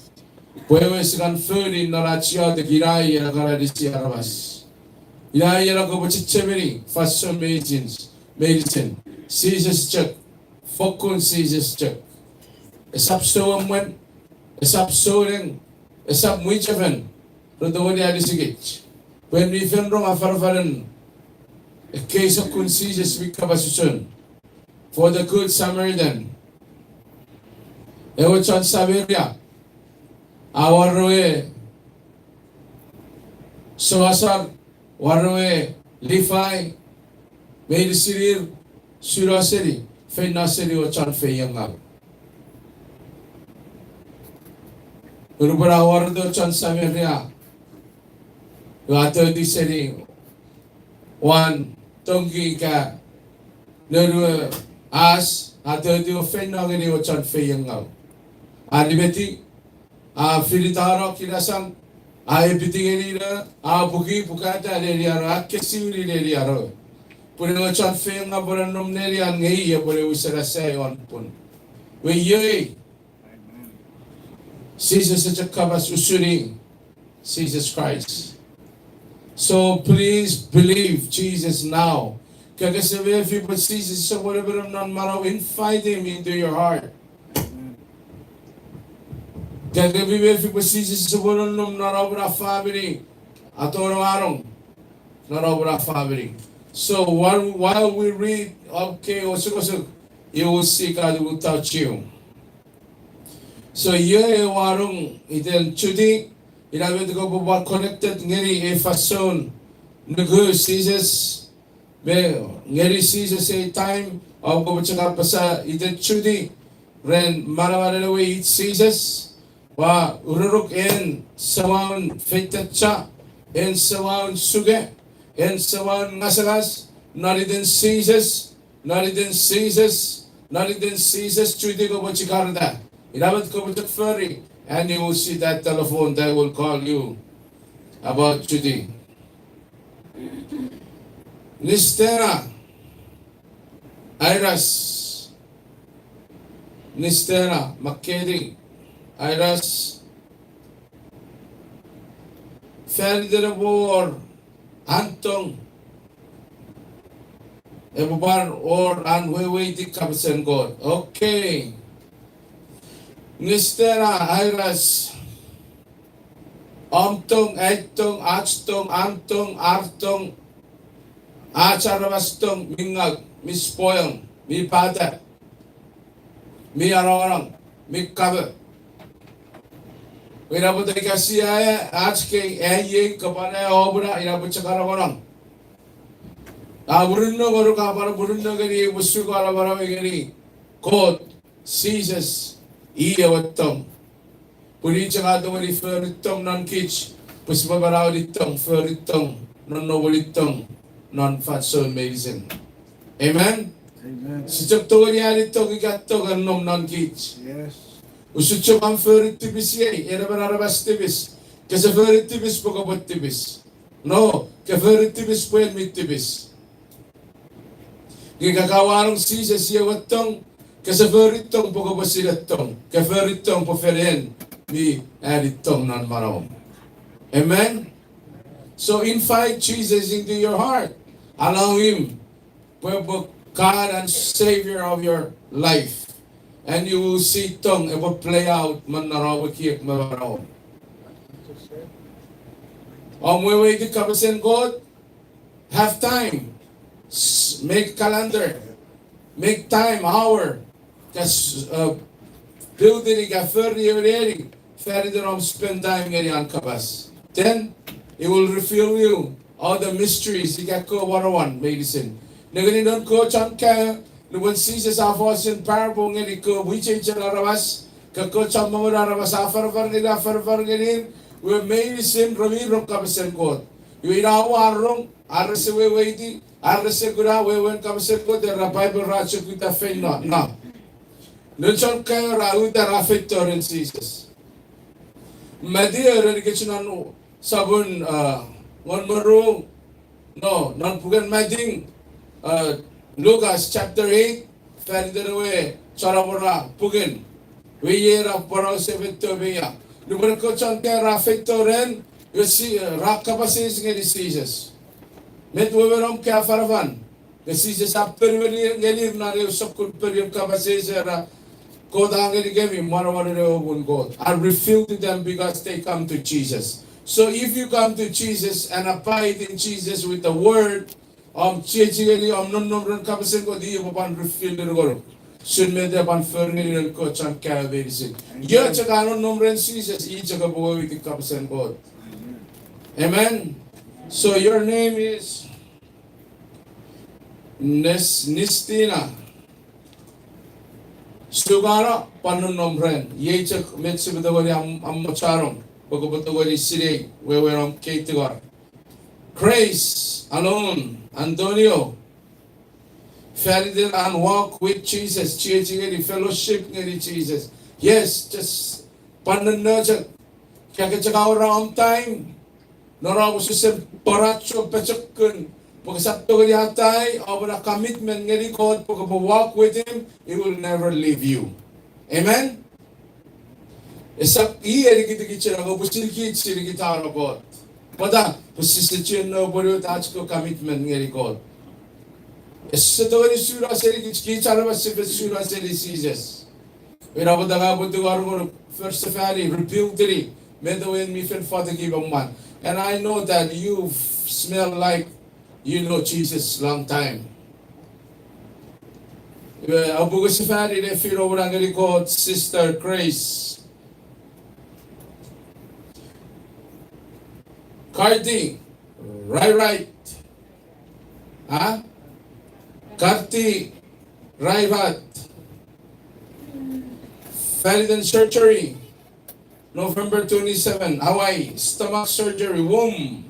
Pues kan furi narachyadak irai regala si arabas. Irai regala kabachichemeri faso medicine. Jesus CHUUK. Fokun Jesus CHUUK. Esap soamwen, esap soring. Esap muichaven, rodawadi adisigit. When we found wrong afarfaran, a case of concisious vikabasusun, for the good Samaritan. Ewachon Saveria, our roe, Soasar, Waroe, Lifai, made Sirir, Suraseri, Fenaseri, Ochan Feyangab. Urubara wardo chan sameria. Wato di seri. One tongi ka. Neru as. Ato di ofeno gani o chan feyangau. Adibeti. Filitaro kinasang. Ebiti gani na. Buki bukata neri aro. Akesi neri aro. Pune o chan feyangau pura nom neri ang ngayi. Pune usara sayon pun. We yoi. Jesus is a kabas usuri, Jesus Christ. So please believe Jesus now. Because if you put Jesus, so whatever I'm not maraw, invite Him into your heart. Kaya bibe fi posisi sebulan nom narabra family atau orang narabra family. So while we read, okay, osuk, you will see God will touch you. So ye warung iten chudi ilabe ko buat connected ngeri e fason nugu seasons be ngeri seasons a time au ko bacakap pasa iten chudi ren mara lewe it seasons wa ururuk en sawan fetatcha en sawan suge en sawan ngasagas nariden seasons chudi ko bacakarda. Ilabat ko butak ferry, and you will see that telephone that will call you about Judy. Nistera, Iras, Nistera, Makedi, Iras, Felderabor, Antong, Ebubar or Anwewedik Kapsen God. Okay. Nistera, Iras, Omtong, Etong, Achtung, Antong, Artong, Acharavastong, Mingag, Mispoyong, Mi Pata, Mi Arorang, Mi Cover. Inabot ay kasi ay Achking, Eying, Kapane, Obra, inabot sa Karawarang. Burunno, Guru Kapara, Burunno, Gani, Busu Karavara, Gani, Code, Caesars, iya watong puri chaka to wali feritong non kich puspa barao ditong feritong non nowalitong non fatso medicine. Amen. Sejak to wali alitong igato ganom non kich. Yes. Usucho ang feritibis yay era bararabas tibis kasi feritibis pagabot tibis. No, ke feritibis po yan mitibis. Gigakawarong siya siya watong kasi feritong pagkabasilatong, kasi feritong poferen mi aditong nan marom. Amen. So invite Jesus into your heart. Allow Him to be God and Savior of your life, and you will see tong it will play out man narawakik marom. Way to kapasen God. Have time. Make calendar. Make time, hour. Because building a further further on spend time in kabas. Then it will reveal you all the mysteries. You got ko 101 medicine. Nagani don ko chan ka nuwan seasons of us in parable ngani ko wiche chalarawas ka ko chan mamarawas afar ngani we medicine ramiro kabasen ko. You irawa arong arse we weiti arse gura we wen kabasen ko the Bible racho kita fail na. Nunchon kayo rauda rafector in Jesus. Madia religation sabun one marung no non pugan mading Lucas chapter 8 further away charabora pugan we year of poro 7 to beya. Lumen ko chon kayo rafector in you see rakapasis ng diseases. Met wewerom kaya faravan. Diseases after ngelir na reo sokul perium kapasis God I reveal to them because they come to Jesus. So if you come to Jesus and abide in Jesus with the word, non kapasin ko di papan reveal ni goro. Sun medya pan fernil ko chan kaya verisin. Yo chaka non Jesus I chaka buwi ki kapasin God. Amen. So your name is Nistina. Sugara panunom ren. Yechak metsi betawari amacharong. Pagkabetawari sireg weweram ketigar. Grace alone. Antonio. Ferdinand and walk with Jesus. Chechingeri fellowship ngeri Jesus. Yes, just panunajak. Kaya chaka around time. Nora was just paracho pachakun. Pagkasap to yatay, our commitment ngeri God, pag walk with Him, He will never leave you. Amen? Esak iya kita kita na busil kita God. Pada posisyon no boro touch ko commitment ngeri God. Esa to ni sura seri kita na mas sura seri Jesus. First Safari, rebuke the Meadow me fin father give a man. And I know that you smell like you know Jesus long time. Abu Safari, they feel over and called Sister Grace. Cardi, right. Huh? Karti, right. Ferdinand surgery, November 27, Hawaii, stomach surgery, womb.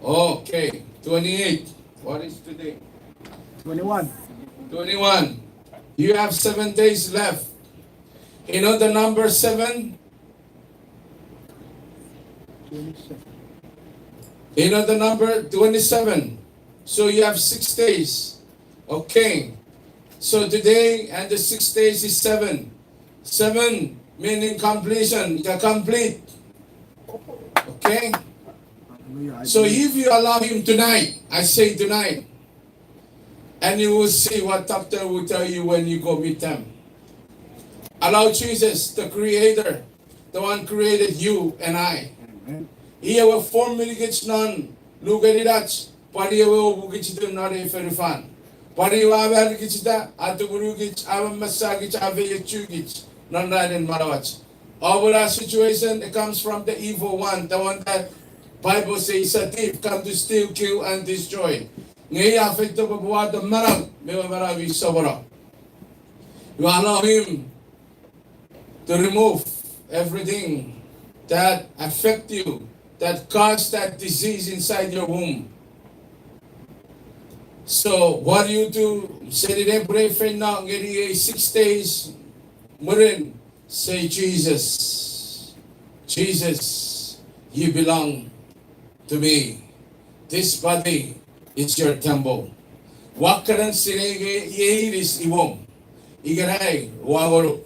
Okay, 28. What is today? 21. 21. You have 7 days left. You know the number 7? 27. You know the number 27. So you have 6 days. Okay. So today and the 6 days is 7. 7 meaning completion. You complete. Okay? So if you allow him tonight, I say tonight, and you will see what doctor will tell you when you go meet them. Allow Jesus, the creator, the one created you and I. He will form me gets none. Look at it. Pari will get you not a very fun. Pari will have get that at the Guru gets our massage, have a chugich, none that in Marawach. Over our situation, it comes from the evil one, the one that Bible says a thief come to steal, kill, and destroy. Ngay affect the the marang, maravi sobara. You allow him to remove everything that affect you, that caused that disease inside your womb. So what do you do? Say it brave friend now, get 6 days. Murin, say Jesus, Jesus, you belong to me. This body is your temple. Wakaran sinege yeris iwom. Igaray wagoruk.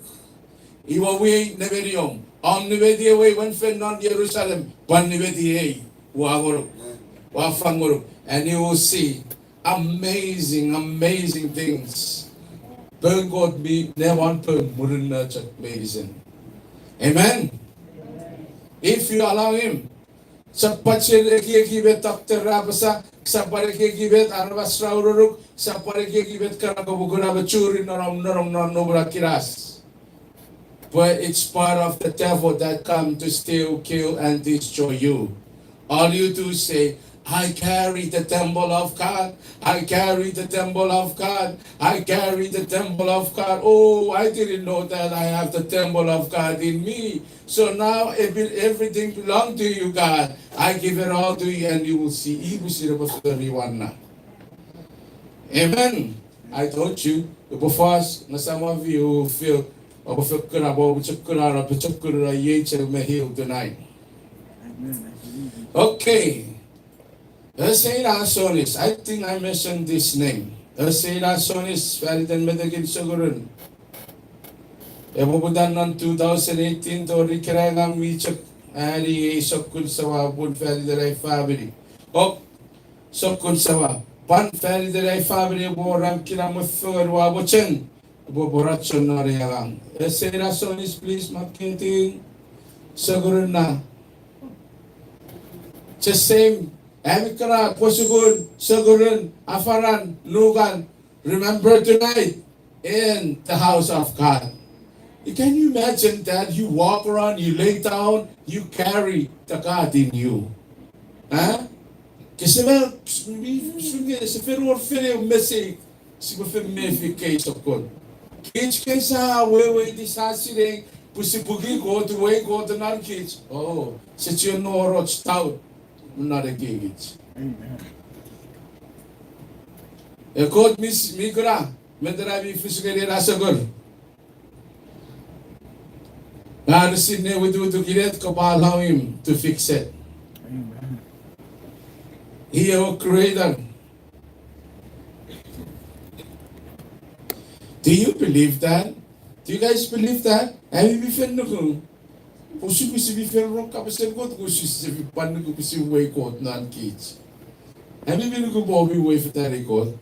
Iwawi nebedium. Nibedi away when fen non Jerusalem. One nibedi wagoruk. Wafangoruk. And you will see amazing things. Burn God be never one per modern nurture medicine. Amen. If you allow him. Sa pagkikibet Dr. Rabasa, sa pagkikibet Arabasra Uruk, sa pagkikibet Karakabugura Bachuri Naram Nobra Kiras. But it's part of the devil that come to steal, kill, and destroy you. All you do say, I carry the temple of God. I carry the temple of God. I carry the temple of God. Oh, I didn't know that I have the temple of God in me. So now everything belongs to you, God. I give it all to you, and you will see. Amen. I told you, before some of you feel tonight. Okay. Ersela Sonis, I think I mentioned this name. Ersela Sonis, Ferdinand Medagin Sugurun. Ebubudan non 2018 to Rikrang CHUUK, Ali Sokun Sawa, Bun Ferdinand family. Oh, Sokun Sawa, Pan Ferdinand family, Boram Kiramuthur, Wabuchen, Boborachon Noriang. Ersela Sonis, please, Makinting Sugurun na. Just same. Amikara, Posugun, Sagurun, Afaran, Lugan, remember tonight in the house of God. Can you imagine that you walk around, you lay down, you carry the God in you? Huh? Kasi sa firwar firwar message, si mafirme case of God. Kids kaysa wewe di sasiring, pusipugi go to way go to non kids. Oh, sa chiyo no roch tao. Not a gigit. Amen. A court miss Mikra, Medrabi physically Rasagol. Now the Sydney would do to get it, allow him to fix it. Amen. He our creator. Do you believe that? Do you guys believe that? Have you been Pusi bifel rong kapasel kot kusi pan ko pisi way kot nan kids. Have you been go Bobby way for that record?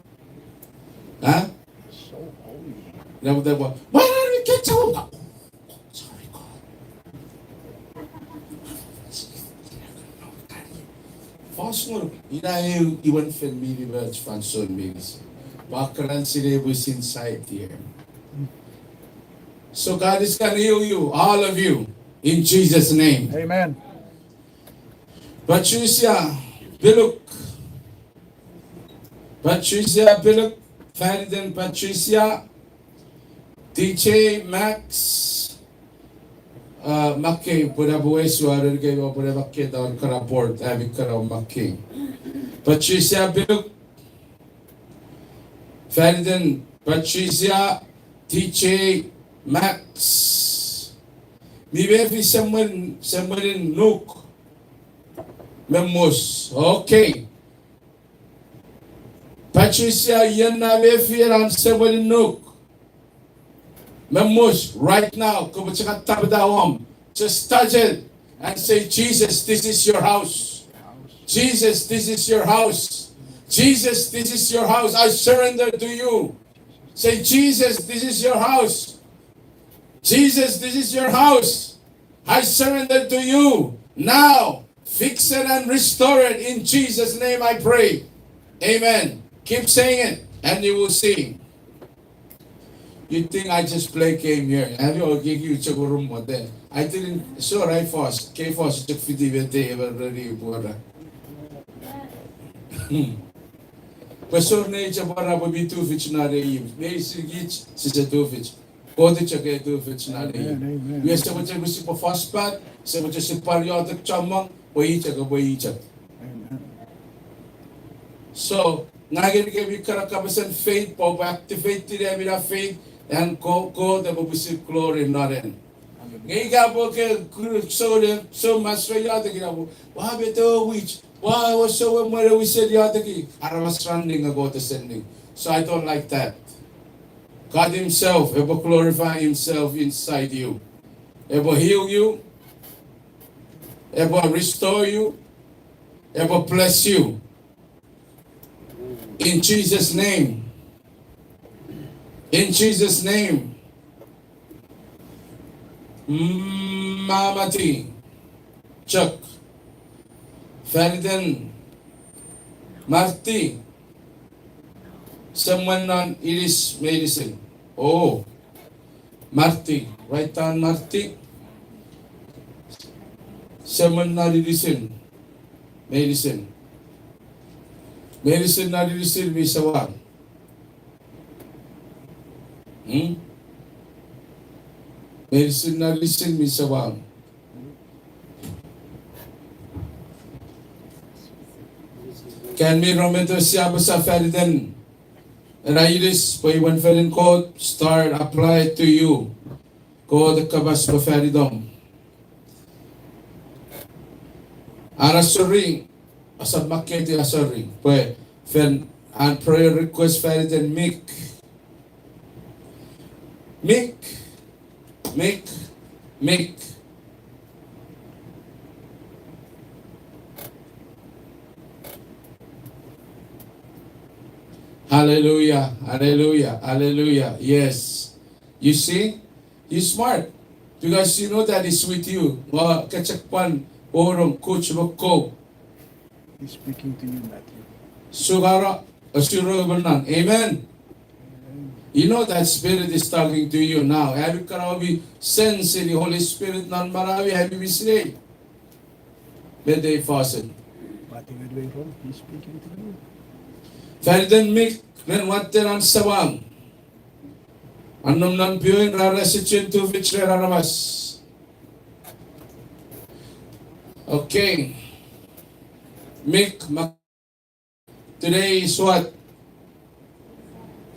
Huh? So holy. Nabuta po, marami ketchup ka. Sorry God. Fast mo, inayo iwan family batch fanson meals. Bakaran sila was inside here. So God is gonna heal you, all of you, in Jesus' name. Amen. Patricia Biluk. Patricia Biluk. Ferdinand Patricia. DJ Max. Mackey, pura buhay suara kayo, pura Mackey daw karaport, habi karaw Mackey. Patricia Biluk. Ferdinand Patricia. DJ Max. Mibefi someone in Nook. Memos. Okay. Patricia, yan na befi around someone in Nook. Memos, right now, kumatsaka tabadawam. Just touch it and say, Jesus, this is your house. Jesus, this is your house. Jesus, this is your house. I surrender to you. Say, Jesus, this is your house. Jesus, this is your house. I surrender to you. Now, fix it and restore it. In Jesus' name I pray. Amen. Keep saying it and you will see. You think I just play game here? Have you give you room there? I didn't. So right first. K first. Check fiti bete ever ready pura. Pastor ne jabara babi tu fich na rei. Ne sigich sisa tu fich. Kodi check tu fich na rei. We are so much gusto pa fast part. So much si periodic chamang. Boy check. So nagin kami karakabasan faith po activate tira mira faith and ko the bubisi glory na rin. Ngayon ka po kay so masra yata ginabo. Wah beto which wah was so mara we said yata ki aramas running ago to sending. So I don't like that. God Himself ever glorify Himself inside you, ever heal you, ever restore you, ever bless you. In Jesus' name. In Jesus' name. Mamati. CHUUK. Ferdinand. Marty. Someone on Iris medicine. Oh. Marty. Right down Marty. Someone on medicine. Medicine na medicine may sawang. Medicine na medicine may sawang. Can we remember siya sa Ferdinand? And I use po iwan Ferdinand code, start, apply to you. Code kabas pa Ferdinand. Sorry. Asal maketi asari. Pues, and prayer request Ferdinand Mick. Hallelujah, hallelujah, hallelujah. Yes. You see? You're smart. Because you know that is with you. Kachakpan, orong, coach, ko. He's speaking to you, Matthew. Sugara, Amen. Amen. You know that Spirit is talking to you now. Have you karabi sense the Holy Spirit nan marawi? Have you been when they fasten? Matthew, he's speaking to you. Ferdinand Mick, then what then on Sawang? Anong nan piyoin rarasitin to which raramas. Okay. Mick, today is what?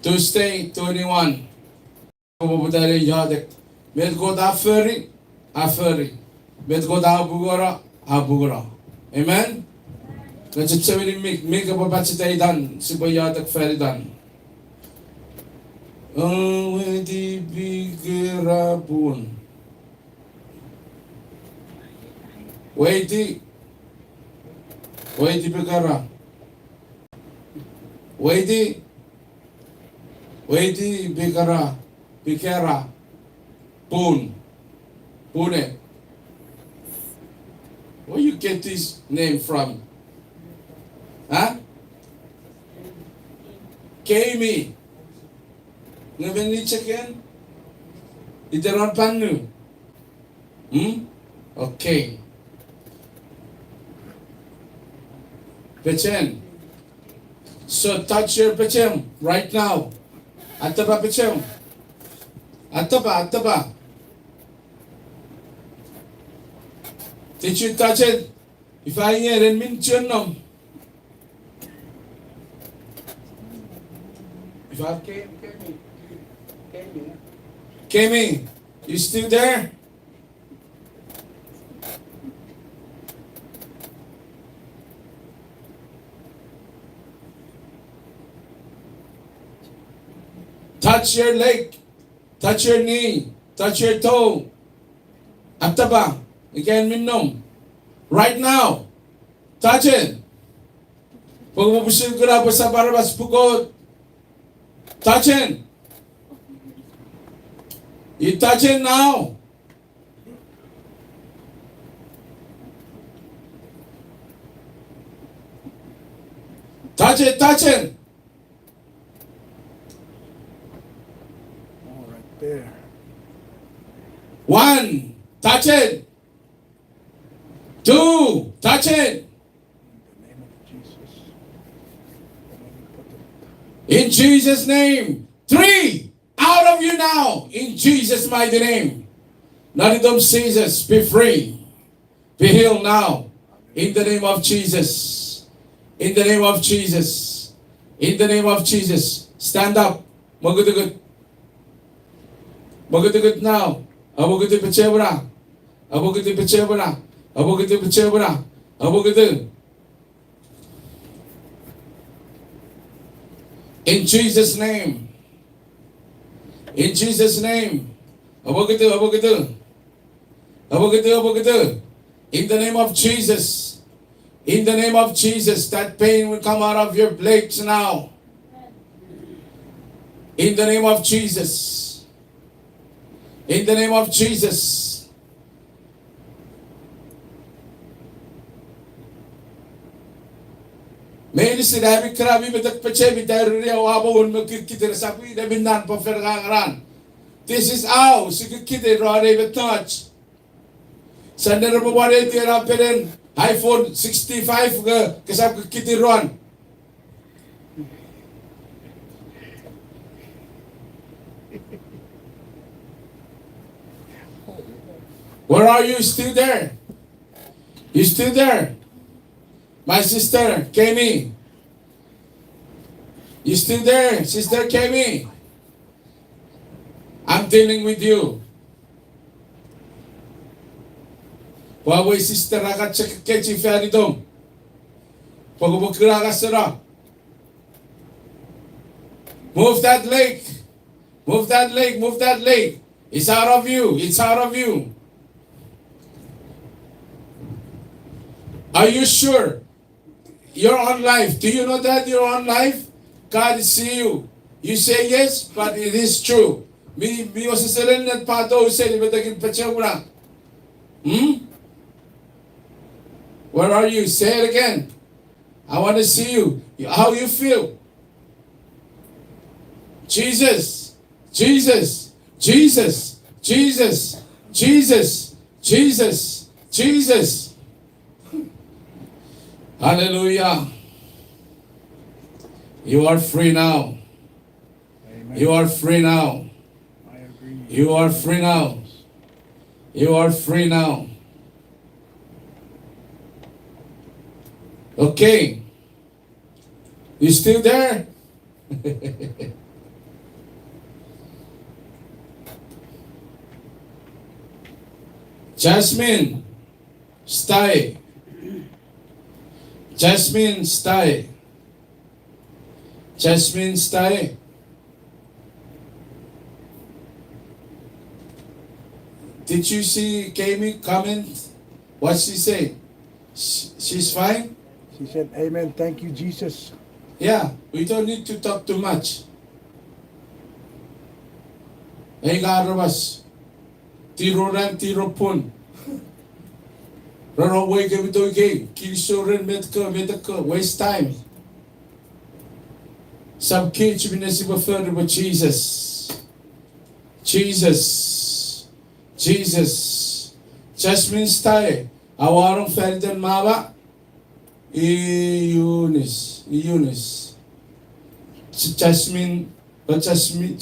Tuesday, 21. Pupunta rin yadek. Med go da aferi. Med go da abugora. Amen? Nagsipsabi ni Mick kapapatsi dan, si Bayadak Feridan. Wedi bigirapun. Wedi bigara. Wedi bigara. Pikera, Pune. Where you get this name from? Huh? Kami. Ngayon ni chicken? Iteron panu. Okay. Pechen. So touch your pechem right now. Ataba pechem. Ataba. Did you touch it? If I hear and min chunnom. If I Kami, you still there? Touch your leg, touch your knee, touch your toe. Ataba, again minnom. Right now, touch it. Pag mabusin ko na po sa barabas pukot, touch it. You touch it now. Touch it. All right there. 1, touch it. 2, touch it. In the name of Jesus. In Jesus' name. 3, out of you now. In Jesus' mighty name. Naridom Jesus, be free. Be healed now. In the name of Jesus. In the name of Jesus. In the name of Jesus. Stand up. Magudugut. Magudugut now. Abugudu pechebra. Abugudu pechebra. Abugudu pechebra. Abugudu. In Jesus' name. In Jesus' name. Abugudu. In the name of Jesus. In the name of Jesus, that pain will come out of your legs now. In the name of Jesus. In the name of Jesus. May sinabi krabi betak peche bitayruria wabon magkikitir sapi na binan pa fergangaran. This is how sikikitir rare betouch. Sandera mabare tira peren iPhone 65 kasap kitiruan. Where are you? Still there? You still there? My sister, Kami. You still there? Sister Kami. I'm dealing with you. Huawei sister akan cek keci feridom. Pagubukira ka sira. Move that leg. Move that leg. Move that leg. It's out of you. It's out of you. Are you sure? You're on life. Do you know that you're on life? God see you. You say yes, but it is true. Mi wasisirin at pato say ni betagin pachawra. Where are you? Say it again. I want to see you. How you feel? Jesus, Jesus, Jesus, Jesus, Jesus, Jesus, Jesus. Hallelujah. You are free now. Amen. You are free now. I agree. You are free now. You are free now. Okay. You still there? Jasmine, stay. Jasmine, stay. Jasmine, stay. Did you see Kami comment? What she say? She's fine? She said, Amen. Thank you, Jesus. Yeah, we don't need to talk too much. Ay garabas. Tiro ran, tiro pun. Rano way kami to game. Kiso rin met ka. Waste time. Some kids binasi ba further with Jesus. Jesus. Jasmine style. Awarong Ferdinand Mawa. Eunice. Jasmine. Jasmine.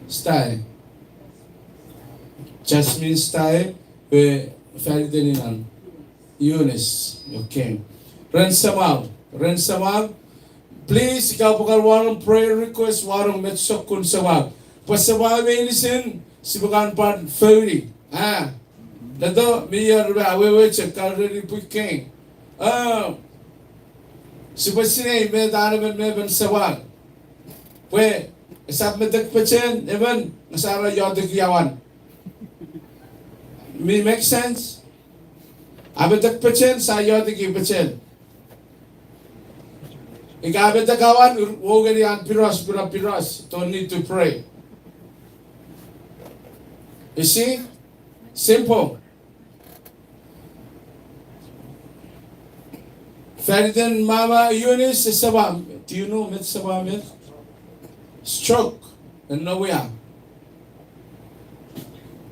Style. Jasmine style. Ferdinand. Eunice. Okay. Ransamag. Please, ikaw po warong prayer request, warong metsok kun sawag. Pasawag may listen, si bagan part 30. Dato, miyar ba, awewe, check, kalari po king. Si basinay, may dana may sawag. Pwe, isap medag pa chen, even, nasara yodag yawan. May make sense? Abedag pa chen, sa yodag pa chen. Ikabit na kawan, huwag yan piros. Don't need to pray. You see? Simple. Ferdinand Mama Eunice is sabam. Do you know mit sabam it? Stroke. And no we are.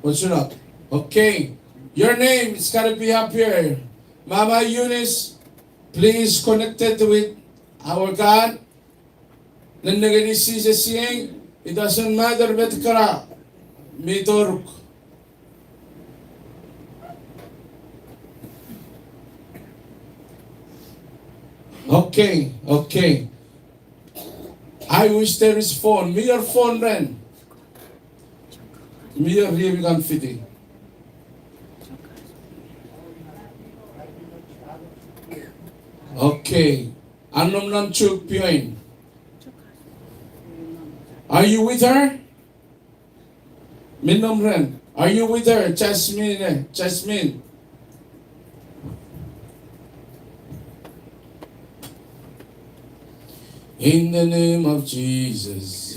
What's it up? Okay. Your name is gotta be up here. Mama Eunice, please connected with our God, nanagani si siyang, it doesn't matter bet kara, mitoruk. Okay. I wish there is phone. Me your phone ren. Me your really can fit it. Okay. Anom nam CHUUK piyoin. Are you with her? Minom ren. Are you with her? Jasmine. In the name of Jesus,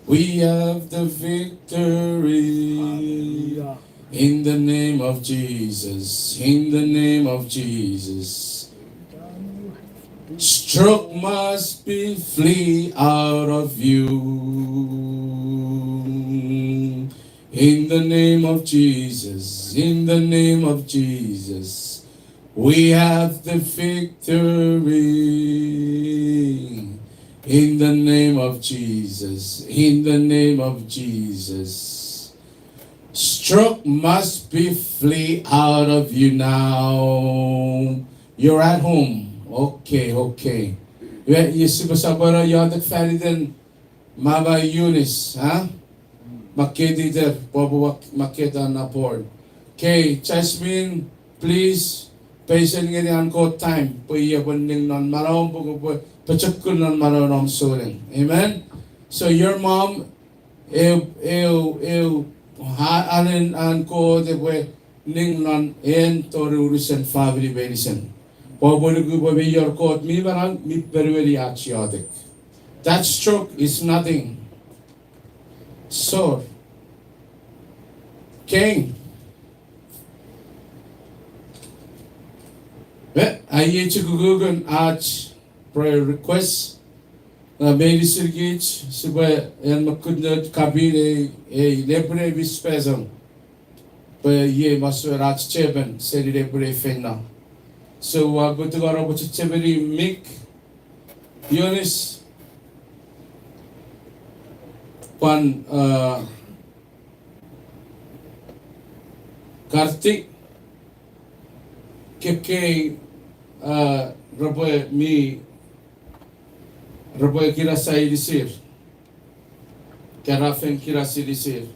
we have the victory. In the name of Jesus, stroke must be flee out of you. In the name of Jesus, we have the victory. In the name of Jesus, stroke must be flee out of you now. You're at home. Okay. Yesu basabara yodak Ferdinand Mama Eunice, Makedi der, Bobo Makeda na board. Okay, Jasmine, please, patient ngani ko time. Puya bunding non marom po pachakul non marom suling. Amen. So your mom, alin an ko de ning non en torurusen family benison. Your court, mi very achiotic. That stroke is nothing. So, King. I need to Google arch prayer request. Mary Sirgich, Siba and Makundut Kabine, a lebre vispesum. But ye must arch cheben, said it lebre fena. So, good to go over to Cheberi Mick, Eunice, Pan Kartik, Keke, Raboy Kirasai Disir, Karafen Kirasi Disir.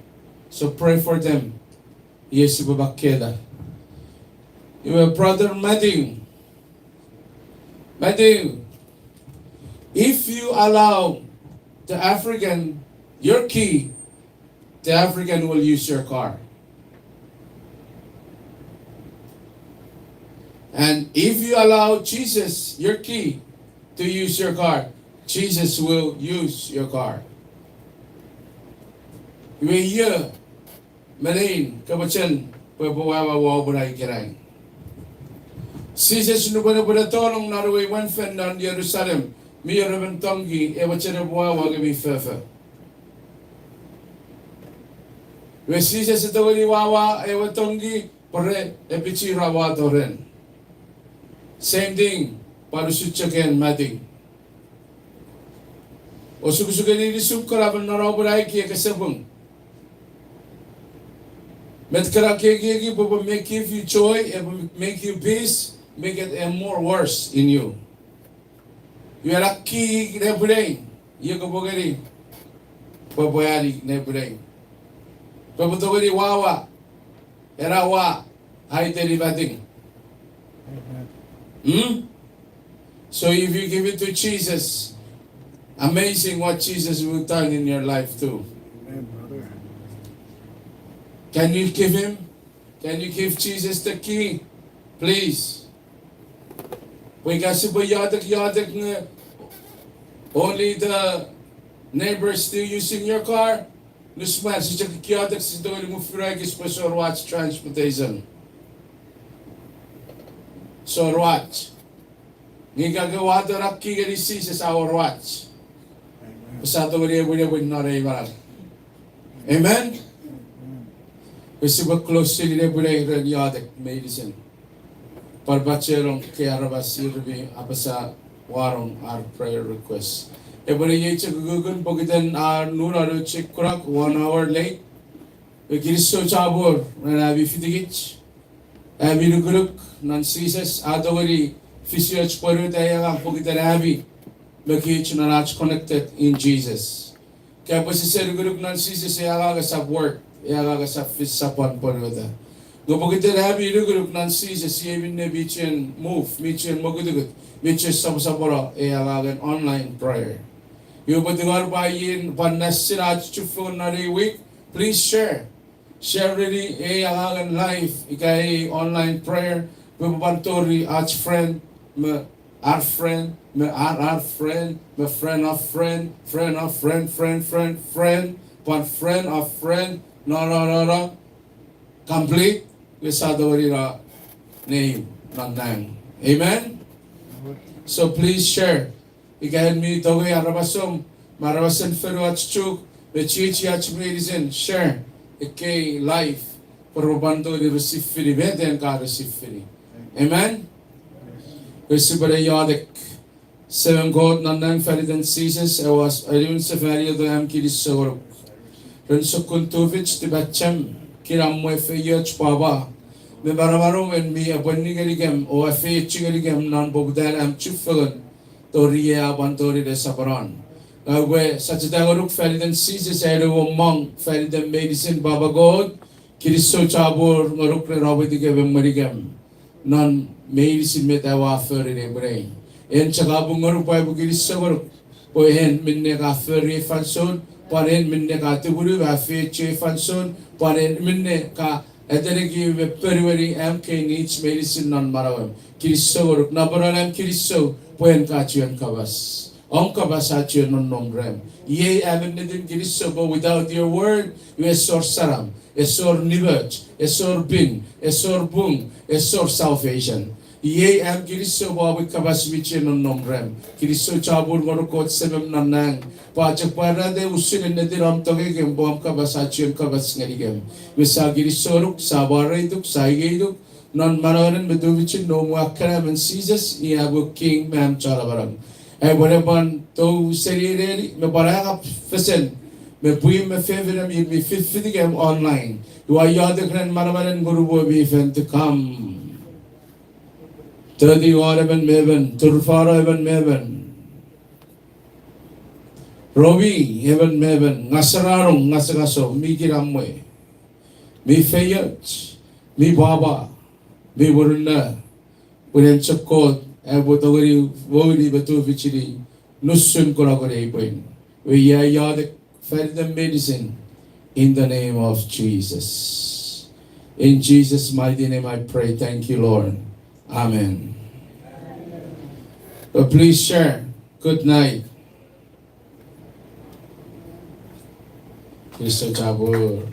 So, pray for them. Yes, Babakeda. Your brother Mading, if you allow the African your key, the African will use your car. And if you allow Jesus your key to use your car, Jesus will use your car. We hear Malain, Kabachan, Papawa, Wabrai Kerang. Jesus Nubana Tolong Narway, one friend on Jerusalem, Miravan Tongi, Evachanawa, Wagabi Fefa. We Jesus at the Wawa, Evatongi, Pore, Epichi Rawa Toren. Same thing, Parusuchakan, Mating. Osukusukani Sukaravan Narabai Kasabung. Metkarakegi will make you joy, it will make you peace, make it more worse in you. You are lucky nebrain, you go bogari, Boboyari nebrain. Babutogari wawa, erawa, I derivating. So if you give it to Jesus, amazing what Jesus will turn in your life too. Can you give him? Can you give Jesus the key? Please. We got yadak only the neighbors still using your car. Nusman si yadak si doli mo firagis pa so watch transportation. So watch. Ngigagawa to rakki gani Jesus our watch. Pasato gani win not a Amen. Kasi ba close sila na bulay rin yadak medicine. Parbacherong kaya rabasirbi apasa warong our prayer request. Every year check gugun pagitan nura ro check kurak 1 hour late. Kiriso chabor na nabi fitigich. Binuguluk nan Jesus adawari fisiyoch paro tayo ang pagitan nabi. Magkich na natch connected in Jesus. Kaya pa si Sir Guluk nan Jesus ay sa work. Iaga sa fisapan panoda. Gopagita habi ruguruk nan Jesus yevin ne bichen move bichen magudugut bichen sabora iaga online prayer. You badigar bayin panasiraj chufun nari week. Please share really iaga live ikai online prayer. Bubantori arch friend our friend our friend my friend of friend friend of friend one friend of friend. No. Complete with Sadorira name, not name. Amen? So please share. Ikahen mi taway arabasum, marabasan feru at CHUUK, the chichi at medicine, share. Ikay life, parubando di receive free, beden ka receive free. Amen? Kasi ba yadik, 7 God nanang Ferdinand Jesus, I didn't say very other kids so. Renso Kuntovich ti Bacham, Kiramwe Fayach Paba, the Baramaro and me a Bonigarigam or a Fay Chigarigam non Bogdal am Chufulan, Toria Bantori de Saparan. Where such a Dagaruk Ferdinand Caesar said monk, Ferdinand medicine Baba God, Kiriso Chabur, Marukre Robitigam Marigam, non medicine metawa furry in brain. En Chagabungaru Bible Pohen Minega Furry Fanson. Parin minne ka tiburu ba feche fanson parin minne ka ederegi ve perveri MK needs medicine non marawam kiriso ruk nabaram kiriso poen ka chian kabas onka basachio non nomrem ye avenue din kiriso but without your word you esor saram esor nibach esor bin esor bung esor salvation ye am kiriso ba with kabas vichio non nomrem kiriso chabur gorukot semem nanang Pajak para de usin na diram toge kem bom ka basachyon ka bas ngari kem. Wisagiri soruk sabaray duk saigay duk non manoran meduvichin no muakara men Jesus iabu king mam charabaram. Ay whatever to seriri me baraka fesen me pui me favoram me fit kem online. Do I yada gran manoran guru bo be to come. 30 oraben meben turfara even meben. Robi, heaven, heaven, ngasararong, ngasagaso, mi kiramwe, mi fayat, mi baba, mi burunda, unen chakot, abotogari, wodi batu vichiri, nusun korakore ipoin. We yadik, fed the medicine in the name of Jesus. In Jesus' mighty name I pray. Thank you, Lord. Amen. But please share. Good night. Kristo cabur